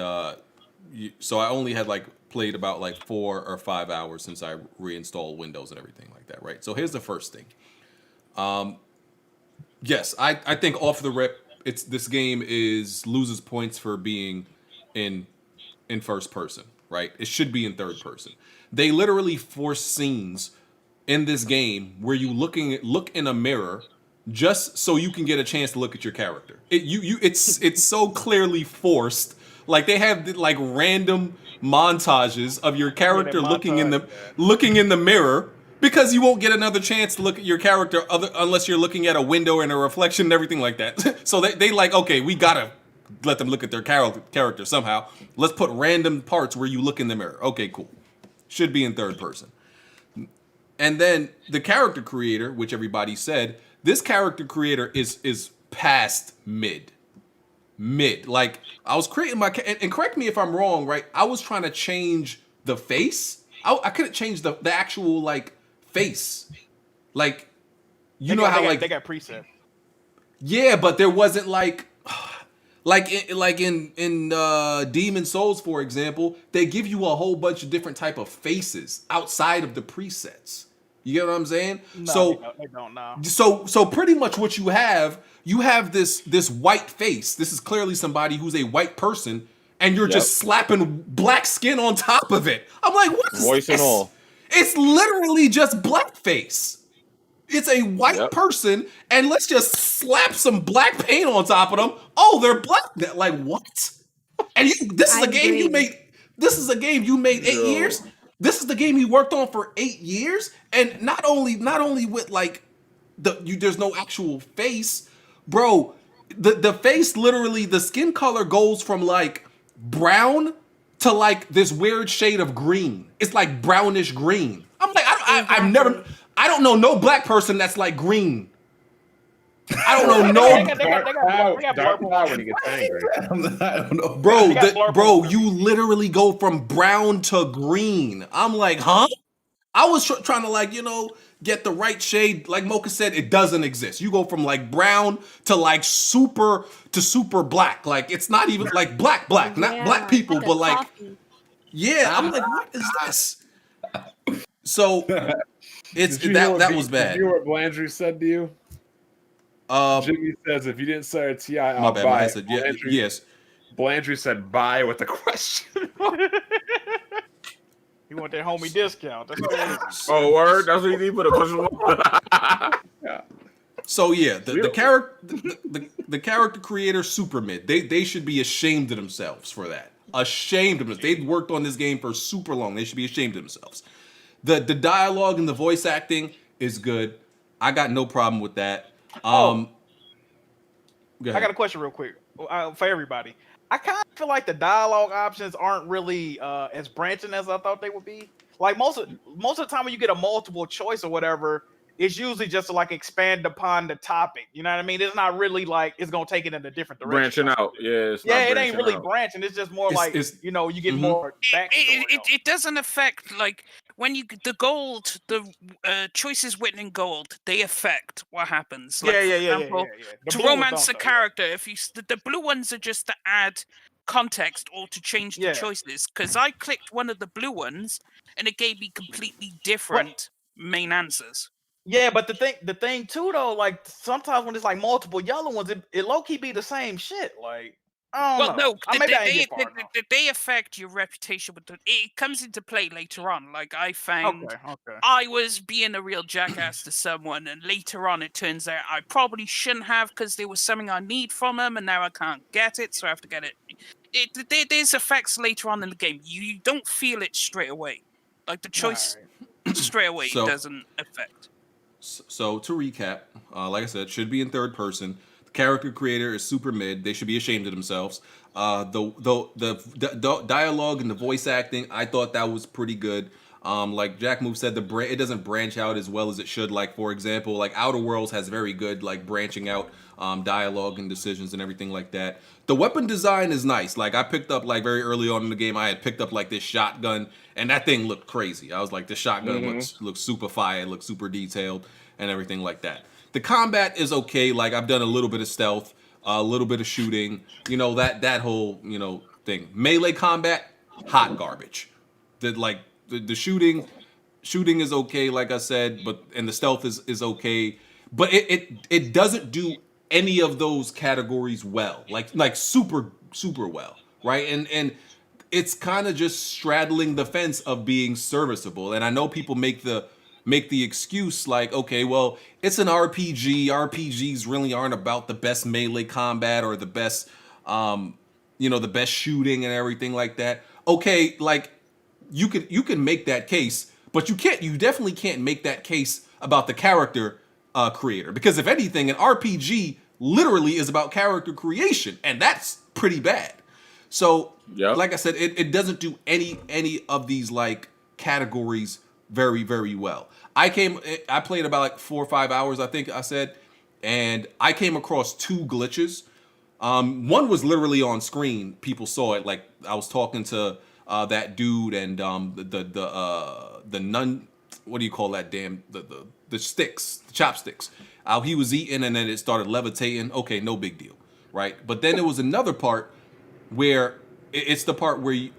so I only had played about 4 or 5 hours since I reinstalled Windows and everything like that, right? So here's the first thing. Yes, I think off the rip, this game loses points for being in first person, right? It should be in third person. They literally force scenes in this game where you look in a mirror just so you can get a chance to look at your character. It's so clearly forced. They have random montages of your character looking in the mirror, because you won't get another chance to look at your character unless you're looking at a window and a reflection and everything like that. So they okay, we gotta let them look at their character somehow. Let's put random parts where you look in the mirror. Okay, cool. Should be in third person. And then the character creator, which everybody said, this character creator is past mid. I was creating and correct me if I'm wrong, right? I was trying to change the face. I couldn't change the actual face. They got preset. Yeah, but there wasn't in Demon Souls, for example, they give you a whole bunch of different type of faces outside of the presets. You get what I'm saying? No, they don't know. So pretty much what you have this white face. This is clearly somebody who's a white person, and you're just slapping black skin on top of it. I'm like, what is voice this? and all. It's literally just blackface. It's a white person, and let's just slap some black paint on top of them. Oh, they're black. What? And this is a game you made. This is a game you made 8 years. This is the game you worked on for 8 years, and not only with there's no actual face, bro. The face, literally, the skin color goes from brown to this weird shade of green. It's brownish green. I'm I don't know no black person that's green. I don't know no. Dark when he gets angry. I don't know, bro. You literally go from brown to green. I'm huh? I was trying to get the right shade. Like Mocha said, it doesn't exist. You go from brown to super black. It's not even black, not black people, but yeah. I'm what is this? So that was bad. Did you hear what Blandrew said to you? Jimmy says, if you didn't say a TI, I'll buy. My bad. Said, yes. Blandrew said, buy with a question. You want that homie discount? That's crazy. Oh, word? That's what you need for the question mark? Yeah. So yeah, the character creator super mid. They should be ashamed of themselves for that. Ashamed of themselves. They've worked on this game for super long. They should be ashamed of themselves. The dialogue and the voice acting is good. I got no problem with that. I got a question real quick for everybody. I kind of feel like the dialogue options aren't really as branching as I thought they would be. Most of the time when you get a multiple choice or whatever, it's usually just to expand upon the topic. You know what I mean? It's not really it's gonna take it in a different direction. Branching out, it ain't really branching. It's just more you get more backstory. It doesn't affect when you the gold, the choices written in gold, they affect what happens. For example, to romance a character, if you the blue ones are just to add context or to change the choices. Because I clicked one of the blue ones and it gave me completely different main answers. Yeah, but the thing too though, sometimes when it's multiple yellow ones, it low key be the same shit. I don't know. They affect your reputation. But it comes into play later on. I found I was being a real jackass to someone, and later on it turns out I probably shouldn't have because there was something I need from them, and now I can't get it, so I have to get it. There's effects later on in the game. You don't feel it straight away. The choice straight away doesn't affect. So to recap, like I said, should be in third person. Character creator is super mid. They should be ashamed of themselves. The dialogue and the voice acting, I thought that was pretty good. Like Jack Move said, it doesn't branch out as well as it should. Like, for example, like Outer Worlds has very good like branching out dialogue and decisions and everything like that. The weapon design is nice. Like, I picked up like very early on in the game, I had picked up like this shotgun, and that thing looked crazy. I was like, the shotgun looks super fire, looks super detailed, and everything like that. The combat is okay. Like, I've done a little bit of stealth, a little bit of shooting, you know, that whole, you know, thing. Melee combat, hot garbage. The shooting is okay, like I said, and the stealth is okay, but it doesn't do any of those categories well, like super well, right? And it's kind of just straddling the fence of being serviceable. And I know people make the excuse like, okay, well, it's an RPG. RPGs really aren't about the best melee combat or the best, the best shooting and everything like that. Okay, like you can make that case, but you definitely can't make that case about the character creator, because if anything, an RPG literally is about character creation, and that's pretty bad. So, like I said, it doesn't do any of these like categories very, very well. I played about like 4 or 5 hours, I think I said, and I came across 2 glitches. One was literally on screen. People saw it. Like, I was talking to that dude and the nun. What do you call that? Damn, the sticks, the chopsticks. He was eating, and then it started levitating. Okay, no big deal, right? But then there was another part where it's the part where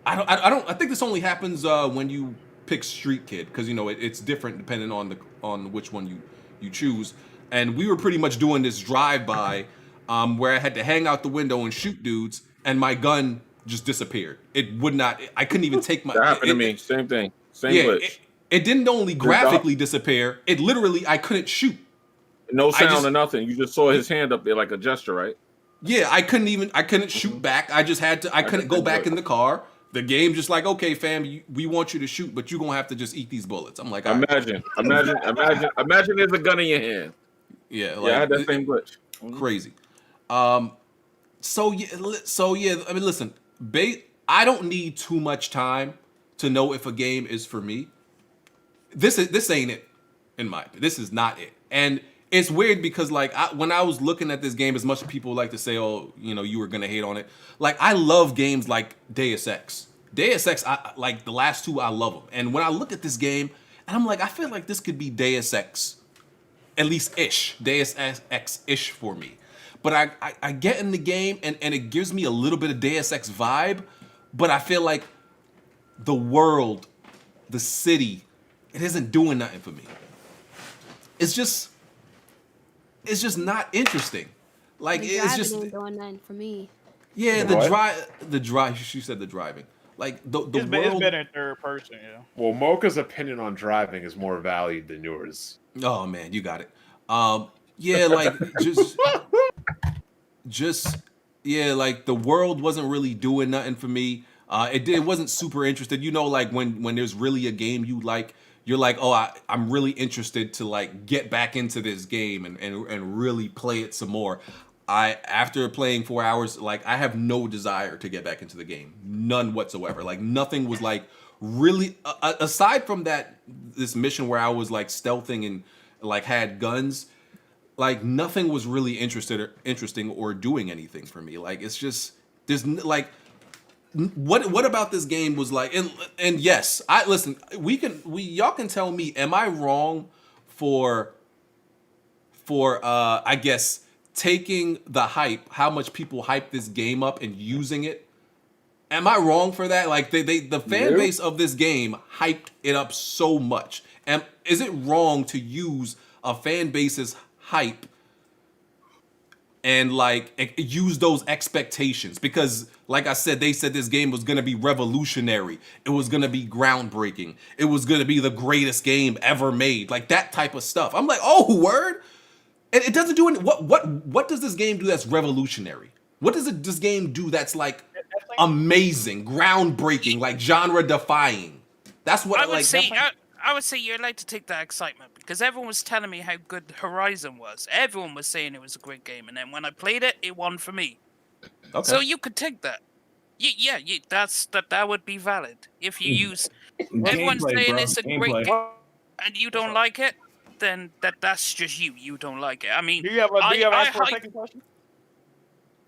I think this only happens when you pick Street Kid, because you know it's different depending on which one you choose. And we were pretty much doing this drive-by where I had to hang out the window and shoot dudes, and my gun just disappeared. It would not. I couldn't even take my. That happened to me. Same thing. Same glitch. It didn't only graphically disappear. It literally, I couldn't shoot. No sound or nothing. You just saw his hand up there like a gesture, right? Yeah, I couldn't shoot back. I just had to. I couldn't go back in the car. The game just like, okay, fam, we want you to shoot, but you're gonna have to just eat these bullets. I'm like, imagine there's a gun in your hand. Yeah, I had that same glitch. Crazy. So yeah. I mean, listen, I don't need too much time to know if a game is for me. This ain't it, in my opinion. This is not it. And it's weird because like when I was looking at this game, as much as people like to say, oh, you know, you were gonna hate on it. Like, I love games like Deus Ex. Deus Ex, I like the last 2. I love them. And when I look at this game, and I'm like, I feel like this could be Deus Ex, at least ish, Deus Ex ish for me. But I get in the game and it gives me a little bit of Deus Ex vibe, but I feel like the world, the city, it isn't doing nothing for me. It's just not interesting. Like, it's just ain't doing nothing for me. Yeah, the drive. She said the driving. Like the it's world. It's better in third person. Yeah. Well, Mocha's opinion on driving is more valued than yours. Oh man, you got it. Yeah, like just yeah, like the world wasn't really doing nothing for me. It wasn't super interested. You know, like when there's really a game you like, you're like, oh, I'm really interested to like get back into this game and really play it some more. After playing 4 hours, like I have no desire to get back into the game, none whatsoever. Like nothing was like really aside from this mission where I was like stealthing and like had guns. Like nothing was really interesting or doing anything for me. Like it's just there's like what about this game was like and yes, y'all can tell me, am I wrong for I guess taking the hype, how much people hype this game up and using it? Am I wrong for that? Like the fan base of this game hyped it up so much. And is it wrong to use a fan base's hype and like use those expectations? Because like I said, they said this game was going to be revolutionary. It was going to be groundbreaking. It was going to be the greatest game ever made. Like that type of stuff. I'm like, oh, word? And it doesn't do any. What does this game do that's revolutionary? What does this game do that's like amazing, groundbreaking, like genre defying? That's what I would say. I would say you're allowed to take that excitement because everyone was telling me how good Horizon was. Everyone was saying it was a great game, and then when I played it, it won for me. Okay. So you could take that. That would be valid if you use. Everyone's saying it's a great game, and you don't like it. Then that's just you. You don't like it. I mean, do you have an answer for a second question?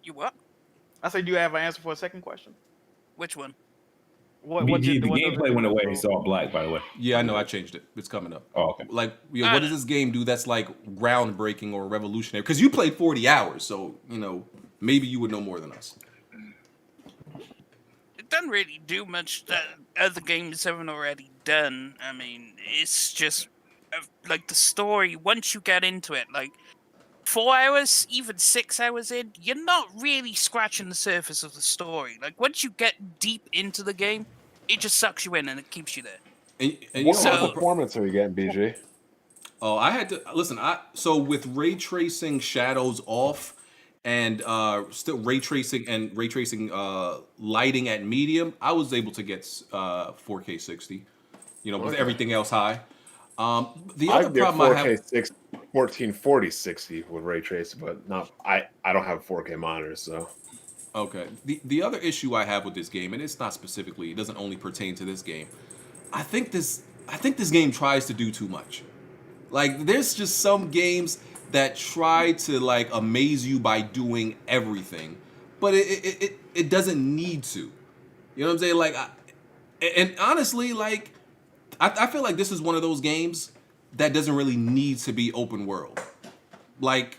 You what? I said, do you have an answer for a second question? Which one? BG, the gameplay went away. It's all black, by the way. Yeah, I know. I changed it. It's coming up. Oh, okay. Like, what does this game do that's like groundbreaking or revolutionary? Because you played 40 hours, so maybe you would know more than us. It doesn't really do much that other games haven't already done. I mean, it's just like the story. Once you get into it, like 4 hours, even 6 hours in, you're not really scratching the surface of the story. Like once you get deep into the game, it just sucks you in and it keeps you there. And what performance are you getting, BG? Oh, I had to listen. So with ray tracing shadows off, and still ray tracing lighting at medium, I was able to get 4K 60. With everything else high. The other problem I have 1440 60 with ray tracing, but not. I don't have 4K monitors, so. Okay. The other issue I have with this game, and it's not specifically, it doesn't only pertain to this game. I think this game tries to do too much. Like, there's just some games that try to like amaze you by doing everything, but it doesn't need to. You know what I'm saying? Like, and honestly, like, I feel like this is one of those games that doesn't really need to be open world. Like,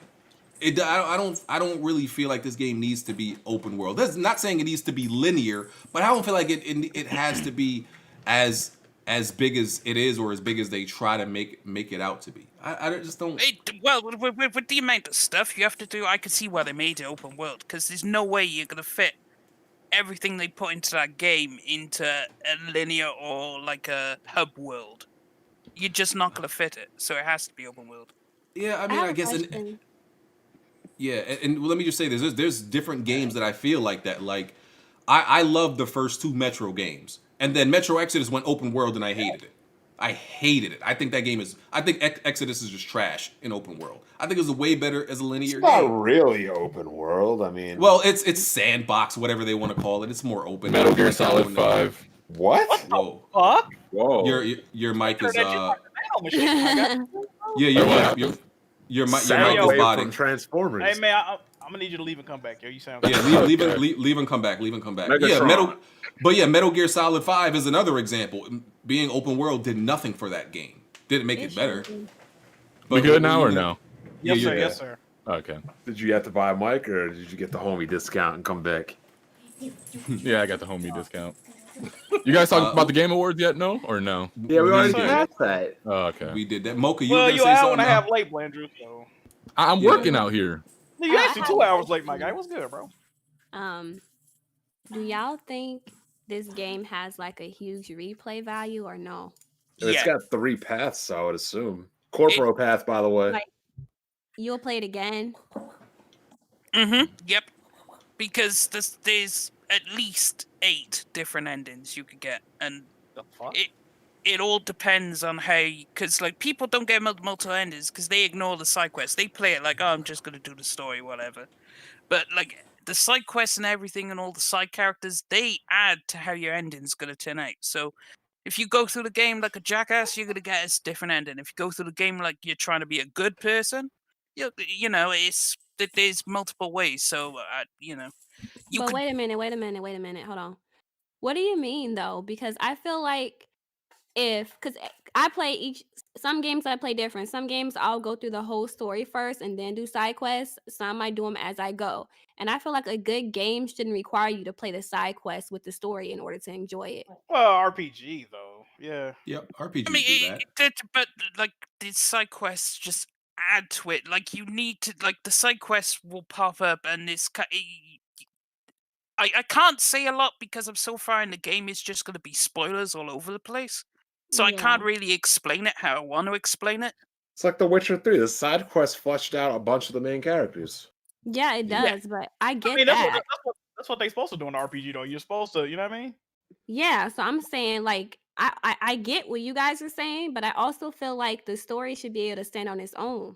I don't really feel like this game needs to be open world. That's not saying it needs to be linear, but I don't feel like it has to be as big as it is or as big as they try to make it out to be. I just don't. Well, with the amount of stuff you have to do, I can see why they made it open world, because there's no way you're gonna fit everything they put into that game into a linear or like a hub world. You're just not gonna fit it, so it has to be open world. Yeah, I mean, I guess. And let me just say this: there's different games that I feel like that. Like, I love the first two Metro games, and then Metro Exodus went open world, and I hated it. I think that game is. I think Exodus is just trash in open world. I think it was way better as a linear game. It's not really open world. I mean, well, it's sandbox, whatever they want to call it. It's more open. Metal Gear Solid 5. What? Whoa. Fuck? Whoa. Your mic is yeah, your mic is botting. Transformers. Hey man, I'm gonna need you to leave and come back. Yo, you sound. Yeah, leave and come back. Leave and come back. Megatron. Metal Gear Solid 5 is another example. Being open world did nothing for that game. Didn't make it better. We good now or no? Yes, Yeah, sir. yeah. Yes, sir. Okay. Did you have to buy a mic, or did you get the homie discount and come back? Yeah, I got the homie discount. You guys talking about the Game Awards yet? No or no? Yeah, we already did. passed that. Oh, okay. We did that. Mocha, you Well, were you gonna say an hour something? and a half late, Blandrew. So. I'm working out here. You actually 2 hours late, my guy. What's good, bro? Do y'all think this game has like a huge replay value or no? It's got 3 paths, I would assume. Corporo path, by the way. Like, you'll play it again? Yep. Because there's at least 8 different endings you could get, and The fuck? it all depends on how, because like people don't get multiple endings because they ignore the side quests. They play it like, oh, I'm just gonna do the story, whatever. But like the side quests and everything and all the side characters, they add to how your ending's gonna turn out. So if you go through the game like a jackass, you're gonna get a different ending. If you go through the game like you're trying to be a good person, you know, there's multiple ways. So But wait a minute. Hold on. What do you mean though? Because I feel like because I play some games I play different. Some games I'll go through the whole story first and then do side quests. Some I do them as I go. And I feel like a good game shouldn't require you to play the side quests with the story in order to enjoy it. Well, RPG though. Yeah. Yep, RPG I mean, do that. but like the side quests just add to it. Like you need to, like the side quests will pop up, and I can't say a lot because I'm so far in the game. It's just going to be spoilers all over the place, so I can't really explain it how I want to explain it. It's like The Witcher 3. The side quest fleshed out a bunch of the main characters. Yeah, it does, but I get that's what they're supposed to do in the RPG though. You're supposed to, you know what I mean? Yeah, so I'm saying like I get what you guys are saying, but I also feel like the story should be able to stand on its own.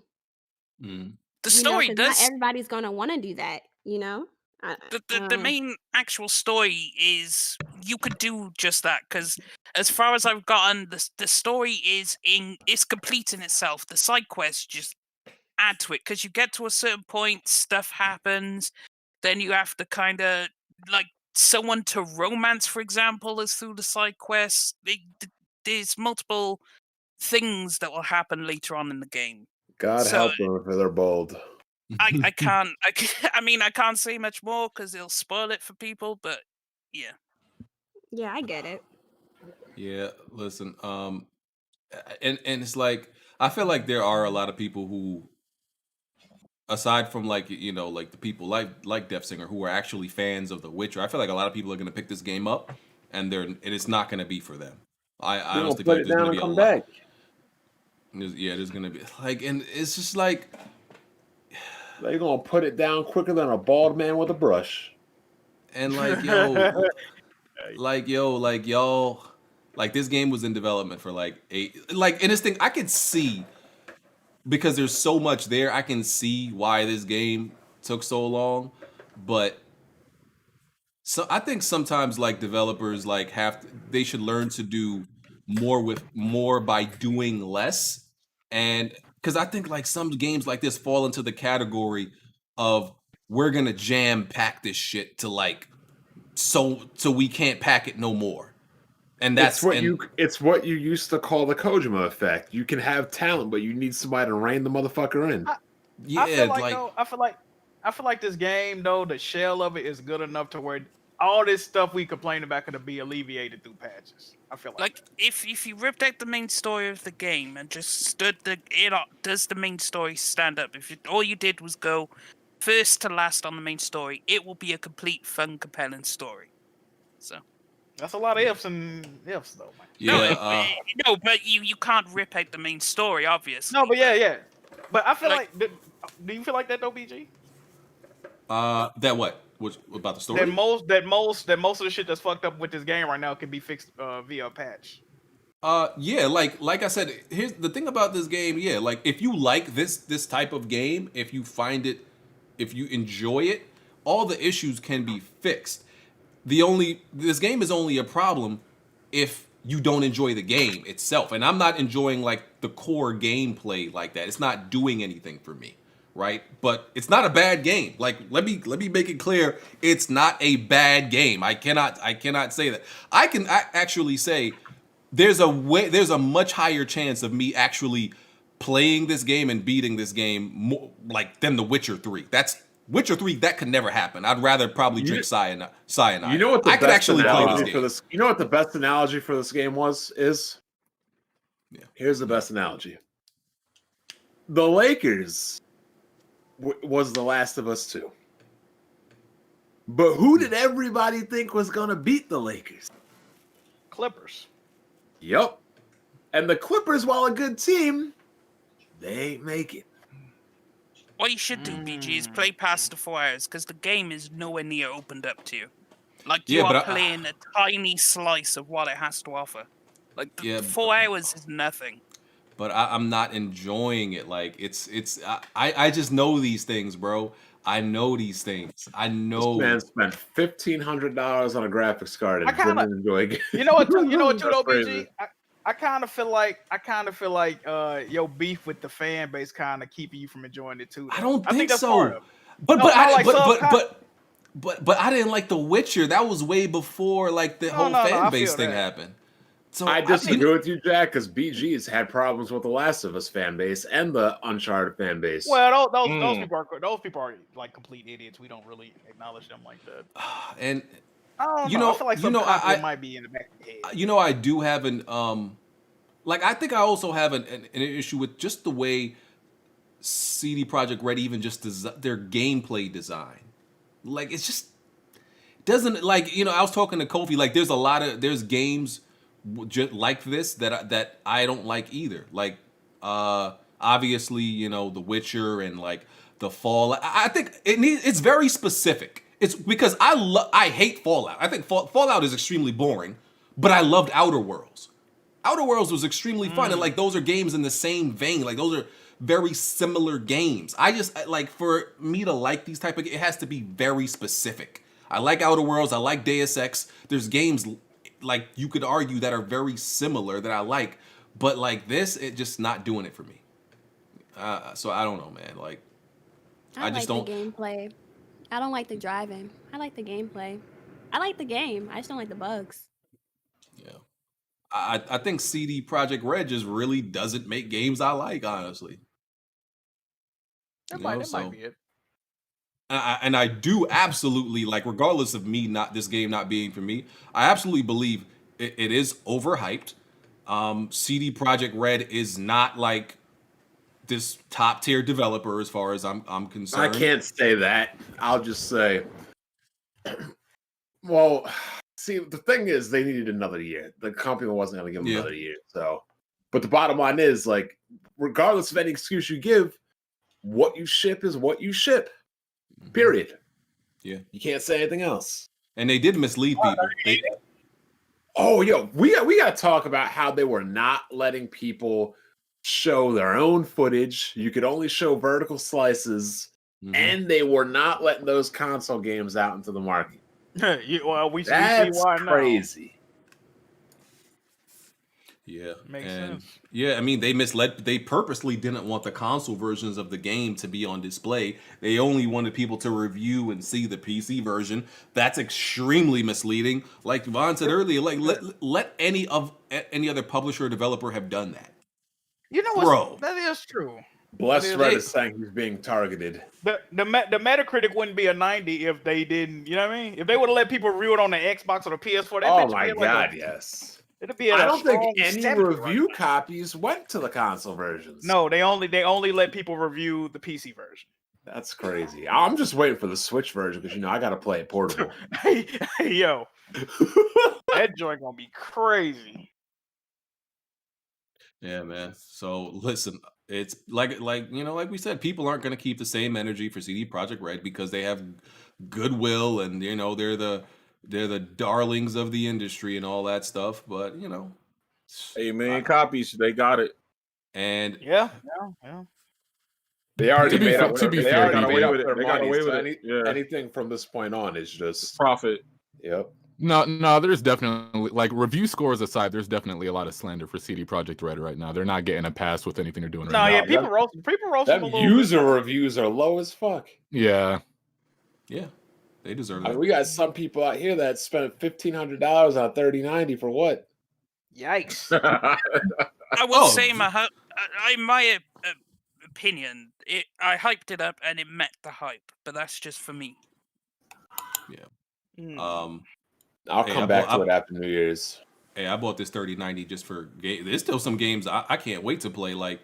Mm. The You know, story because not does. everybody's gonna want to do that. You know, The main actual story is you could do just that because as far as I've gotten, the story is complete in itself. The side quests just add to it because you get to a certain point, stuff happens, then you have to kind of like someone to romance, for example, is through the side quests. There's multiple things that will happen later on in the game. God So help them if they're bold. I can't. I mean, I can't say much more because it'll spoil it for people. But yeah, yeah, I get it. Yeah, listen, and it's like I feel like there are a lot of people who, aside from like like the people like Def Singer who are actually fans of The Witcher, I feel like a lot of people are gonna pick this game up, and it's not gonna be for them. I They're gonna honestly put think it there's down gonna and be a come lot. back. There's gonna be like, and it's just like They're gonna put it down quicker than a bald man with a brush. and like yo, y'all, like this game was in development for like 8, like, and this thing I could see. Because there's so much there, I can see why this game took so long. But so I think sometimes like developers like they should learn to do more with more by doing less. And because I think like some games like this fall into the category of we're gonna jam pack this shit to like so we can't pack it no more. And that's it's what you used to call the Kojima effect. You can have talent, but you need somebody to rein the motherfucker in. I feel like this game though, the shell of it is good enough to where all this stuff we complain about could be alleviated through patches. I feel like if you ripped out the main story of the game and just stood does the main story stand up? If all you did was go first to last on the main story, it will be a complete, fun, compelling story. So. That's a lot of ifs and ifs, though, man. Yeah, no, but you can't rip out the main story, obviously. No, but yeah. But I feel like do you feel like that though, BG? That what? Which about the story? That most of the shit that's fucked up with this game right now can be fixed via a patch. Yeah, like I said, here's the thing about this game. Yeah, like if you like this type of game, if you enjoy it, all the issues can be fixed. This game is only a problem if you don't enjoy the game itself. And I'm not enjoying like the core gameplay like that. It's not doing anything for me, right? But it's not a bad game. Like let me make it clear, it's not a bad game. I cannot say that. I can actually say there's a much higher chance of me actually playing this game and beating this game more, like than The Witcher 3. Witcher 3, that could never happen. I'd rather probably drink cyanide. You know what the I could actually play this game. For this, you know what the best analogy for this game is? Yeah. Here's the best analogy. The Lakers was The Last of Us 2. But who did everybody think was going to beat the Lakers? Clippers. Yep. And the Clippers, while a good team, they ain't make it. What you should do, BG, is play past the 4 hours because the game is nowhere near opened up to you. Like you are playing a tiny slice of what it has to offer. Like 4 hours is nothing. But I'm not enjoying it. Like I just know these things, bro. I know these things. I know. This man spent $1,500 on a graphics card and didn't enjoy it. You know what? You know what? You know, BG. I kind of feel like your beef with the fan base kind of keeping you from enjoying it too. I don't think that's so. part of it. But I didn't like The Witcher. That was way before like the whole fan base thing happened. So I disagree with you, Jack, because BG's had problems with the Last of Us fan base and the Uncharted fan base. Well, those people are like complete idiots. We don't really acknowledge them like that. And I feel like I might be in the back of the head. I do have like I think I also have an issue with just the way CD Projekt Red even just their gameplay design. Like it's just doesn't like I was talking to Kofi, like there's games just like this that I don't like either. Like obviously The Witcher and like the Fallout. I think it's very specific. It's because I hate Fallout. I think Fallout is extremely boring, but I loved Outer Worlds. Outer Worlds was extremely fun, and like those are games in the same vein. Like those are very similar games. I just like for me to like these type of, it has to be very specific. I like Outer Worlds. I like Deus Ex. There's games like you could argue that are very similar that I like, but like this, it just not doing it for me. So I don't know, man. Like I just like don't. the gameplay. I don't like the driving. I like the gameplay. I like the game. I just don't like the bugs. Yeah. I think CD Projekt Red just really doesn't make games I like, honestly. That might be it. And I do absolutely, like, regardless of me not this game not being for me, I absolutely believe it is overhyped. CD Projekt Red is not like this top tier developer as far as I'm concerned. I can't say that. I'll just say, well, see, the thing is, they needed another year. The company wasn't going to give them another year. So, but the bottom line is, like, regardless of any excuse you give, what you ship is what you ship. Period. Yeah, you can't say anything else. And they did mislead people. We got to talk about how they were not letting people show their own footage. You could only show vertical slices, and they were not letting those console games out into the market. we see why crazy. Yeah, makes sense. Yeah, I mean, they misled. They purposely didn't want the console versions of the game to be on display. They only wanted people to review and see the PC version. That's extremely misleading. Like Vaughn said earlier, like let any other publisher or developer have done that. You know what? That is true. Blessed Red is saying he's being targeted. The Metacritic wouldn't be a 90 if they didn't. You know what I mean? If they would have let people review it on the Xbox or the PS4, that oh my god, yes. It'd be I don't think any review copies went to the console versions. No, they only let people review the PC version. That's crazy. I'm just waiting for the Switch version because I got to play it portable. hey, yo, that joint gonna be crazy. Yeah, man. So listen, it's like we said, people aren't going to keep the same energy for CD Projekt Red because they have goodwill and they're the darlings of the industry and all that stuff. But 8 million copies, they got it. And yeah. They already made up. To be They fair, already made up their they got money. away So with it. anything from this point on is just profit. Yep. No, there's definitely, like, review scores aside, there's definitely a lot of slander for CD Projekt Red right now. They're not getting a pass with anything they're doing right now. People roast them a little user reviews are low as fuck. Yeah. Yeah. They deserve I that. mean, we got some people out here that spent $1,500 on 3090 for what? Yikes! I will say, in my opinion, I hyped it up and it met the hype, but that's just for me. Yeah. I'll come back to it after New Year's. Hey, I bought this 3090 just for game. There's still some games I can't wait to play. Like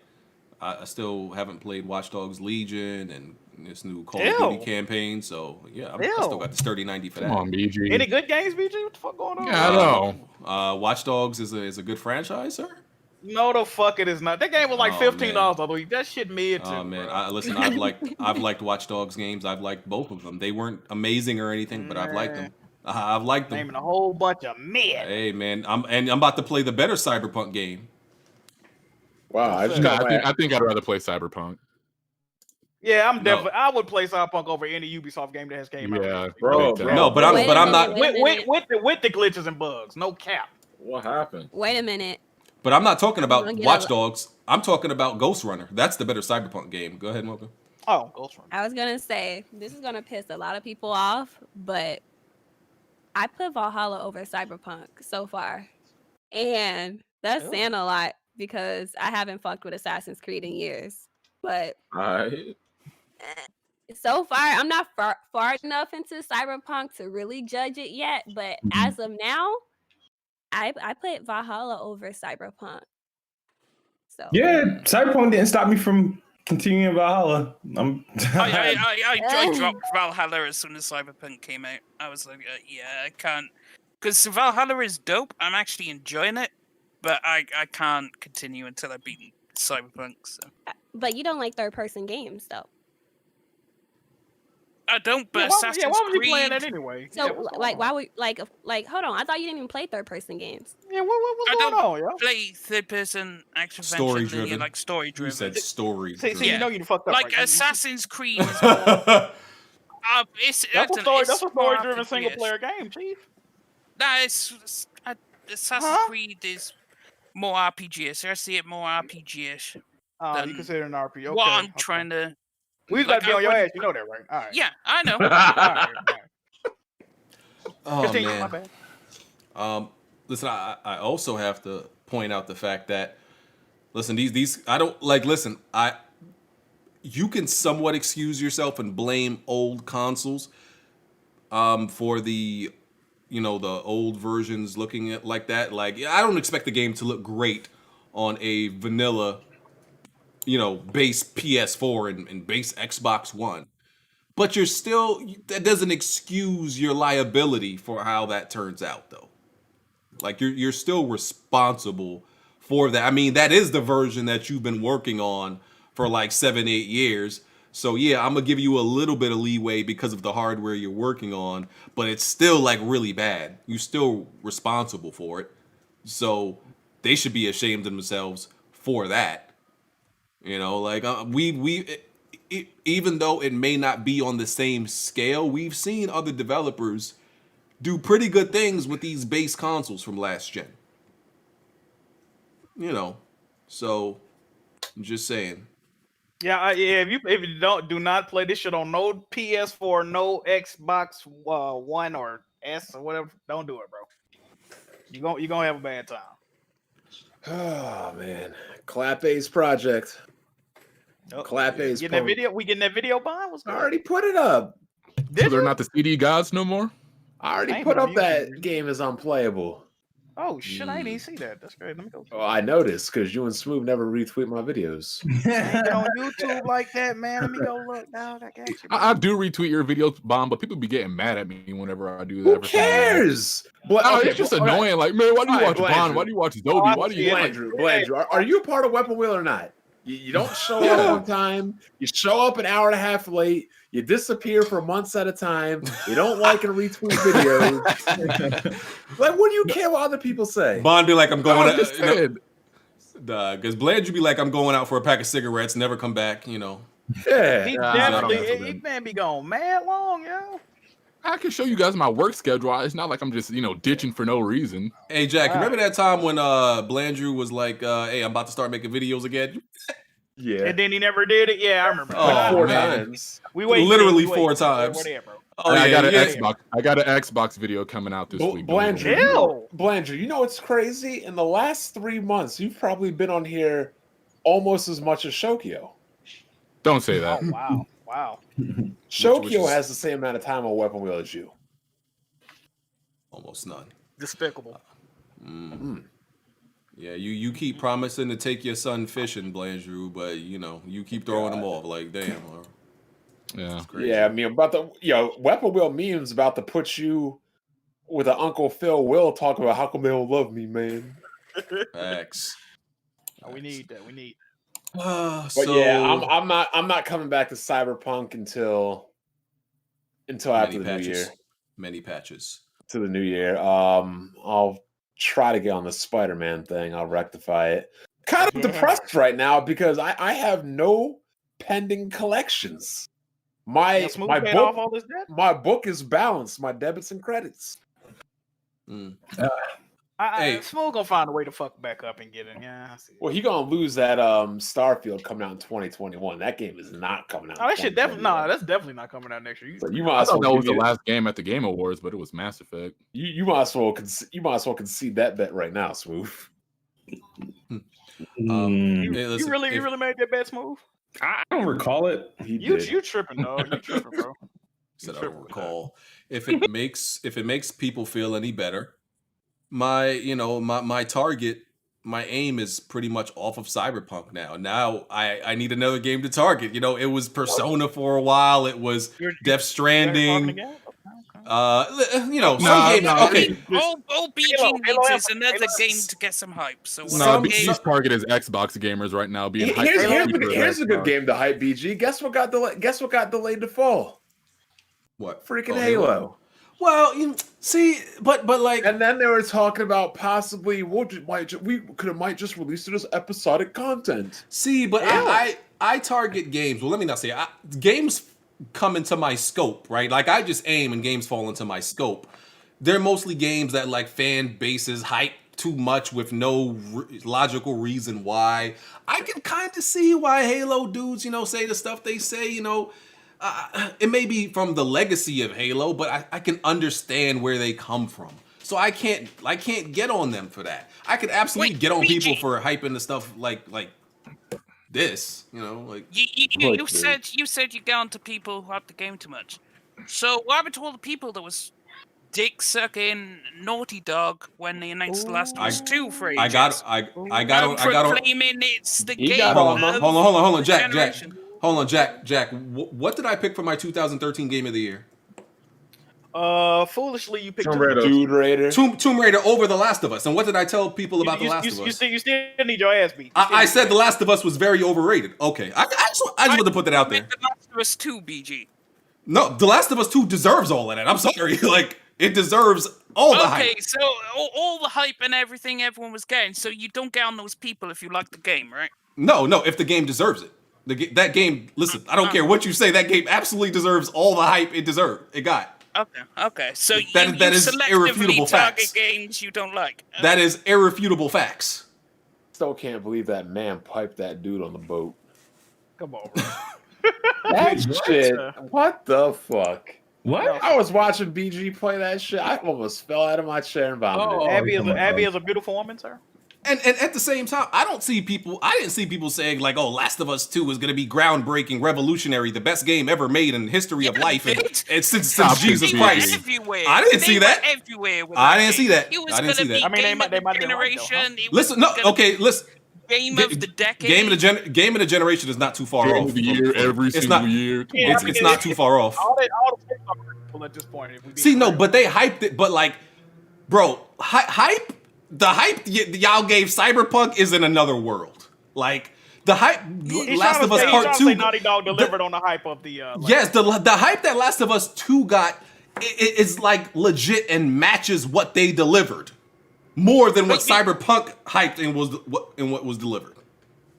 I still haven't played Watch Dogs Legion and this new Call of Duty campaign. So yeah, I still got this 3090 for that. Come on, BG. Any good games, BG? What the fuck going on? Yeah, I know. Watch Dogs is a good franchise, sir. No, the fuck it is not. That game was like $15 the other week. That shit mid too. Oh man, listen, I've liked Watch Dogs games. I've liked both of them. They weren't amazing or anything, but I've liked them. I've liked them. Naming a whole bunch of mid. Hey man, I'm about to play the better Cyberpunk game. Wow, I think I'd rather play Cyberpunk. Yeah, I would play Cyberpunk over any Ubisoft game that has came out. Yeah, bro. No, but I'm not with the glitches and bugs. No cap. What happened? Wait a minute. But I'm not talking about Watch Dogs. I'm talking about Ghost Runner. That's the better Cyberpunk game. Go ahead, Mocha. Oh, Ghost Runner. I was gonna say this is gonna piss a lot of people off, but I put Valhalla over Cyberpunk so far, and that's saying a lot because I haven't fucked with Assassin's Creed in years. But so far, I'm not far enough into Cyberpunk to really judge it yet. But as of now, I put Valhalla over Cyberpunk. So yeah, Cyberpunk didn't stop me from continuing Valhalla. I dropped Valhalla as soon as Cyberpunk came out. I was like, I can't, because Valhalla is dope. I'm actually enjoying it, but I can't continue until I beat Cyberpunk. So. But you don't like third-person games, though. I don't, but why Assassin's was he Creed. playing that anyway? So why would like hold on? I thought you didn't even play third person games. Yeah, what's going on, yo? Play third person action Story adventure linear, driven. like story driven. You said story. See, driven. you know you fucked up. Like right? Assassin's Creed is more. It's That's a story driven single player game, Chief. Nah, Assassin's Creed is more RPG-ish. I see it more RPG-ish. You consider it an RPG? Okay, What I'm trying to. We got to be on your ass. You know that, right? All right. Yeah, I know. All right. Oh Continue, man. my bad. Listen, I also have to point out the fact that, listen, these I don't like. Listen, you can somewhat excuse yourself and blame old consoles, for the, the old versions looking at like that. Like, I don't expect the game to look great on a vanilla, base PS4 and base Xbox One. But that doesn't excuse your liability for how that turns out, though. Like, you're still responsible for that. I mean, that is the version that you've been working on for like 7-8 years. So yeah, I'm gonna give you a little bit of leeway because of the hardware you're working on, but it's still like really bad. You're still responsible for it. So they should be ashamed of themselves for that. Like even though it may not be on the same scale, we've seen other developers do pretty good things with these base consoles from last gen. So I'm just saying. Yeah, if you do not play this shit on no PS4, no Xbox One or S or whatever, don't do it, bro. You gonna have a bad time. Oh man, Clap A's project. Clap A's. We getting that video bond? I already put it up. So they're not the CD gods no more? I already put up that game is unplayable. Oh shit! I didn't even see that. That's great. Let me go. Oh, I noticed because you and Smoove never retweet my videos. Ain't on YouTube like that, man. Let me go look, dog. I got you. I do retweet your videos, Bomb, but people be getting mad at me whenever I do that. Who cares? It's just annoying. Like, man, why do you watch Bond? Why do you watch Dobie? Why do you Blandrew? Are you a part of Weapon Wheel or not? You don't show up on time. You show up an hour and a half late. You disappear for months at a time. You don't like and retweet videos. Like, what do you care what other people say? Bond be like, I'm going out. Because Blandrew be like, I'm going out for a pack of cigarettes, never come back, Yeah. He definitely, man, be gone mad long, yo. I can show you guys my work schedule. It's not like I'm just, ditching for no reason. Hey, Jack, remember that time when Blandrew was like, hey, I'm about to start making videos again? Yeah. And then he never did it? Yeah, I remember. Oh, four man. times. Literally 4 times. Where they at, bro? Oh, I got yeah. Xbox. I got an Xbox video coming out this week. Blandrew, you know what's crazy? In the last 3 months, you've probably been on here almost as much as Shokyo. Don't say that. Oh, wow. Shokyo has the same amount of time on Weapon Wheel as you. Almost none. Despicable. Yeah, you keep promising to take your son fishing, Blandrew, but you keep throwing him off. Like, damn. Yeah. I mean, Weapon Wheel memes about to put you with an Uncle Phil Will talk about how come they don't love me, man. Facts. We need that. We need. I'm not coming back to Cyberpunk until after the new year. Many patches. To the new year. I'll try to get on the Spider-Man thing. I'll rectify it. Kind of depressed right now because I have no pending collections. My book is balanced. My debits and credits. Smoove gonna find a way to fuck back up and get in. Yeah, I see. Well, he gonna lose that Starfield coming out in 2021. That game is not coming out. Oh, that shit definitely that's definitely not coming out next year. So I thought that was the last game at the Game Awards, but it was Mass Effect. You might as well concede that bet right now, Smoove. You really made that bet, Smoove? I don't recall it. You tripping, dog? You tripping, bro? Said I don't recall. If it makes people feel any better, my target, my aim is pretty much off of Cyberpunk now. Now I need another game to target. It was Persona for a while. It was Death Stranding. All BG needs is another game to get some hype. So BG's target is Xbox gamers right now. Being here's a good game to hype BG. Guess what got delayed to fall? What? Freaking Halo. Well, see, but like, and then they were talking about possibly we might just release it as episodic content. See, but I target games. Well, let me not say games come into my scope, right? Like I just aim and games fall into my scope. They're mostly games that like fan bases hype too much with no logical reason why. I can kind of see why Halo dudes, say the stuff they say, it may be from the legacy of Halo, but I can understand where they come from. So I can't get on them for that. I could absolutely get on people for hyping the stuff like this, like you said you get onto people who hype the game too much. So what happened to all the people that was dick sucking Naughty Dog when they announced The Last of Us 2 for ages? I got proclaiming it's the game. Hold on, Jack. Hold on, Jack. What did I pick for my 2013 Game of the Year? Foolishly, you picked Tomb Raider. Tomb Raider over The Last of Us. And what did I tell people about The Last of Us? You still need your ass beat. I said The Last of Us was very overrated. Okay, I just want to put that out there. The Last of Us 2, BG. No, The Last of Us 2 deserves all of that. I'm sorry, like it deserves all the hype. Okay, so all the hype and everything everyone was getting. So you don't get on those people if you like the game, right? No, if the game deserves it. That game, listen, I don't care what you say, that game absolutely deserves all the hype it deserved. It got. Okay. So that is irrefutable facts. Games you don't like. Okay. That is irrefutable facts. Still can't believe that man piped that dude on the boat. Come on, bro. That shit. What the fuck? What? I was watching BG play that shit. I almost fell out of my chair and vomited. Abby is a beautiful woman, sir. And at the same time, I didn't see people saying like, "Oh, Last of Us 2 is going to be groundbreaking, revolutionary, the best game ever made in the history of life, and since Jesus Christ." I didn't see that. I didn't see that. I didn't see that. I mean, they might generation. Listen, listen. Game of the decade. Game of the generation is not too far off. Of the year, every single year. It's not too far off. All the at this point. See, no, but they hyped it. But like, bro, hype. The hype y'all gave Cyberpunk is in another world. Like the hype, Last of Us Part 2. Naughty Dog delivered on the hype of the. Yes, the hype that Last of Us 2 got is like legit and matches what they delivered more than what Cyberpunk hyped and what was delivered.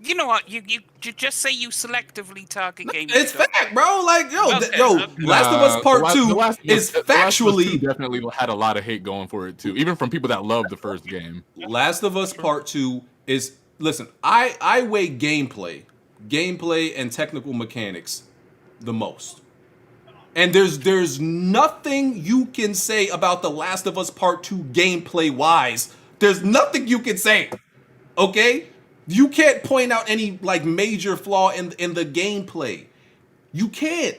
You know what? You just say you selectively target games. It's fact, bro. Like Last of Us Part 2 is factually definitely had a lot of hate going for it too, even from people that love the first game. Last of Us Part 2 is I weigh gameplay and technical mechanics the most. And there's nothing you can say about The Last of Us Part 2 gameplay wise. There's nothing you can say. Okay? You can't point out any like major flaw in the gameplay. You can't,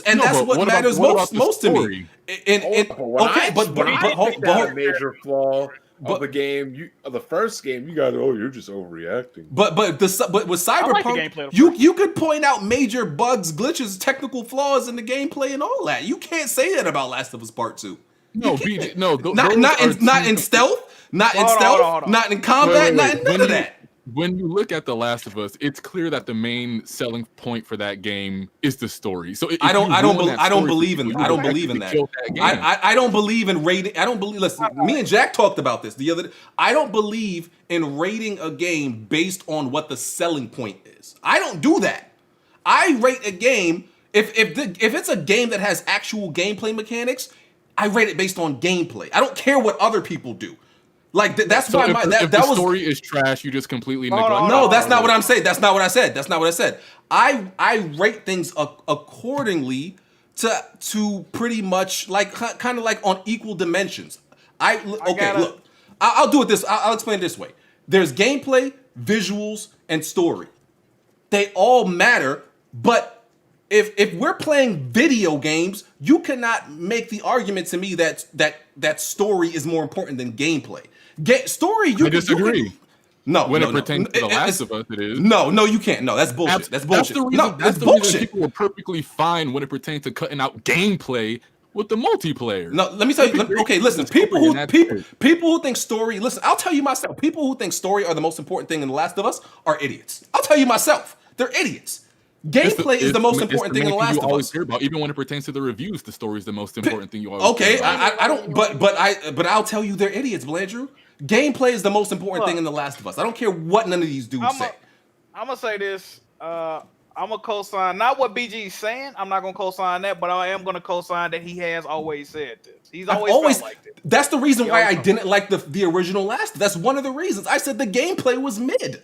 and that's what matters most to me. But major flaw of the game, the first game, you guys, you're just overreacting. But with Cyberpunk, you could point out major bugs, glitches, technical flaws in the gameplay and all that. You can't say that about Last of Us Part 2. No, not in stealth, not in combat, not in none of that. When you look at The Last of Us, it's clear that the main selling point for that game is the story. So I don't believe in that. I don't believe in rating. I don't believe. Listen, me and Jack talked about this the other day. I don't believe in rating a game based on what the selling point is. I don't do that. I rate a game if it's a game that has actual gameplay mechanics. I rate it based on gameplay. I don't care what other people do. Like that's so why if the story is trash, you just completely neglect. No, that's not what I'm saying. That's not what I said. I rate things accordingly to pretty much like kind of like on equal dimensions. Look, I'll do it this. I'll explain it this way. There's gameplay, visuals, and story. They all matter, but if we're playing video games, you cannot make the argument to me that story is more important than gameplay. Story, I disagree. When it pertains to The Last of Us, it is. No, you can't. No, that's bullshit. That's bullshit. That's the reason people are perfectly fine when it pertains to cutting out gameplay with the multiplayer. No, let me tell you. Okay, listen. People who think story. Listen, I'll tell you myself. People who think story are the most important thing in The Last of Us are idiots. I'll tell you myself. They're idiots. Gameplay is the most important thing in The Last of Us. Hear about. Even when it pertains to the reviews, the story is the most important thing you always Okay, hear about. I don't, but I'll tell you, they're idiots, Blandrew. Gameplay is the most important thing in The Last of Us. I don't care what none of these dudes say. I'm gonna say this. I'm gonna co-sign not what BG's saying. I'm not gonna co-sign that, but I am gonna co-sign that he has always said this. He's always felt like this. That's the reason why I didn't like the original Last. That's one of the reasons. I said the gameplay was mid.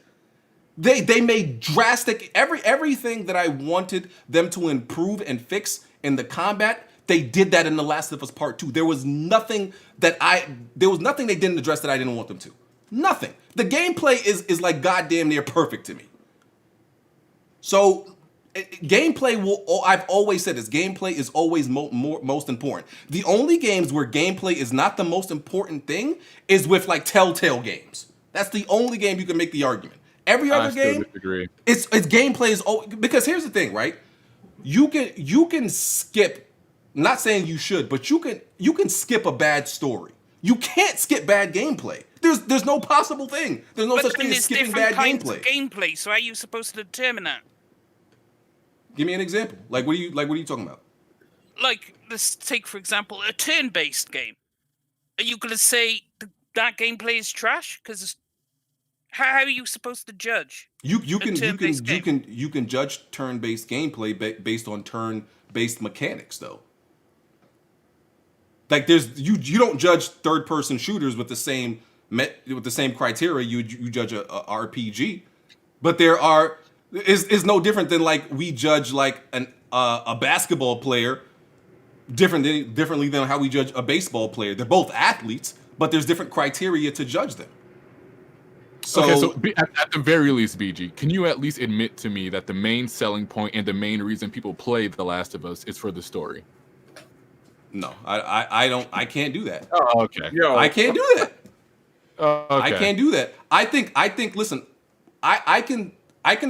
They made drastic everything that I wanted them to improve and fix in the combat. They did that in The Last of Us Part 2. There was nothing they didn't address that I didn't want them to. Nothing. The gameplay is like goddamn near perfect to me. So gameplay I've always said this, gameplay is always most important. The only games where gameplay is not the most important thing is with like Telltale games. That's the only game you can make the argument. Every other game, it's gameplay is because here's the thing, right? You can skip. Not saying you should, but you can skip a bad story. You can't skip bad gameplay. There's no possible thing. There's no such thing as skipping bad gameplay. Gameplay. So how are you supposed to determine that? Give me an example. What are you talking about? Like, let's take for example a turn-based game. Are you going to say that gameplay is trash? Because how are you supposed to judge? You can judge turn-based gameplay based on turn-based mechanics, though. Like you don't judge third-person shooters with the same criteria you judge a RPG, but is no different than like we judge like a basketball player differently than how we judge a baseball player. They're both athletes, but there's different criteria to judge them. So at the very least, BG, can you at least admit to me that the main selling point and the main reason people play The Last of Us is for the story? No, I can't do that. Oh, okay. I can't do that. Okay. I can't do that. I think. Listen, I can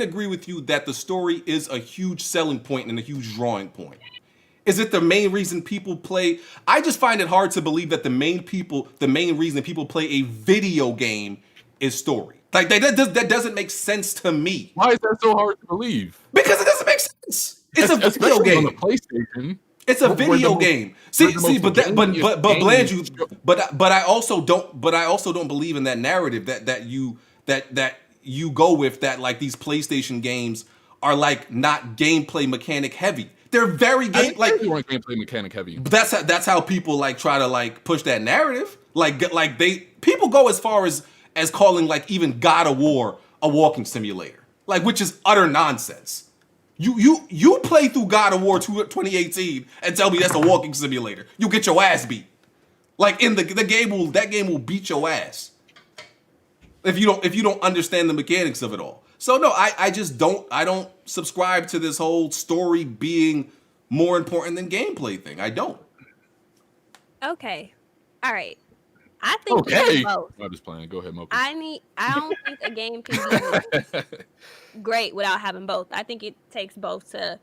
agree with you that the story is a huge selling point and a huge drawing point. Is it the main reason people play? I just find it hard to believe that the main reason people play a video game is story. Like that doesn't make sense to me. Why is that so hard to believe? Because it doesn't make sense. It's a video game. On the PlayStation. It's a video game. But Blandrew, but I also don't believe in that narrative that you go with, that like these PlayStation games are like not gameplay mechanic heavy. They're very gameplay mechanic heavy. That's how people like try to like push that narrative. People go as far as calling like even God of War a walking simulator, like, which is utter nonsense. You play through God of War 2018 and tell me that's a walking simulator. You get your ass beat. Like in the game will beat your ass if you don't understand the mechanics of it all. So no, I don't subscribe to this whole story being more important than gameplay thing. I don't. Okay. All right. I think we have both. I'm just playing. Go ahead, Mo. I don't think a game can be great without having both. I think it takes both to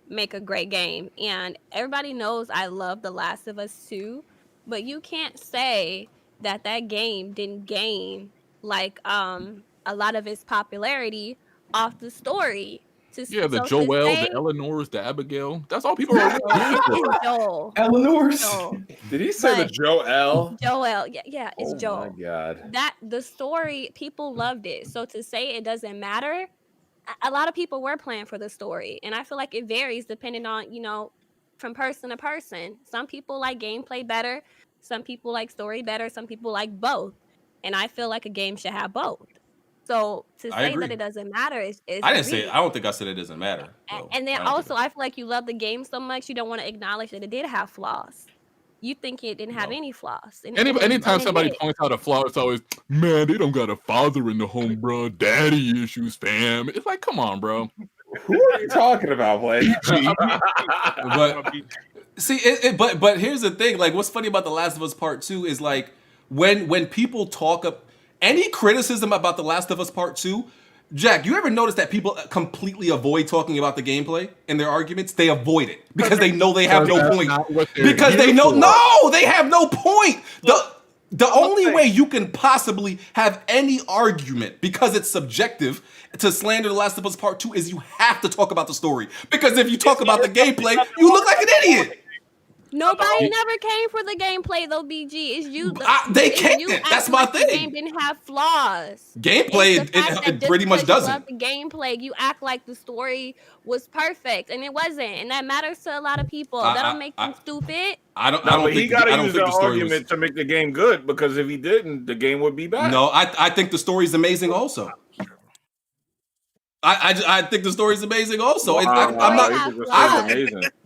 make a great game. And everybody knows I love The Last of Us 2, but you can't say that game didn't gain like a lot of its popularity off the story. The Joel, the Eleanors, the Abigail. That's all people are Joel. Eleanors. Did he say the Joel? Joel. Yeah, it's Joel. Oh my God. That the story, people loved it. So to say it doesn't matter, a lot of people were playing for the story, and I feel like it varies depending on from person to person. Some people like gameplay better, some people like story better, some people like both, and I feel like a game should have both. So to say that it doesn't matter is I didn't say it. I don't think I said it doesn't matter. And then also I feel like you love the game so much you don't want to acknowledge that it did have flaws. You think it didn't have any flaws. Anytime somebody points out a flaw, it's always, man, they don't got a father in the home, bro. Daddy issues, fam. It's like, come on, bro. Who are you talking about, Blake? But see, but here's the thing. Like, what's funny about The Last of Us Part 2 is like when people talk up any criticism about The Last of Us Part 2, Jack, you ever notice that people completely avoid talking about the gameplay in their arguments? They avoid it because they know they have no point. Because they know, no, they have no point. The only way you can possibly have any argument, because it's subjective, to slander The Last of Us Part 2 is you have to talk about the story. Because if you talk about the gameplay, you look like an idiot. Nobody never came for the gameplay though, BG. It's you. They can't. That's my thing. The game didn't have flaws. Gameplay, it pretty much doesn't. You love the gameplay. You act like the story was perfect, and it wasn't, and that matters to a lot of people. That don't make them stupid. I don't think he got to use that argument to make the game good, because if he didn't, the game would be bad. No, I think the story's amazing also. I think the story's amazing also. Wow, I'm not.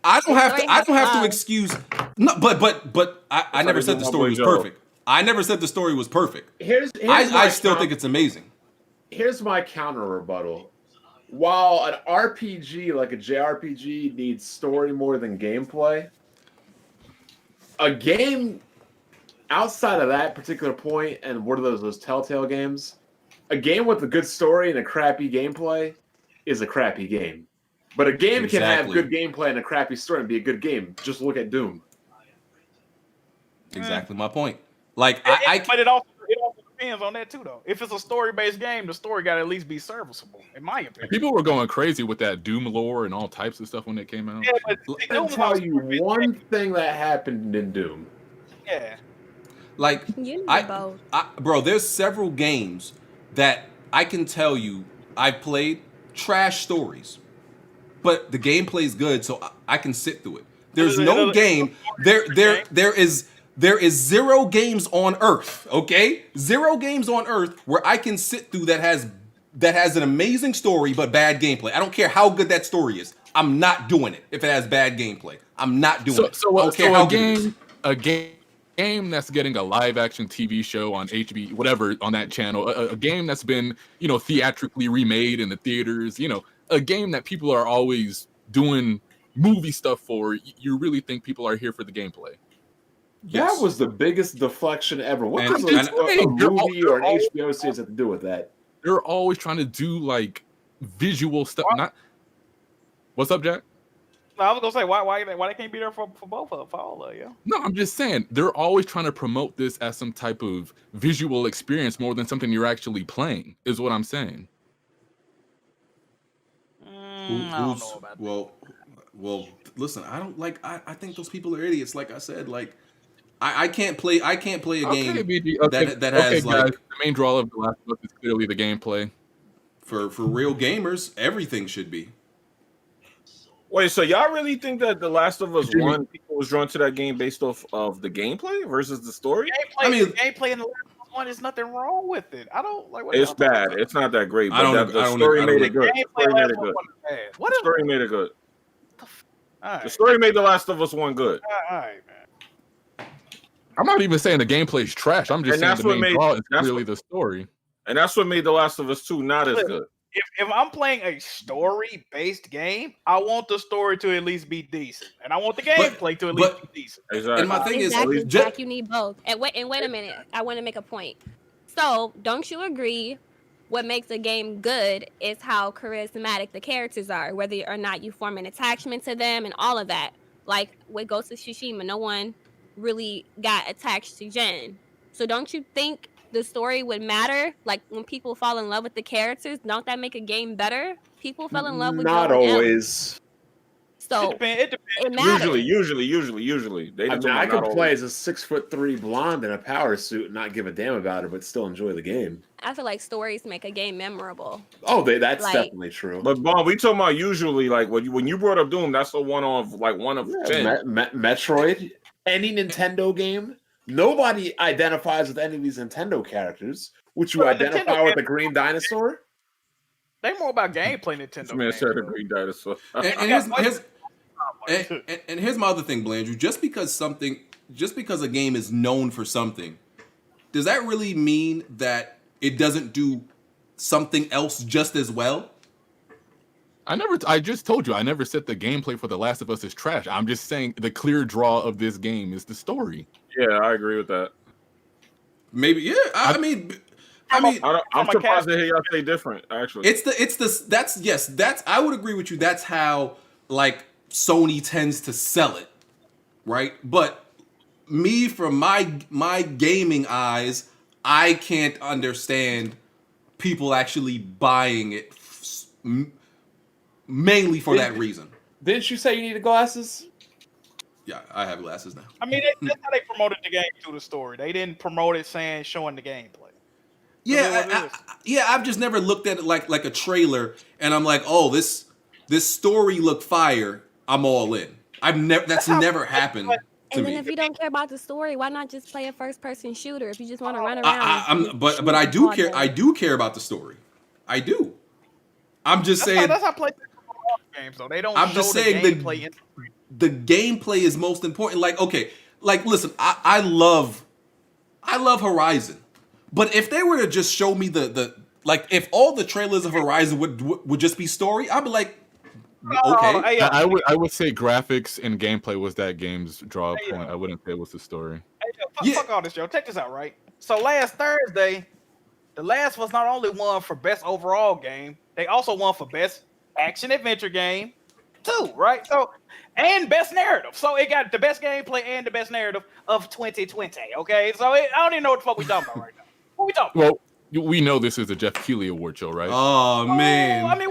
I don't have to excuse. No, but I never said the story was perfect. I never said the story was perfect. I still think it's amazing. Here's my counter rebuttal. While an RPG like a JRPG needs story more than gameplay, a game outside of that particular point, and what are those Telltale games? A game with a good story and a crappy gameplay is a crappy game. But a game can have good gameplay and a crappy story and be a good game. Just look at Doom. Exactly my point. Like but it also depends on that too, though. If it's a story-based game, the story got to at least be serviceable, in my opinion. People were going crazy with that Doom lore and all types of stuff when it came out. Yeah, but I'll tell you one thing that happened in Doom. Yeah. Like, bro, there's several games that I can tell you I've played trash stories, but the gameplay's good, so I can sit through it. There's no game. There is zero games on Earth. Okay, 0 games on Earth where I can sit through that has an amazing story but bad gameplay. I don't care how good that story is. I'm not doing it if it has bad gameplay. I'm not doing it. A game that's getting a live action TV show on HB, whatever, on that channel, a game that's been, theatrically remade in the theaters, a game that people are always doing movie stuff for, you really think people are here for the gameplay? That was the biggest deflection ever. What does a movie or an HBO series have to do with that? They're always trying to do like visual stuff. What's up, Jack? No, I was gonna say why they can't be there for both of for all of you. No, I'm just saying they're always trying to promote this as some type of visual experience more than something you're actually playing. Is what I'm saying. I don't know about that. Well, listen, I don't like. I think those people are idiots. Like I said, like I can't play a game that has guys, like the main draw of The Last of Us is clearly the gameplay. For real gamers, everything should be. Wait, so y'all really think that The Last of Us 1 people was drawn to that game based off of the gameplay versus the story? Gameplay in The Last of Us 1 is nothing wrong with it. I don't like. It's bad. It's not that great. But the story made it good. The story made it good. The story made The Last of Us 1 good. All right, man. I'm not even saying the gameplay is trash. I'm just saying the main draw is really the story. And that's what made The Last of Us 2 not as good. If I'm playing a story-based game, I want the story to at least be decent, and I want the gameplay to at least be decent. Exactly. And my thing is, Jack, you need both. And wait a minute, I want to make a point. So, don't you agree? What makes a game good is how charismatic the characters are, whether or not you form an attachment to them, and all of that. Like with Ghost of Tsushima, no one really got attached to Jen. So, don't you think the story would matter? Like when people fall in love with the characters, don't that make a game better? People fell in love with not always. So it depends. It matters. Usually. I can play as a 6'3" blonde in a power suit and not give a damn about it, but still enjoy the game. I feel like stories make a game memorable. Oh, that's definitely true. But Bob, we talking about usually like when you brought up Doom, that's the one of 10. Metroid, any Nintendo game. Nobody identifies with any of these Nintendo characters. Would you identify with the green dinosaur? They're more about gameplay Nintendo. Man said the green dinosaur. And here's my other thing, Blandrew. Just because a game is known for something, does that really mean that it doesn't do something else just as well? I just told you I never said the gameplay for The Last of Us is trash. I'm just saying the clear draw of this game is the story. Yeah, I agree with that. Maybe, yeah. I'm surprised to hear y'all say different. Actually, that's I would agree with you. That's how like Sony tends to sell it, right? But me from my gaming eyes, I can't understand people actually buying it mainly for that reason. Didn't you say you needed glasses? Yeah, I have glasses now. I mean, that's how they promoted the game through the story. They didn't promote it showing the gameplay. Yeah, I've just never looked at it like a trailer, and I'm like, oh, this story looked fire. I'm all in. That's never happened to and then me. if you don't care about the story, why not just play a first-person shooter? If you just want to run around, but I do care. I do care about the story. I do. I'm just saying. That's how PlayStation games though. They don't. I'm just saying the gameplay is most important. Like, okay, like listen, I love Horizon, but if they were to just show me the like, if all the trailers of Horizon would just be story, I'd be like, okay. I would say graphics and gameplay was that game's draw point. I wouldn't say it was the story. Fuck all this, Joe. Check this out, right? So last Thursday, The Last of Us not only won for best overall game, they also won for best action adventure game too, right? So, and best narrative. So it got the best gameplay and the best narrative of 2020. Okay, so I don't even know what the fuck we talking about right now. What we talking about? Well, we know this is the Jeff Keighley Award show, right? Oh man. I mean,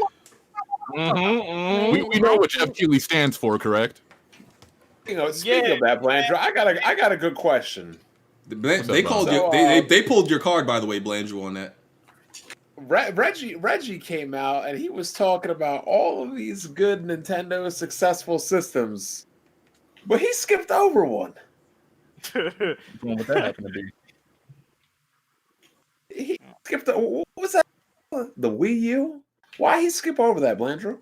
we know what Jeff Keighley stands for, correct? You know, speaking of that, Blandrew, I got a good question. They called you. They pulled your card, by the way, Blandrew, on that. Reggie came out and he was talking about all of these good Nintendo successful systems, but he skipped over one. What that happened to be? He skipped. What was that? The Wii U? Why he skip over that, Blandrew?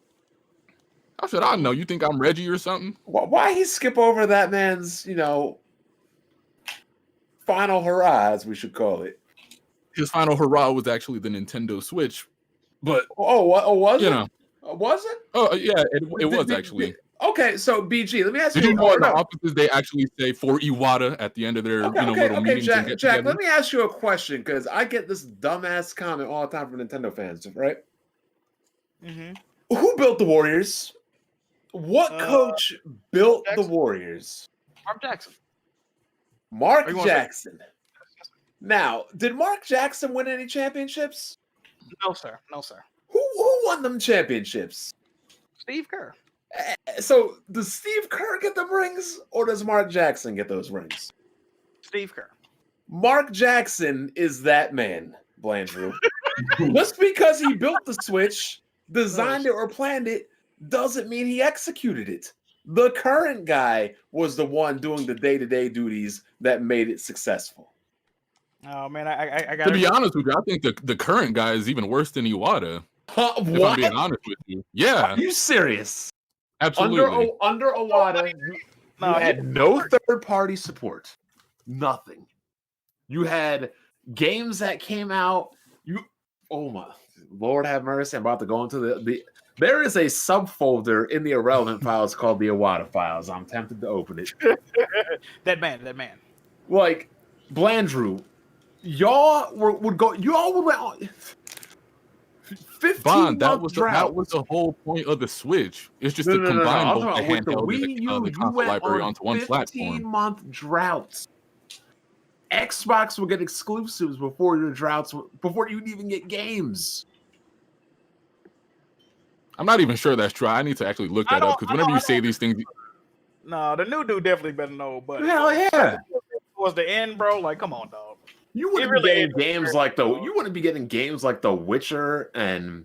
How should I know? You think I'm Reggie or something? Why he skip over that man's, final hurrah, as we should call it? His final hurrah was actually the Nintendo Switch, but was it? Was it? Oh yeah, it was actually. Okay, so BG, let me ask you. Did you know in the offices they actually say for Iwata at the end of their little meetings? Jack, let me ask you a question because I get this dumbass comment all the time from Nintendo fans, right? Mm-hmm. Who built the Warriors? What coach built the Warriors? Mark Jackson. Mark Jackson. Now, did Mark Jackson win any championships? No, sir. No, sir. Who won them championships? Steve Kerr. So, does Steve Kerr get them rings, or does Mark Jackson get those rings? Steve Kerr. Mark Jackson is that man, Blandrew. Just because he built the Switch, designed it, or planned it, doesn't mean he executed it. The current guy was the one doing the day-to-day duties that made it successful. Oh man, I got to be honest with you. I think the current guy is even worse than Iwata. What? If I'm being honest with you. Yeah. Are you serious? Absolutely. Under Iwata, you had no third-party support. Nothing. You had games that came out. Oh my Lord have mercy! I'm about to go into the. There is a subfolder in the irrelevant files called the Iwata files. I'm tempted to open it. That man. Like Blandrew, y'all would go. Y'all would went 15 Bond, that was the whole point of the Switch. It's just to combine both the handheld and the console library onto one platform. 15-month droughts. Xbox will get exclusives before your droughts, before you even get games. I'm not even sure that's true. I need to actually look that up because whenever you say these things, no, the new dude definitely better know. But hell yeah, was the end, bro? Like, come on, dog. You wouldn't be getting games like you wouldn't be getting games like The Witcher and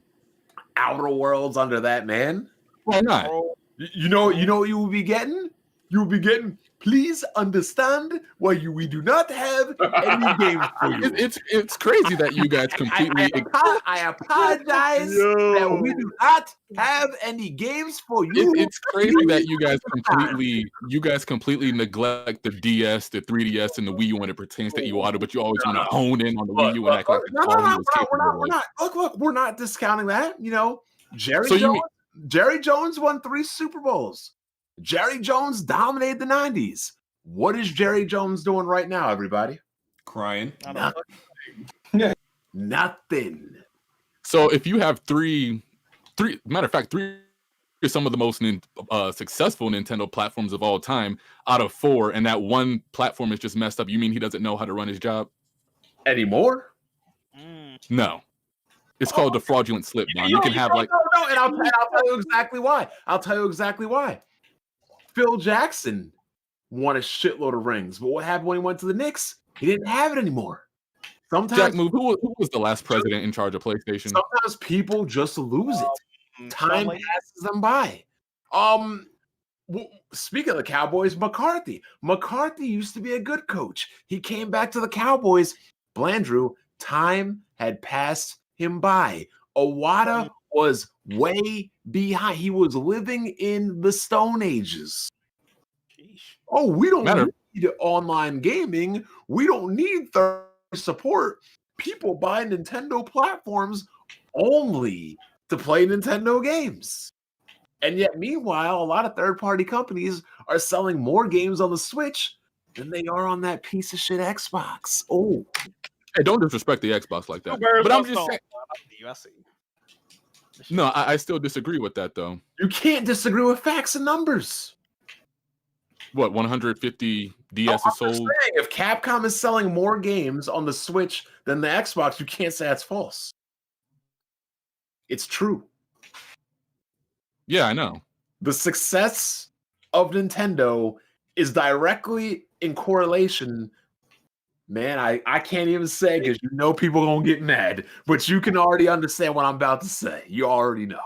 Outer Worlds under that man. Why not? You know what you would be getting? You would be getting. Please understand why we do not have any games for you. It's crazy that you guys completely. I apologize that we do not have any games for you. It's crazy that you guys completely neglect the DS, the 3DS, and the Wii U when it pertains to Iwata, but you always want to hone in on the Wii U and act like we're not. Look, we're not discounting that. Jerry Jones won 3 Super Bowls. Jerry Jones dominated the 90s. What is Jerry Jones doing right now, everybody? Crying. Nothing. So if you have three some of the most successful Nintendo platforms of all time out of 4, and that one platform is just messed up. You mean he doesn't know how to run his job anymore? No, it's called the fraudulent slip. Now you can have like no, and I'll tell you exactly why. I'll tell you exactly why. Phil Jackson won a shitload of rings, but what happened when he went to the Knicks? He didn't have it anymore. Sometimes, Jack Move, who was the last president in charge of PlayStation? Sometimes people just lose it. Time passes them by. Speaking of the Cowboys, McCarthy. McCarthy used to be a good coach. He came back to the Cowboys. Blandrew, time had passed him by. Owada was way behind. He was living in the Stone Ages. Oh, we don't need online gaming. We don't need third support. People buy Nintendo platforms only to play Nintendo games. And yet, meanwhile, a lot of third-party companies are selling more games on the Switch than they are on that piece of shit Xbox. Oh. Hey, don't disrespect the Xbox like that. But I'm just saying. No, I still disagree with that, though. You can't disagree with facts and numbers. What, 150 DS is sold? Saying, if Capcom is selling more games on the Switch than the Xbox, you can't say that's false. It's true. Yeah, I know. The success of Nintendo is directly in correlation. Man, I can't even say because you know people gonna get mad, but you can already understand what I'm about to say. You already know.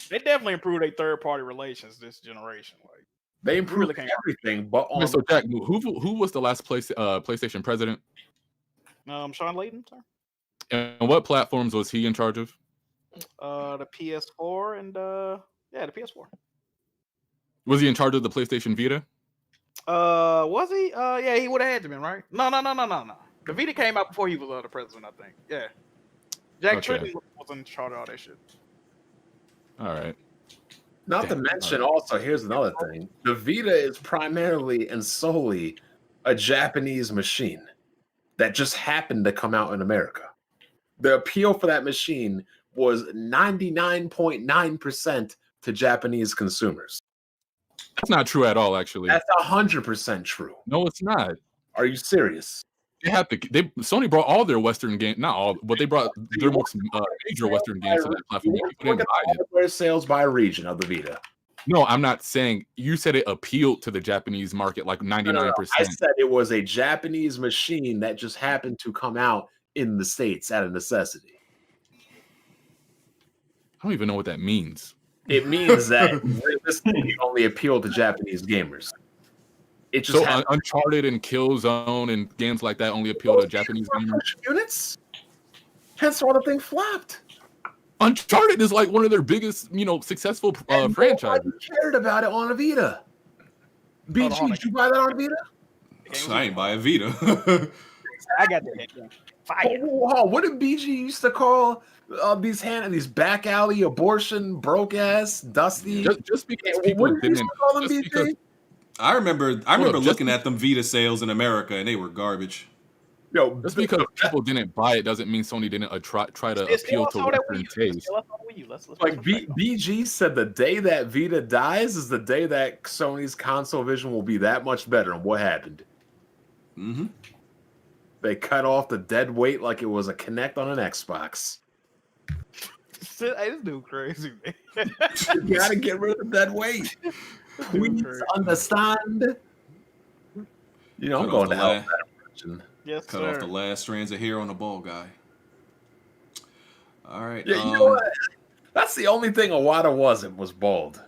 They definitely improved their third-party relations this generation. Like they improved everything, but on so Jack, who was the last PlayStation president? Sean Layden, sir. And what platforms was he in charge of? The PS4 and the PS4. Was he in charge of the PlayStation Vita? Was he? Yeah, he would have had to been, right? No. The Vita came out before he was the president, I think. Yeah. Jack Tritton was in charge of all that shit. All right. Not to mention, also, here's another thing. The Vita is primarily and solely a Japanese machine that just happened to come out in America. The appeal for that machine was 99.9% to Japanese consumers. That's not true at all, actually. That's 100% true. No, it's not. Are you serious? Sony brought all their Western games, not all, but they brought their most major Western games to that platform. Look at hardware sales by region of the Vita. No, I'm not saying. You said it appealed to the Japanese market like 99%. No, I said it was a Japanese machine that just happened to come out in the States out of necessity. I don't even know what that means. It means that this thing only appealed to Japanese gamers. It just Uncharted and Killzone and games like that only appeal to Japanese gamers. Units. Hence why the thing flopped. Uncharted is like one of their biggest, successful franchises. Nobody cared about it on a Vita. BG, did you buy that on a Vita? I ain't buy a Vita. I got that. Fire. What did BG used to call these back alley abortion broke ass dusty? Just because people didn't. I remember looking at them Vita sales in America and they were garbage. Yo, just because people didn't buy it doesn't mean Sony didn't try to appeal to Western taste. Like BG said, the day that Vita dies is the day that Sony's console vision will be that much better. And what happened? Mm-hmm. They cut off the dead weight like it was a Kinect on an Xbox. Hey, this dude crazy, man. You gotta get rid of the dead weight. Please understand. I'm going to hell. Yes, cut off the last strands of hair on the bald guy. All right. Yeah, you know what? That's the only thing Owada was bald.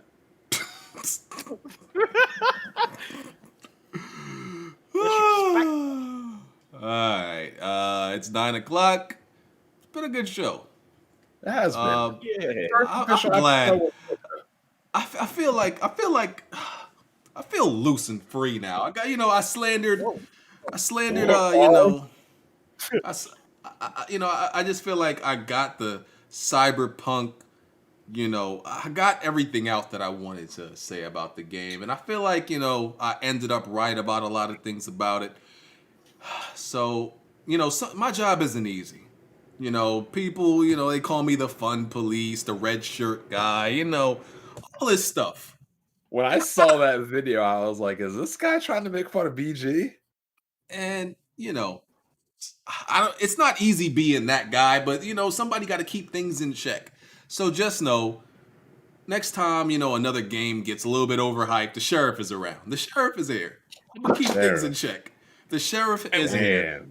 All right. It's 9:00. It's been a good show. It has been. I'm glad. I feel loose and free now. I got, I slandered. I just feel like I got the Cyberpunk. I got everything out that I wanted to say about the game, and I feel like I ended up right about a lot of things about it. So my job isn't easy. People, they call me the fun police, the red shirt guy. all this stuff. When I saw that video, I was like, "Is this guy trying to make fun of BG?" And it's not easy being that guy, but somebody got to keep things in check. So just know, next time another game gets a little bit overhyped, the sheriff is around. The sheriff is here. We'll keep things in check. The sheriff is here.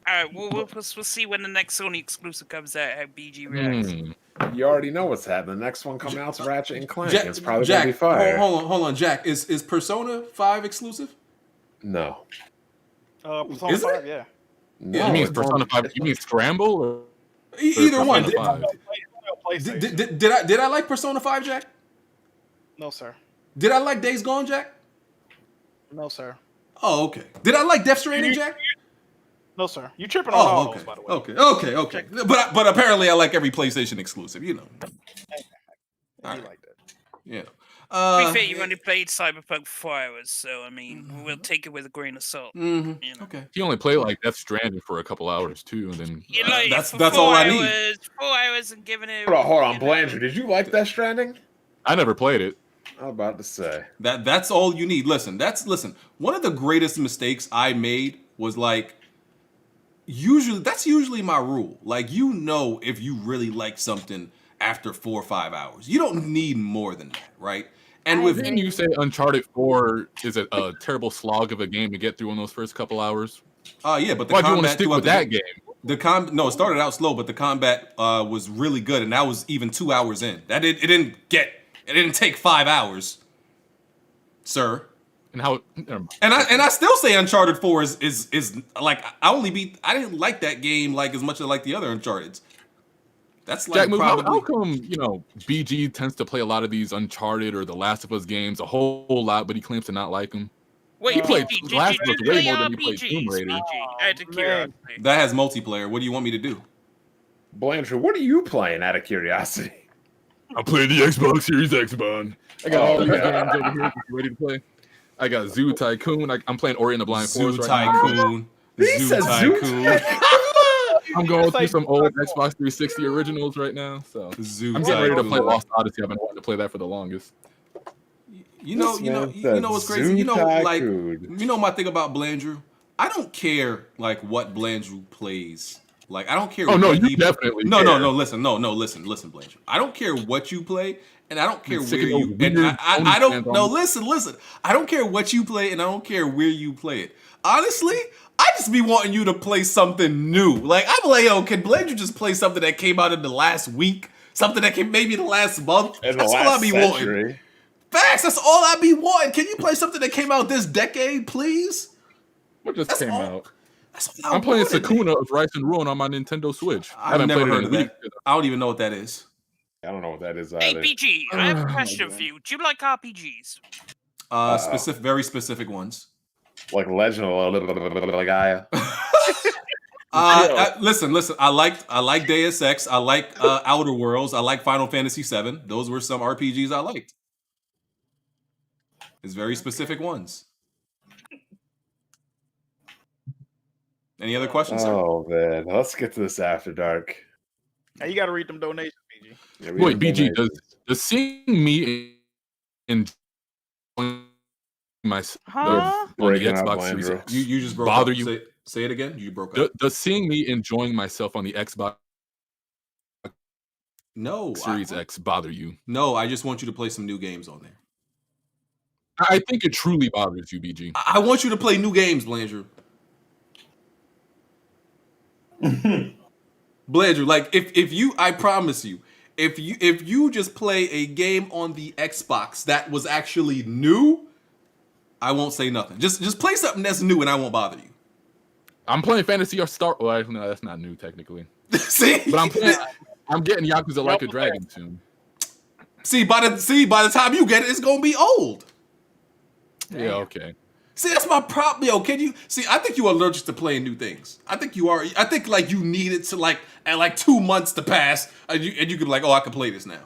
All right, we'll see when the next Sony exclusive comes out. How BG reacts. You already know what's happening. The next one coming out is Ratchet and Clank. It's probably gonna be fire. Hold on, Jack. Is Persona 5 exclusive? No. Persona 5, yeah. No, you mean Persona 5? You mean Scramble? Or either one. Did Did I like Persona 5, Jack? No, sir. Did I like Days Gone, Jack? No, sir. Oh, okay. Did I like Death Stranding, Jack? No, sir. You tripping on all those, by the way. Okay. But apparently I like every PlayStation exclusive, You Right. like that. Yeah. To be fair, you only played Cyberpunk for 4 hours, so I mean, we'll take it with a grain of salt. Okay. He only played like Death Stranding for a couple hours too, and then that's all I need. 4 hours and giving it. Hold on, Blandrew. Did you like Death Stranding? I never played it. I'm about to say that's all you need. Listen. One of the greatest mistakes I made was like, that's usually my rule. Like, if you really like something after 4 or 5 hours, you don't need more than that, right? And didn't you say Uncharted 4 is a terrible slog of a game to get through in those first couple hours? Yeah, but why'd you want to stick with that game? It started out slow, but the combat was really good, and that was even 2 hours in. It didn't take 5 hours, sir. And how? And I still say Uncharted 4 is like, I didn't like that game like as much as I like the other Uncharted's. That's like Jack, probably how come BG tends to play a lot of these Uncharted or the Last of Us games a whole lot, but he claims to not like them? Wait, he played BG, Last of Us way more than he PGs, played Tomb Raider. That has multiplayer. What do you want me to do? Blanchard, what are you playing out of curiosity? I played the Xbox Series X, man. I got all these games over here ready to play. I got Zoo Tycoon. I'm playing Ori and the Blind Forest right now. Zoo Tycoon. I'm going through some old Xbox 360 originals right now, so I'm getting ready to play Lost Odyssey. I've been wanting to play that for the longest. You know what's crazy? My thing about Blandrew? I don't care like what Blandrew plays. Like, I don't care. Oh no, you definitely. No. Listen, Blandrew. I don't care what you play, and I don't care where you. And I don't. No, listen. I don't care what you play, and I don't care where you play it. Honestly, I just be wanting you to play something new. Like, I'm like, can Blandrew just play something that came out in the last week? Something that came maybe the last month? That's all I be wanting. Facts, that's all I be wanting. Can you play something that came out this decade, please? What just came out? I'm playing Sakuna of Rise and Ruin on my Nintendo Switch. I've never heard of that. I don't even know what that is. I don't know what that is Hey, either. BG, I have a question for you. Do you like RPGs? Very specific ones. Like Legend of Gaia. Listen. I like Deus Ex. I like Outer Worlds. I like Final Fantasy VII. Those were some RPGs I liked. It's very specific ones. Any other questions, sir? Oh man, let's get to this after dark. Hey, you got to read them donations, BG. Yeah, wait, BG, does seeing me enjoying myself on the Xbox Series X you just broke bother up. you? Say it again. You broke up. Does seeing me enjoying myself on the Xbox Series X bother you? No, I just want you to play some new games on there. I think it truly bothers you, BG. I want you to play new games, Blandrew. Blandrew, like if you, I promise you, if you just play a game on the Xbox that was actually new, I won't say nothing. Just play something that's new, and I won't bother you. I'm playing Fantasy or Star. Well, no, that's not new technically. See, but I'm getting Yakuza Like a Dragon soon. See, by the time you get it, it's gonna be old. Yeah, okay. See, that's my problem, yo. Can you see? I think you're allergic to playing new things. I think you are. I think like you need it to at 2 months to pass, and you can be like, oh, I can play this now.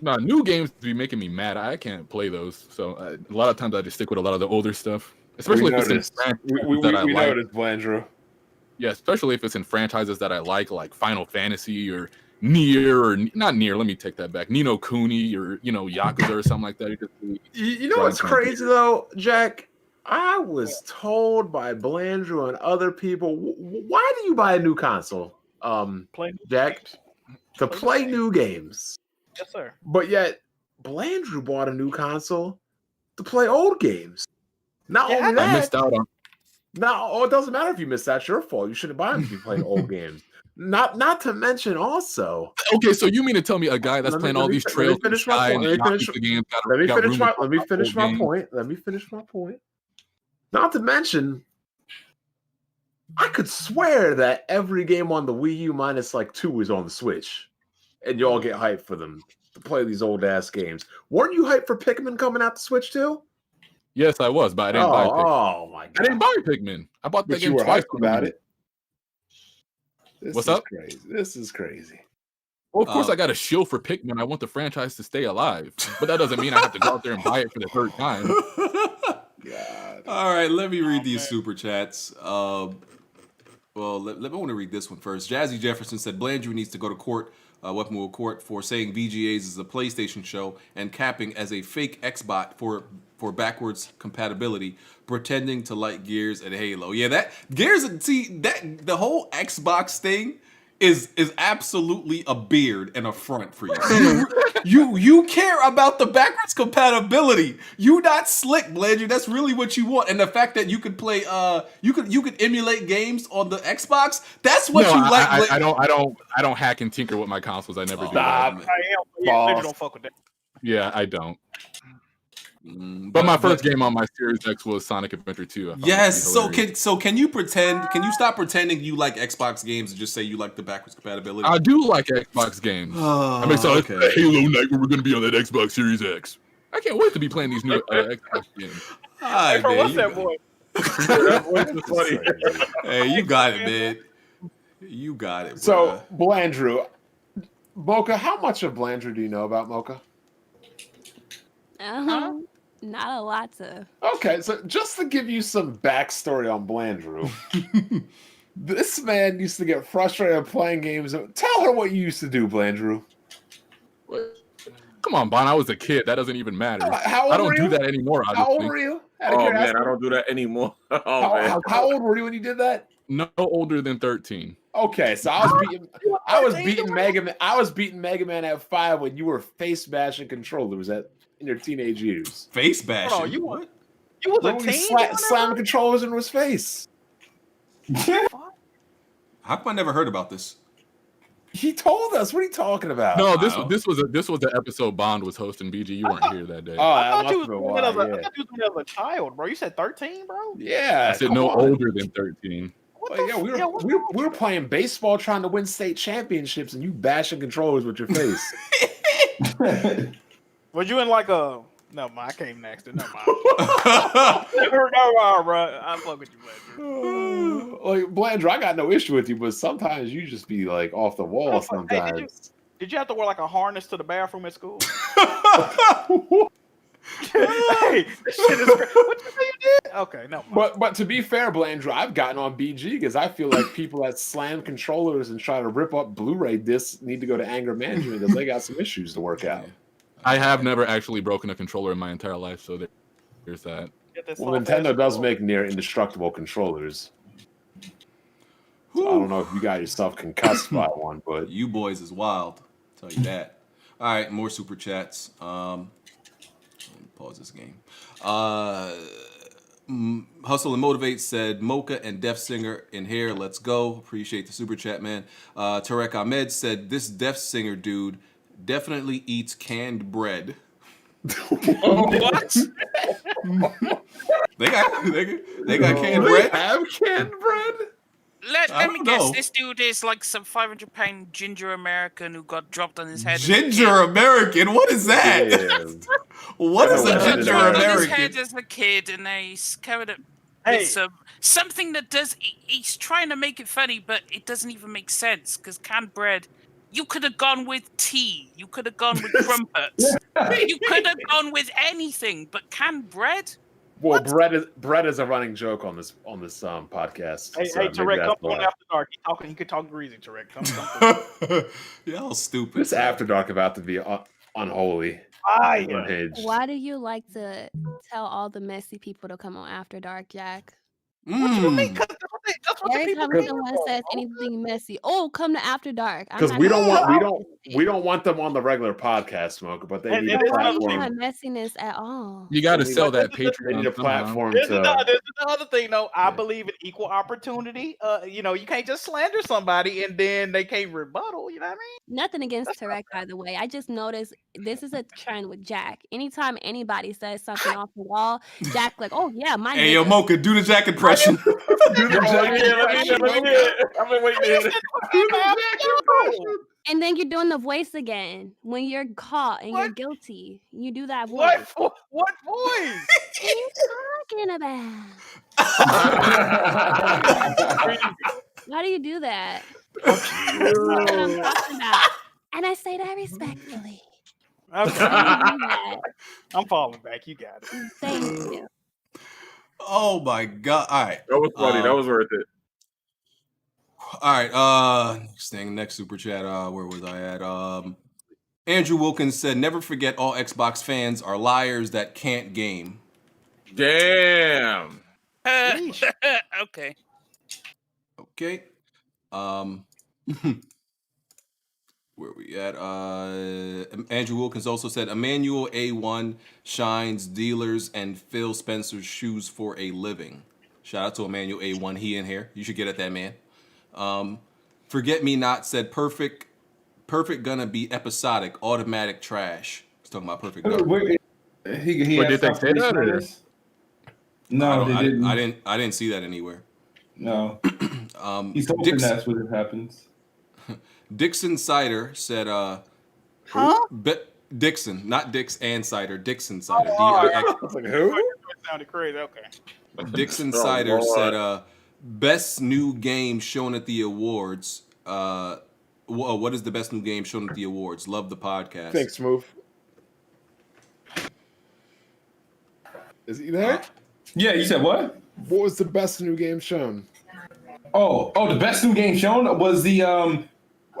No, new games be making me mad. I can't play those. So a lot of times I just stick with a lot of the older stuff, especially if it's in franchises that I like. Blandrew. Yeah, especially if it's in franchises that I like Final Fantasy or Nier or not Nier. Let me take that back. Nino Kuni or Yakuza or something like that. You know what's crazy though, Jack? I was told by Blandrew and other people, why do you buy a new console, Jack? To play new games. Yes, sir. But yet, Blandrew bought a new console to play old games. Not only that, I missed out on. It doesn't matter if you missed. That's your fault. You shouldn't buy them if you play old games. Not to mention also. Okay, so you mean to tell me a guy that's playing all these trails? Let me finish my point. Not to mention, I could swear that every game on the Wii U minus like 2 is on the Switch, and y'all get hyped for them to play these old ass games. Weren't you hyped for Pikmin coming out to Switch too? Yes, I was, but I didn't buy Pikmin. Oh my god! I didn't buy Pikmin. I bought the game twice about it. What's up? Crazy. This is crazy. Well, of course, I got a shield for Pikmin. I want the franchise to stay alive, but that doesn't mean I have to go out there and buy it for the third time. God. All right, let me read these super chats. Well, let me want to read this one first. Jazzy Jefferson said Blandrew needs to go to court, Weaponwood Court, for saying VGAs is a PlayStation show and capping as a fake Xbot for backwards compatibility, pretending to like Gears and Halo. Yeah, that Gears. See that the whole Xbox thing is absolutely a beard and a front for you. You care about the backwards compatibility. You not slick, Blandrew. That's really what you want. And the fact that you could play, you could emulate games on the Xbox. That's what you like. I don't hack and tinker with my consoles. I never do that. Blandrew don't fuck with that. Yeah, I don't. But my first game on my Series X was Sonic Adventure 2. Yes. So can you pretend? Can you stop pretending you like Xbox games and just say you like the backwards compatibility? I do like Xbox games. I mean, so okay. It's Halo Night where we're going to be on that Xbox Series X. I can't wait to be playing these new Xbox games. Hi, man, what's that boy? That voice is funny. Hey, you got it, man. You got it. So, Blandrew, Mocha, how much of Blandrew do you know about Mocha? Not a lot to. Okay, so just to give you some backstory on Blandrew, this man used to get frustrated playing games. Tell her what you used to do, Blandrew. Come on, Bon. I was a kid. That doesn't even matter. How old I don't were do you? that anymore. Obviously. How old were you? Oh man, I don't do that anymore. How old were you when you did that? No older than 13. Okay, so I was beating Mega Man. I was beating Mega Man at 5 when you were face bashing controllers in your teenage years. Face bashing. Oh, you was a teen? Slamming controllers into his face. How come I never heard about this? He told us. What are you talking about? No, this was the episode Bond was hosting. BG, you weren't here that day. Oh, I thought you was doing it as a child, bro. You said 13, bro. Yeah, I said no older than 13. We were playing baseball, trying to win state championships, and you bashing controllers with your face. Was you in like a? No, I came next. Never mind. Never mind, bro. I fuck with you, Blandrew. Like Blandrew, I got no issue with you, but sometimes you just be like off the wall. Sometimes. Hey, did you have to wear like a harness to the bathroom at school? Hey, this shit is crazy. What you say you did? Okay, no. But to be fair, Blandrew, I've gotten on BG because I feel like people that slam controllers and try to rip up Blu-ray discs need to go to anger management because they got some issues to work out. I have never actually broken a controller in my entire life, so there's that. Well, Nintendo does make near indestructible controllers. So I don't know if you got yourself concussed by one, but you boys is wild. I'll tell you that. All right, more super chats. Let me pause this game. Hustle and Motivate said Mocha and Def Singer in here. Let's go. Appreciate the super chat, man. Tarek Ahmed said this Def Singer dude definitely eats canned bread. What? They got canned bread. Have canned bread? Let me guess. This dude is like some 500-pound ginger American who got dropped on his head. Ginger American? What is that? Yeah. What is a ginger dropped on his American? head as a kid, and he's covered it with something that does. He's trying to make it funny, but it doesn't even make sense because canned bread. You could have gone with tea. You could have gone with crumpets. You could have gone with anything, but canned bread? Well, Brett is a running joke on this podcast. Hey, so hey, maybe Tarek, that's come on why. after dark. He could talk greasy, Tarek. Come. Y'all stupid. This after dark about to be unholy. Fire. Why do you like to tell all the messy people to come on After Dark, Jack? What you mean? That's what the Every people time came someone for, says bro. anything messy, oh, come to After Dark. I'm Because not we gonna don't want them on the regular podcast, Smoker, but they And- need and a it's another Not platform. messiness at all. You got to They need- sell that They need Patreon a somehow. platform This is to. the other thing, though. I believe in equal opportunity. You can't just slander somebody and then they can't rebuttal. You know what I mean? Nothing against Tarek, by the way. I just noticed this is a trend with Jack. Anytime anybody says something off the wall, Jack like, oh yeah, my Hey, yo, nigga. Mocha, do the Jack impression. Do the Jack. Let me hear it. I've been waiting to hear it. Do the Jack impression. And then you're doing the voice again when you're caught and you're guilty. You do that voice. What voice? What are you talking about? Why do you do that? That's what I'm talking about. And I say that respectfully. Okay. Why do you do that? I'm falling back. You got it. Thank you. Oh my god! All right, That was funny. That was worth it. all right. Next super chat. Where was I at? Andrew Wilkins said, "Never forget, all Xbox fans are liars that can't game." Damn. Okay. Okay. Where we at? Andrew Wilkins also said, Emmanuel A1 shines dealers and Phil Spencer's shoes for a living. Shout out to Emmanuel A1. He in here. You should get at that man. Forget Me Not said, perfect gonna be episodic, automatic trash. He's talking about Perfect Dark. He But did they say that, or? No, they didn't. I didn't see that anywhere. No. He's hoping that's what happens. Dixon Cider said, Dixon, not Dix and Cider, Dixon Cider. I was like, who? It sounded crazy. Okay. Dixon Cider said, best new game shown at the awards. What is the best new game shown at the awards? Love the podcast. Thanks, Smoove. Is he there? Yeah, you said what? What was the best new game shown? Oh, the best new game shown was the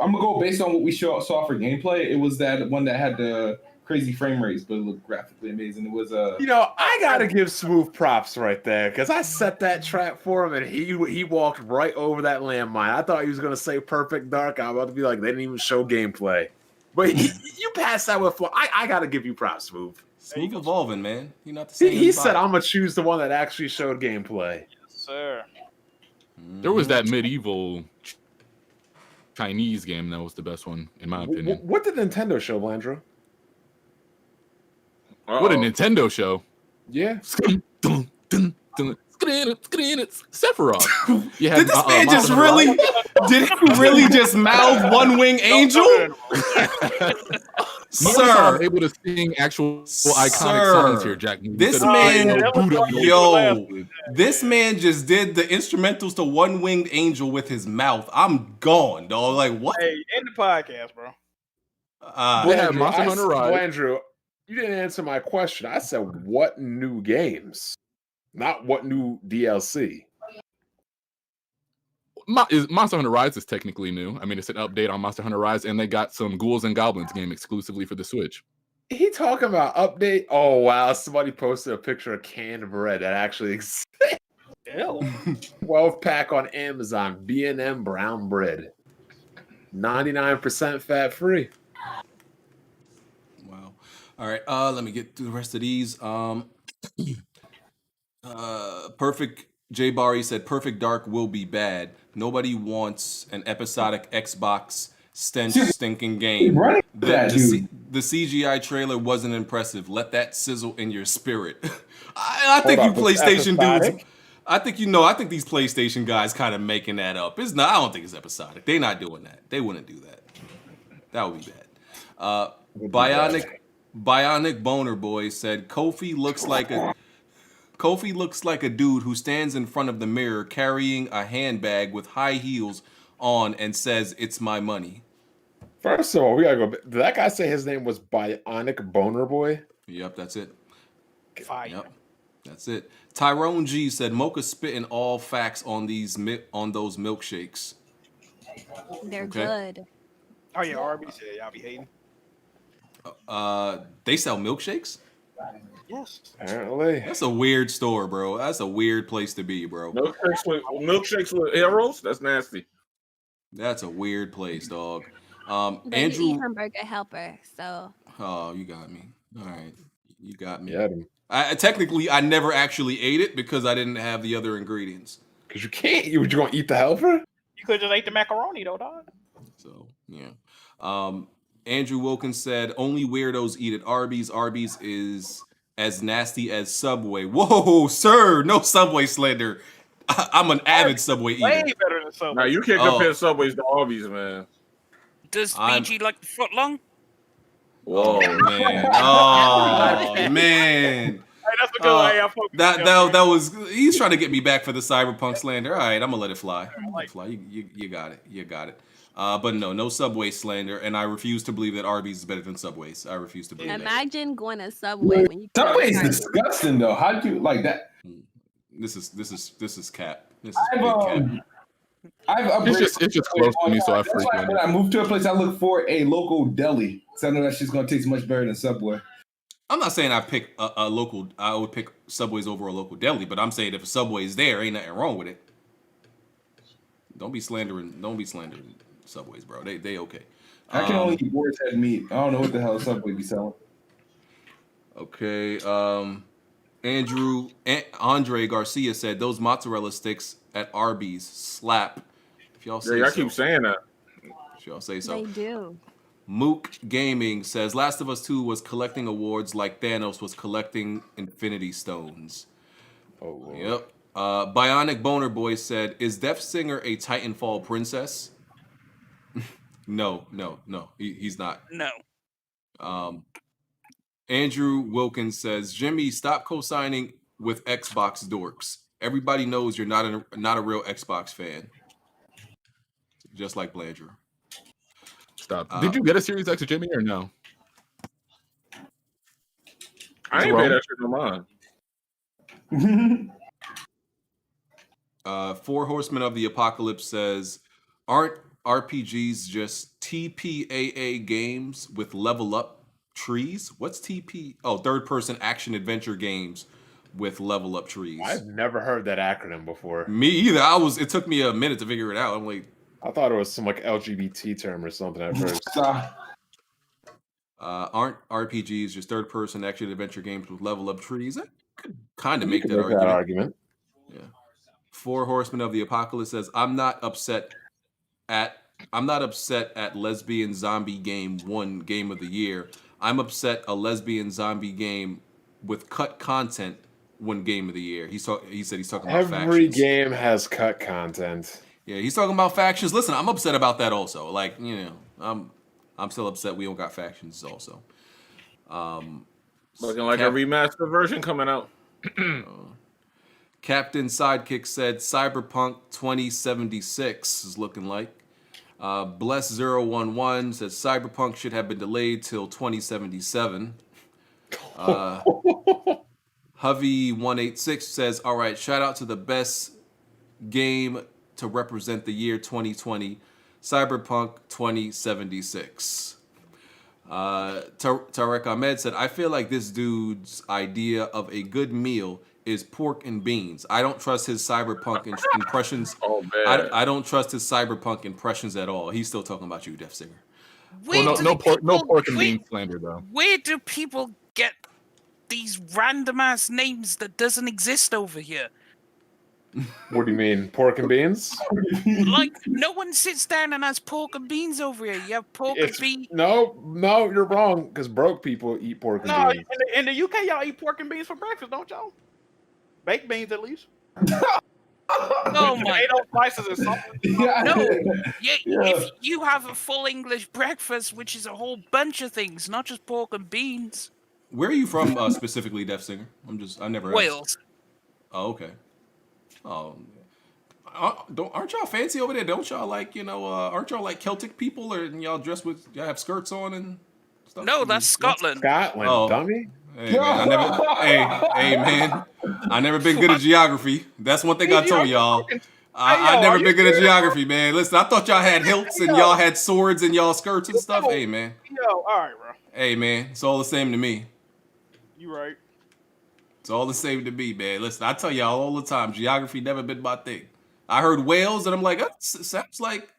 I'm gonna go based on what we saw for gameplay. It was that one that had the crazy frame rates, but it looked graphically amazing. It was I gotta give Smoove props right there because I set that trap for him and he walked right over that landmine. I thought he was gonna say Perfect Dark. I'm about to be like, they didn't even show gameplay, but you passed that with fun. I gotta give you props, Smoove. Smoove evolving, man. You're not the same. He said, "I'm gonna choose the one that actually showed gameplay." Yes, sir. There was that medieval Chinese game that was the best one, in my opinion. What did Nintendo show, Blandrew? What a Nintendo show. Yeah. Sephiroth. Did this man just really? Did he really just mouth One Wing Angel? Sir, I'm able to sing actual iconic songs here, Jack. This man, this man just did the instrumentals to One Winged Angel with his mouth. I'm gone, dog. Like what? Hey, end the podcast, bro. Blandrew, you didn't answer my question. I said, what new games? Not what new DLC. Monster Hunter Rise is technically new. I mean, it's an update on Monster Hunter Rise, and they got some Ghouls and Goblins game exclusively for the Switch. He talking about update? Oh, wow. Somebody posted a picture of canned bread that actually exists. 12-pack on Amazon. B&M brown bread. 99% fat-free. Wow. All right. Let me get through the rest of these. Perfect J Barry said Perfect Dark will be bad. Nobody wants an episodic Xbox stinking game. The CGI trailer wasn't impressive. Let that sizzle in your spirit. I think you PlayStation dudes. I think these PlayStation guys kind of making that up. It's not. I don't think it's episodic. They're not doing that. They wouldn't do that. That would be bad. Bionic Boner Boy said Kofi looks like a dude who stands in front of the mirror carrying a handbag with high heels on and says, "It's my money." First of all, we gotta go. Did that guy say his name was Bionic Boner Boy? Yep, that's it. Fire. Yep. That's it. Tyrone G said Mocha spitting all facts on those milkshakes. They're good. Oh yeah, Arby's. Yeah, y'all be hating. They sell milkshakes? Yes. Apparently. That's a weird store, bro. That's a weird place to be, bro. Milkshakes with arrows? That's nasty. That's a weird place, dog. But Andrew, you eat hamburger helper, so. Oh, you got me. All right, you got me. Yeah. Technically, I never actually ate it because I didn't have the other ingredients. Because you can't. You gonna eat the helper? You could just ate the macaroni though, dog. So yeah. Andrew Wilkins said only weirdos eat at Arby's. Arby's is as nasty as Subway. Whoa, sir, no Subway slander. I'm an avid Subway eater. Way better than Subway. Now you can't compare Subways to Arby's, man. Does BG like the footlong? Whoa, man! Oh man! Hey, that's a good that was he's trying to get me back for the Cyberpunk slander. All right, I'm gonna let it fly. You got it. You got it. But no Subway slander, and I refuse to believe that Arby's is better than Subway's. I refuse to believe Imagine going to Subway when you. Subway's disgusting though. How do you like that? This is cap. This is I've It's just close to me, so I That's why frequent when I move to a place, I look for a local deli. So I know that shit's gonna taste much better than Subway. I'm not saying I pick a local. I would pick Subway's over a local deli, but I'm saying if a Subway is there, ain't nothing wrong with it. Don't be slandering Subways, bro. They okay. I can only eat boar's head meat. I don't know what the hell Subway be selling. Okay. Andre Garcia said those mozzarella sticks at Arby's slap. If y'all say I keep saying that. If y'all say so. They do. Mook Gaming says Last of Us 2 was collecting awards like Thanos was collecting Infinity Stones. Oh, Lord. Yep. Bionic Boner Boy said, is Death Singer a Titanfall princess? No. He's not. No. Andrew Wilkins says, Jimmy, stop co-signing with Xbox dorks. Everybody knows you're not a real Xbox fan. Just like Blandrew. Stop. Did you get a Series X, Jimmy, or no? I ain't pay that shit no mind. Four Horsemen of the Apocalypse says, aren't RPGs just TPAA games with level up trees? What's TP? Oh, third person action adventure games with level up trees. I've never heard that acronym before. Me either. It took me a minute to figure it out. I'm like, I thought it was some like LGBT term or something at first. Aren't RPGs just third person action adventure games with level up trees? I could kind of You make could that argument. Yeah. Four Horsemen of the Apocalypse says, I'm not upset at Lesbian Zombie Game 1 Game of the Year. I'm upset a lesbian zombie game with cut content won Game of the Year. He said he's talking about factions. Every game has cut content. Yeah, he's talking about factions. Listen, I'm upset about that also. Like, I'm still upset we don't got factions also. Looking like a remastered version coming out. Captain Sidekick said Cyberpunk 2076 is looking like. Bless011 says Cyberpunk should have been delayed till 2077. Hovey186 says, all right, shout out to the best game to represent the year 2020, Cyberpunk 2076. Tarek Ahmed said, I feel like this dude's idea of a good meal is pork and beans. I don't trust his cyberpunk impressions. Oh, man. I don't trust his cyberpunk impressions at all. He's still talking about you, Death Singer. No pork and beans slander though. Where do people get these random ass names that doesn't exist over here? What do you mean, pork and beans? Like, no one sits down and has pork and beans over here. You have pork and beans. No, you're wrong. Because broke people eat pork and beans. In the UK, y'all eat pork and beans for breakfast, don't y'all? Baked beans, at least. Oh my! Tomato slices and something. No, if you have a full English breakfast, which is a whole bunch of things, not just pork and beans. Where are you from specifically, Death Singer? I never asked. Wales. Oh, okay. Oh, aren't y'all fancy over there? Don't y'all like, aren't y'all like Celtic people, or y'all dress with, y'all have skirts on and stuff? No, that's Scotland. Scotland, dummy. Hey, man, hey, man. I never been good at geography. That's one thing I told y'all. I never been good at geography, man. Listen, I thought y'all had hilts and y'all had swords in y'all skirts and stuff. Hey, man. Yo, all right, bro. Hey, man. It's all the same to me. You right. It's all the same to me, man. Listen, I tell y'all all the time, geography never been my thing. I heard whales and I'm like, sounds like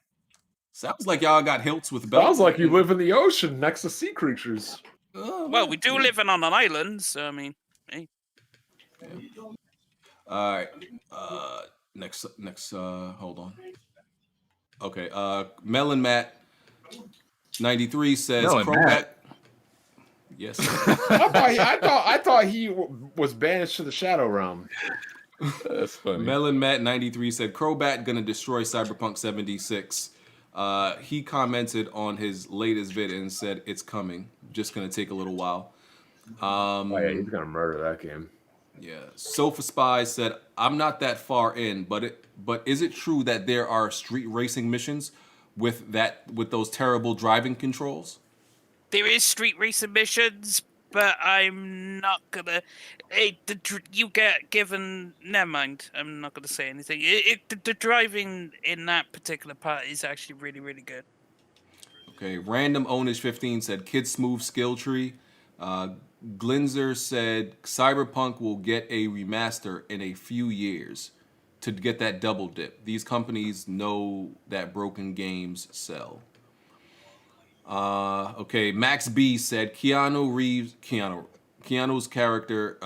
y'all got hilts with belts. Sounds like you live in the ocean next to sea creatures. Well, we do live on an island, so I mean, hey. Yeah. All right. Next. Hold on. Okay. Melon Matt 93 says Crobat. Yes. I thought he was banished to the Shadow Realm. That's funny. Melon Matt 93 said Crobat gonna destroy Cyberpunk 76. He commented on his latest vid and said it's coming. Just gonna take a little while. Yeah, he's gonna murder that game. Yeah. Sofa Spy said, I'm not that far in, but is it true that there are street racing missions with those terrible driving controls? There is street racing missions, but I'm not gonna. You get given. Never mind. I'm not gonna say anything. The driving in that particular part is actually really, really good. Okay. Random Ownage 15 said Kid Smoove skill tree. Glinzer said Cyberpunk will get a remaster in a few years to get that double dip. These companies know that broken games sell. Okay, Max B said Keanu's character,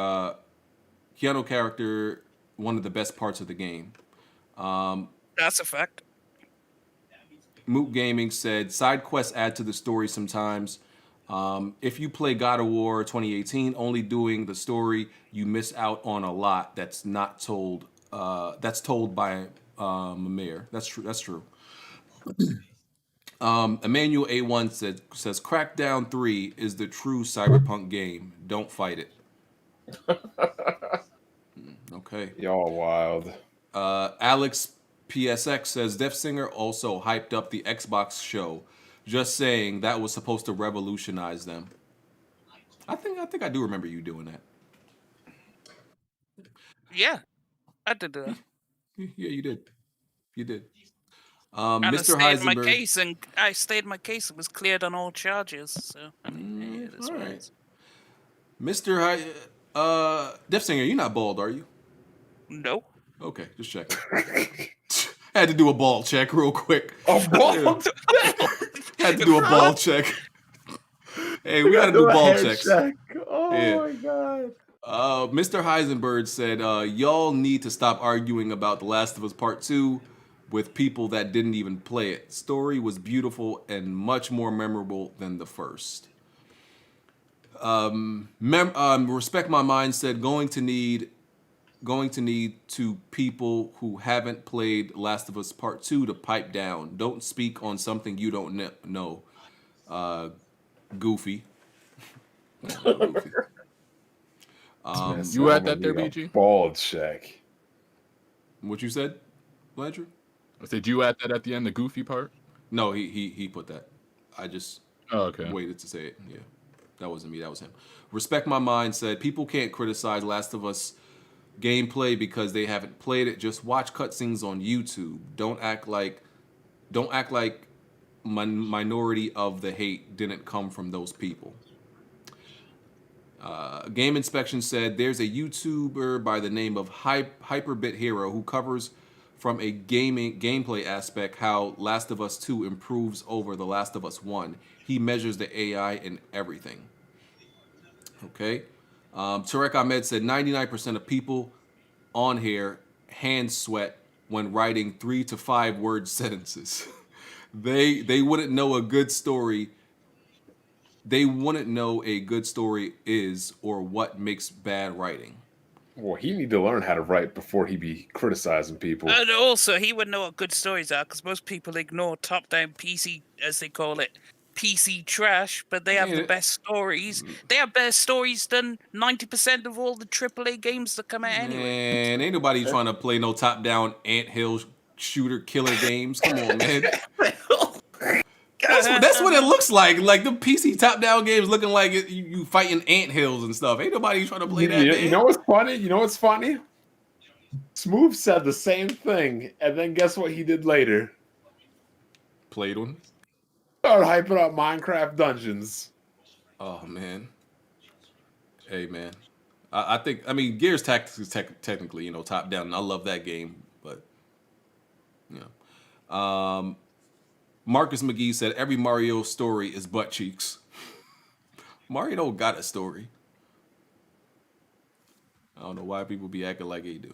one of the best parts of the game. That's a fact. Moot Gaming said side quests add to the story sometimes. If you play God of War 2018, only doing the story, you miss out on a lot that's not told. That's told by Mimir. That's true. That's true. Emmanuel A1 says Crackdown 3 is the true Cyberpunk game. Don't fight it. Okay. Y'all wild. Alex PSX says Def Singer also hyped up the Xbox show. Just saying that was supposed to revolutionize them. I think I do remember you doing that. Yeah, I did that. Yeah, you did. You did. And Mr. I stayed my Heisenberg. case, and I stayed my case. It was cleared on all charges. So I mean, yeah, that's all right. right. Mr. Def Singer, you're not bald, are you? No. Okay, just checking. Had to do a ball check real quick. A ball? Had to do a ball check. Hey, we gotta do ball checks. Check. Oh my god. Mr. Heisenberg said, y'all need to stop arguing about The Last of Us Part 2 with people that didn't even play it. Story was beautiful and much more memorable than the first. Respect My Mind said, going to need to people who haven't played Last of Us Part 2 to pipe down. Don't speak on something you don't know. Goofy. Goofy. You at that there, BG? Bald check. What you said, Blandrew? I said you at that at the end, the goofy part? No, he put that. I just waited to say it. Yeah, that wasn't me. That was him. Respect My Mind said people can't criticize Last of Us gameplay because they haven't played it. Just watch cutscenes on YouTube. Don't act like minority of the hate didn't come from those people. Game Inspection said there's a YouTuber by the name of Hyperbit Hero who covers from a gameplay aspect how Last of Us 2 improves over The Last of Us 1. He measures the AI and everything. Okay. Tarek Ahmed said 99% of people on here hand sweat when writing 3 to 5 word sentences. They wouldn't know a good story. They wouldn't know a good story is or what makes bad writing. Well, he need to learn how to write before he be criticizing people. And also, he would know what good stories are because most people ignore top-down PC, as they call it, PC trash, but they have the best stories. They have better stories than 90% of all the AAA games that come out anyway. Man, ain't nobody trying to play no top-down anthill shooter killer games. Come on, man. That's That's what it looks like. Like the PC top-down games looking like you fighting anthills and stuff. Ain't nobody trying to play that. You know what's funny? You know what's funny? Smoove said the same thing, and then guess what he did later? Played one. Started hyping up Minecraft Dungeons. Oh man. Hey man. I think Gears Tactics is technically, top down. And I love that game, but Marcus McGee said every Mario story is butt cheeks. Mario don't got a story. I don't know why people be acting like they do.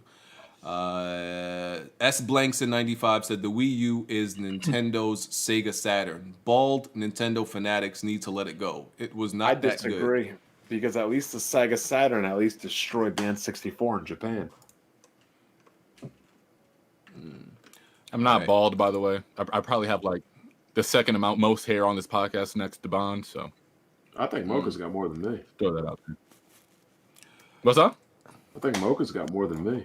S Blanks in 95 said the Wii U is Nintendo's Sega Saturn. Bald Nintendo fanatics need to let it go. It was not that good. I disagree, because at least the Sega Saturn at least destroyed the N64 in Japan. I'm not bald, by the way. I probably have like the second most hair on this podcast next to Bond. So I think Mocha's got more than me. Throw that out there. What's up? I think Mocha's got more than me.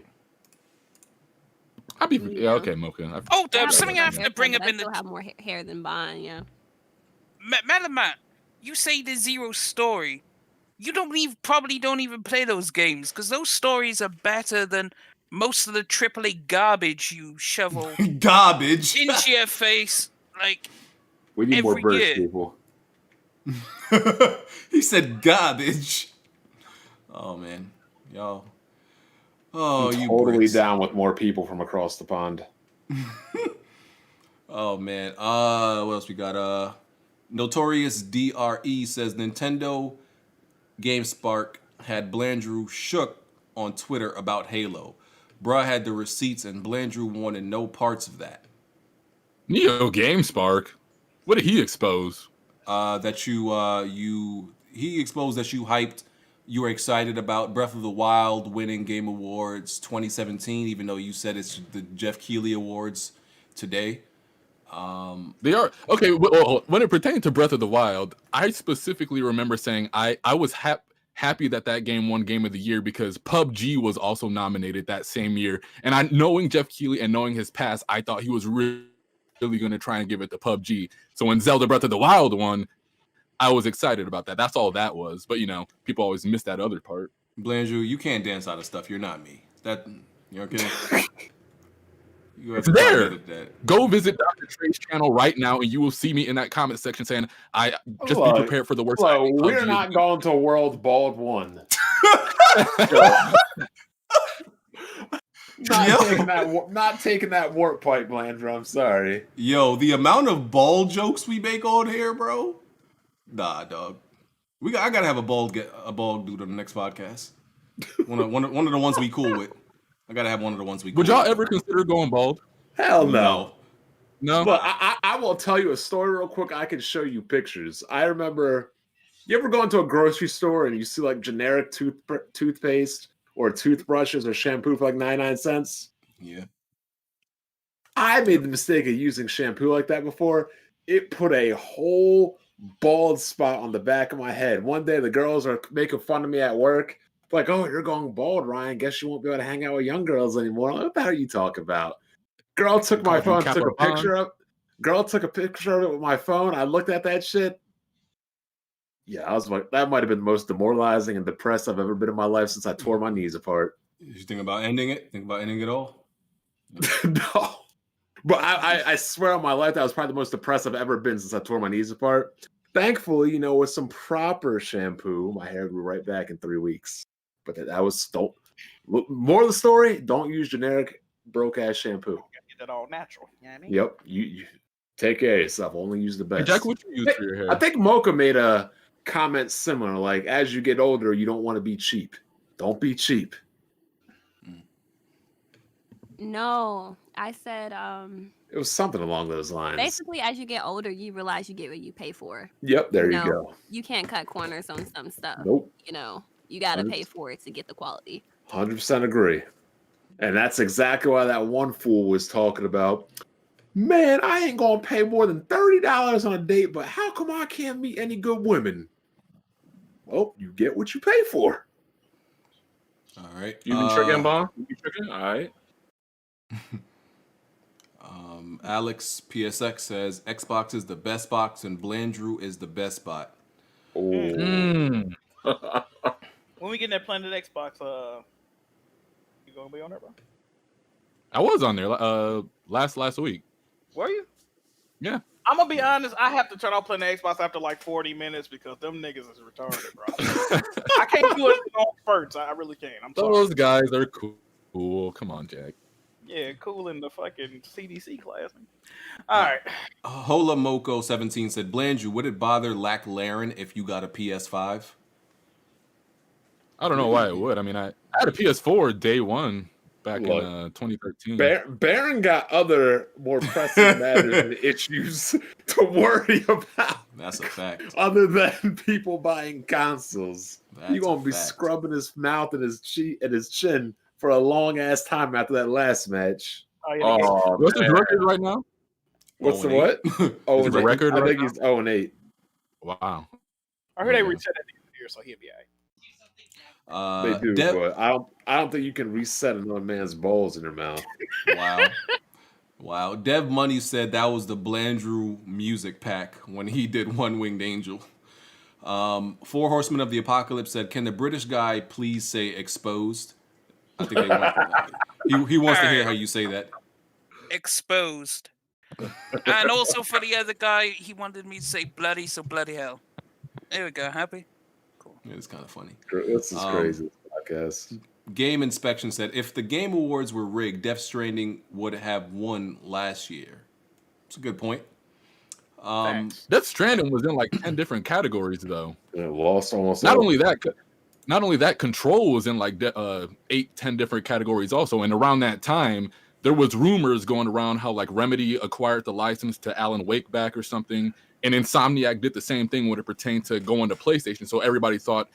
Okay, Mocha. Something I have to bring up in the. I still have more hair than Bond, yeah. Melaman, you say the zero story. You probably don't even play those games because those stories are better than most of the AAA garbage you shovel garbage into your face like we need every more year. People. He said garbage. Oh man, y'all. Oh, I'm you totally bricks. down with more people from across the pond. Oh man. What else we got? Notorious DRE says Nintendo GameSpark had Blandrew shook on Twitter about Halo. Bruh had the receipts and Blandrew wanted no parts of that. Neo GameSpark? What did he expose? He exposed that you hyped. You were excited about Breath of the Wild winning Game Awards 2017, even though you said it's the Jeff Keighley Awards today. They are okay. Well, when it pertained to Breath of the Wild, I specifically remember saying I was happy that game won Game of the Year because PUBG was also nominated that same year. And knowing Jeff Keighley and knowing his past, I thought he was really going to try and give it to PUBG. So when Zelda Breath of the Wild won, I was excited about that. That's all that was. But, people always miss that other part. Blandrew, you can't dance out of stuff. You're not me. You're okay? It's there. Go visit Dr. Trey's channel right now, and you will see me in that comment section saying, "I just be prepared for the worst." We're not going to World Bald 1. Not taking that warp pipe, Blandrew. I'm sorry. Yo, the amount of bald jokes we make on here, bro. Nah, dog. I gotta have a bald dude on the next podcast. One of the ones we cool with. I gotta have one of the ones we. Would y'all ever consider going bald? Hell no. No. But I will tell you a story real quick. I can show you pictures. I remember. You ever go into a grocery store and you see like generic toothpaste or toothbrushes or shampoo for like 99 cents? Yeah. I made the mistake of using shampoo like that before. It put a whole bald spot on the back of my head. One day the girls are making fun of me at work. Like, oh, you're going bald, Ryan. Guess you won't be able to hang out with young girls anymore. What the hell are you talking about? Girl took my phone, took a picture of it with my phone. I looked at that shit. Yeah, that might have been the most demoralizing and depressed I've ever been in my life since I tore my knees apart. Did you think about ending it? Think about ending it all? No. But I swear on my life, that was probably the most depressed I've ever been since I tore my knees apart. Thankfully, with some proper shampoo, my hair grew right back in 3 weeks. But more of the story, don't use generic broke-ass shampoo. Get that all natural. You know what I mean? Yep. You take care of yourself. Only use the best. Jack, what you use for your hair? I think Mocha made a comment similar, like, as you get older, you don't want to be cheap. Don't be cheap. No, I said it was something along those lines. Basically, as you get older, you realize you get what you pay for. Yep, there you go. You can't cut corners on some stuff. Nope. You got to pay for it to get the quality. 100% agree. And that's exactly why that one fool was talking about, man, I ain't going to pay more than $30 on a date, but how come I can't meet any good women? Well, you get what you pay for. All right. You been tricking, Bob? You been tricking? All right. Alex PSX says Xbox is the best box and Blandrew is the best bot. When we get that Planet Xbox, you gonna be on there, bro? I was on there last week. Were you? Yeah. I'm gonna be honest. I have to turn off Planet Xbox after like 40 minutes because them niggas is retarded, bro. I can't do it on spurts. I really can't. I'm sorry. Those guys are cool. Come on, Jack. Yeah, cool in the fucking CDC class. All right. Hola Moko 17 said, Blandrew, would it bother Lack Laren if you got a PS5? I don't know why it would. I mean, I had a PS4 day one back in 2013. Baron got other more pressing matters and issues to worry about. That's a fact. Other than people buying consoles. You're going to be fact. scrubbing his mouth and his chin for a long ass time after that last match. What's his record right now? What's the what? Oh, is it a record? I think right he's 0-8. Wow. I heard they reset at the end of the year, so he'll be all right. They do, but I don't think you can reset another man's balls in their mouth. Wow. Dev Money said that was the Blandrew music pack when he did One Winged Angel. Four Horsemen of the Apocalypse said, can the British guy please say exposed? I think they want he wants to hear how you say that. Exposed. And also for the other guy, he wanted me to say bloody, so bloody hell. There we go. Happy? Cool. Yeah, it's kind of funny. This is crazy, I guess. Game Inspection said, if the Game Awards were rigged, Death Stranding would have won last year. It's a good point. Death Stranding was in like 10 different categories, though. It lost almost. Not only that, Control was in like 8-10 different categories also. And around that time, there was rumors going around how like Remedy acquired the license to Alan Wake back or something. And Insomniac did the same thing when it pertained to going to PlayStation. So everybody thought,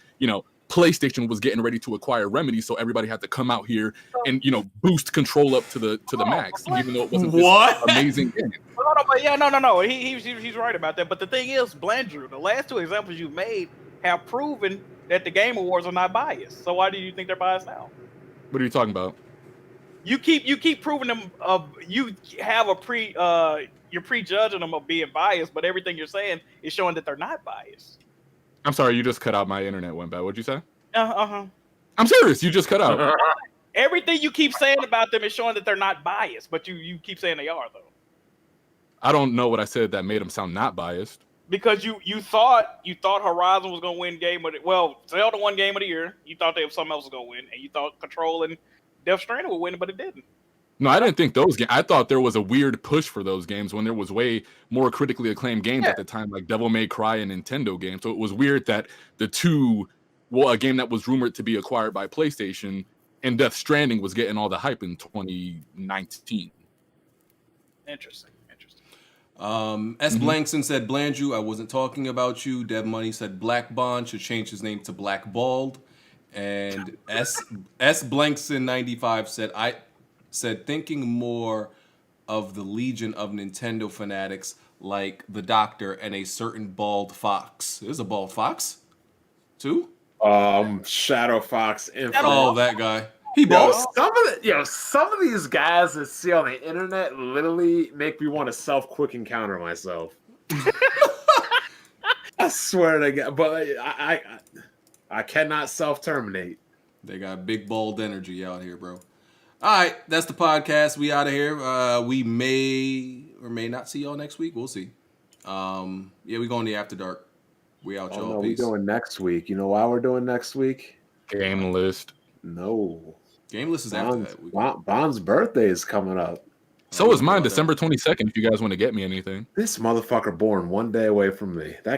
PlayStation was getting ready to acquire Remedy, so everybody had to come out here and boost Control up to the max, even though it wasn't this amazing game. No. He's right about that. But the thing is, Blandrew, the last two examples you made have proven that the Game Awards are not biased. So why do you think they're biased now? What are you talking about? You keep proving them. You have you're prejudging them of being biased, but everything you're saying is showing that they're not biased. I'm sorry, you just cut out. My internet went bad. What'd you say? I'm serious. You just cut out. Everything you keep saying about them is showing that they're not biased, but you keep saying they are, though. I don't know what I said that made them sound not biased. Because you thought Horizon was gonna win game of the Zelda won game of the year. You thought something else was gonna win, and you thought Control and Death Stranding would win, but it didn't. No, I didn't think those games. I thought there was a weird push for those games when there was way more critically acclaimed games at the time, like Devil May Cry and Nintendo games. So it was weird that a game that was rumored to be acquired by PlayStation and Death Stranding was getting all the hype in 2019. Interesting. S. Blankson said, Blandrew, I wasn't talking about you. Dev Money said Black Bond should change his name to Black Bald. And S. Blankson 95 said thinking more of the legion of Nintendo fanatics like the Doctor and a certain bald fox. There's a bald fox? Too? Shadow Fox. Oh, that guy. He bald. Some of these guys that see on the internet literally make me want to self-quick encounter myself. I swear to God, but I cannot self-terminate. They got big bald energy out here, bro. All right, that's the podcast. We out of here. We may or may not see y'all next week. We'll see. We going to After Dark. We out, y'all. No, Peace. we're doing next week. You know why we're doing next week? Game List. No. Game List is after that. Bond's birthday is coming up. So is mine, December 22nd, if you guys want to get me anything. This motherfucker born one day away from me. That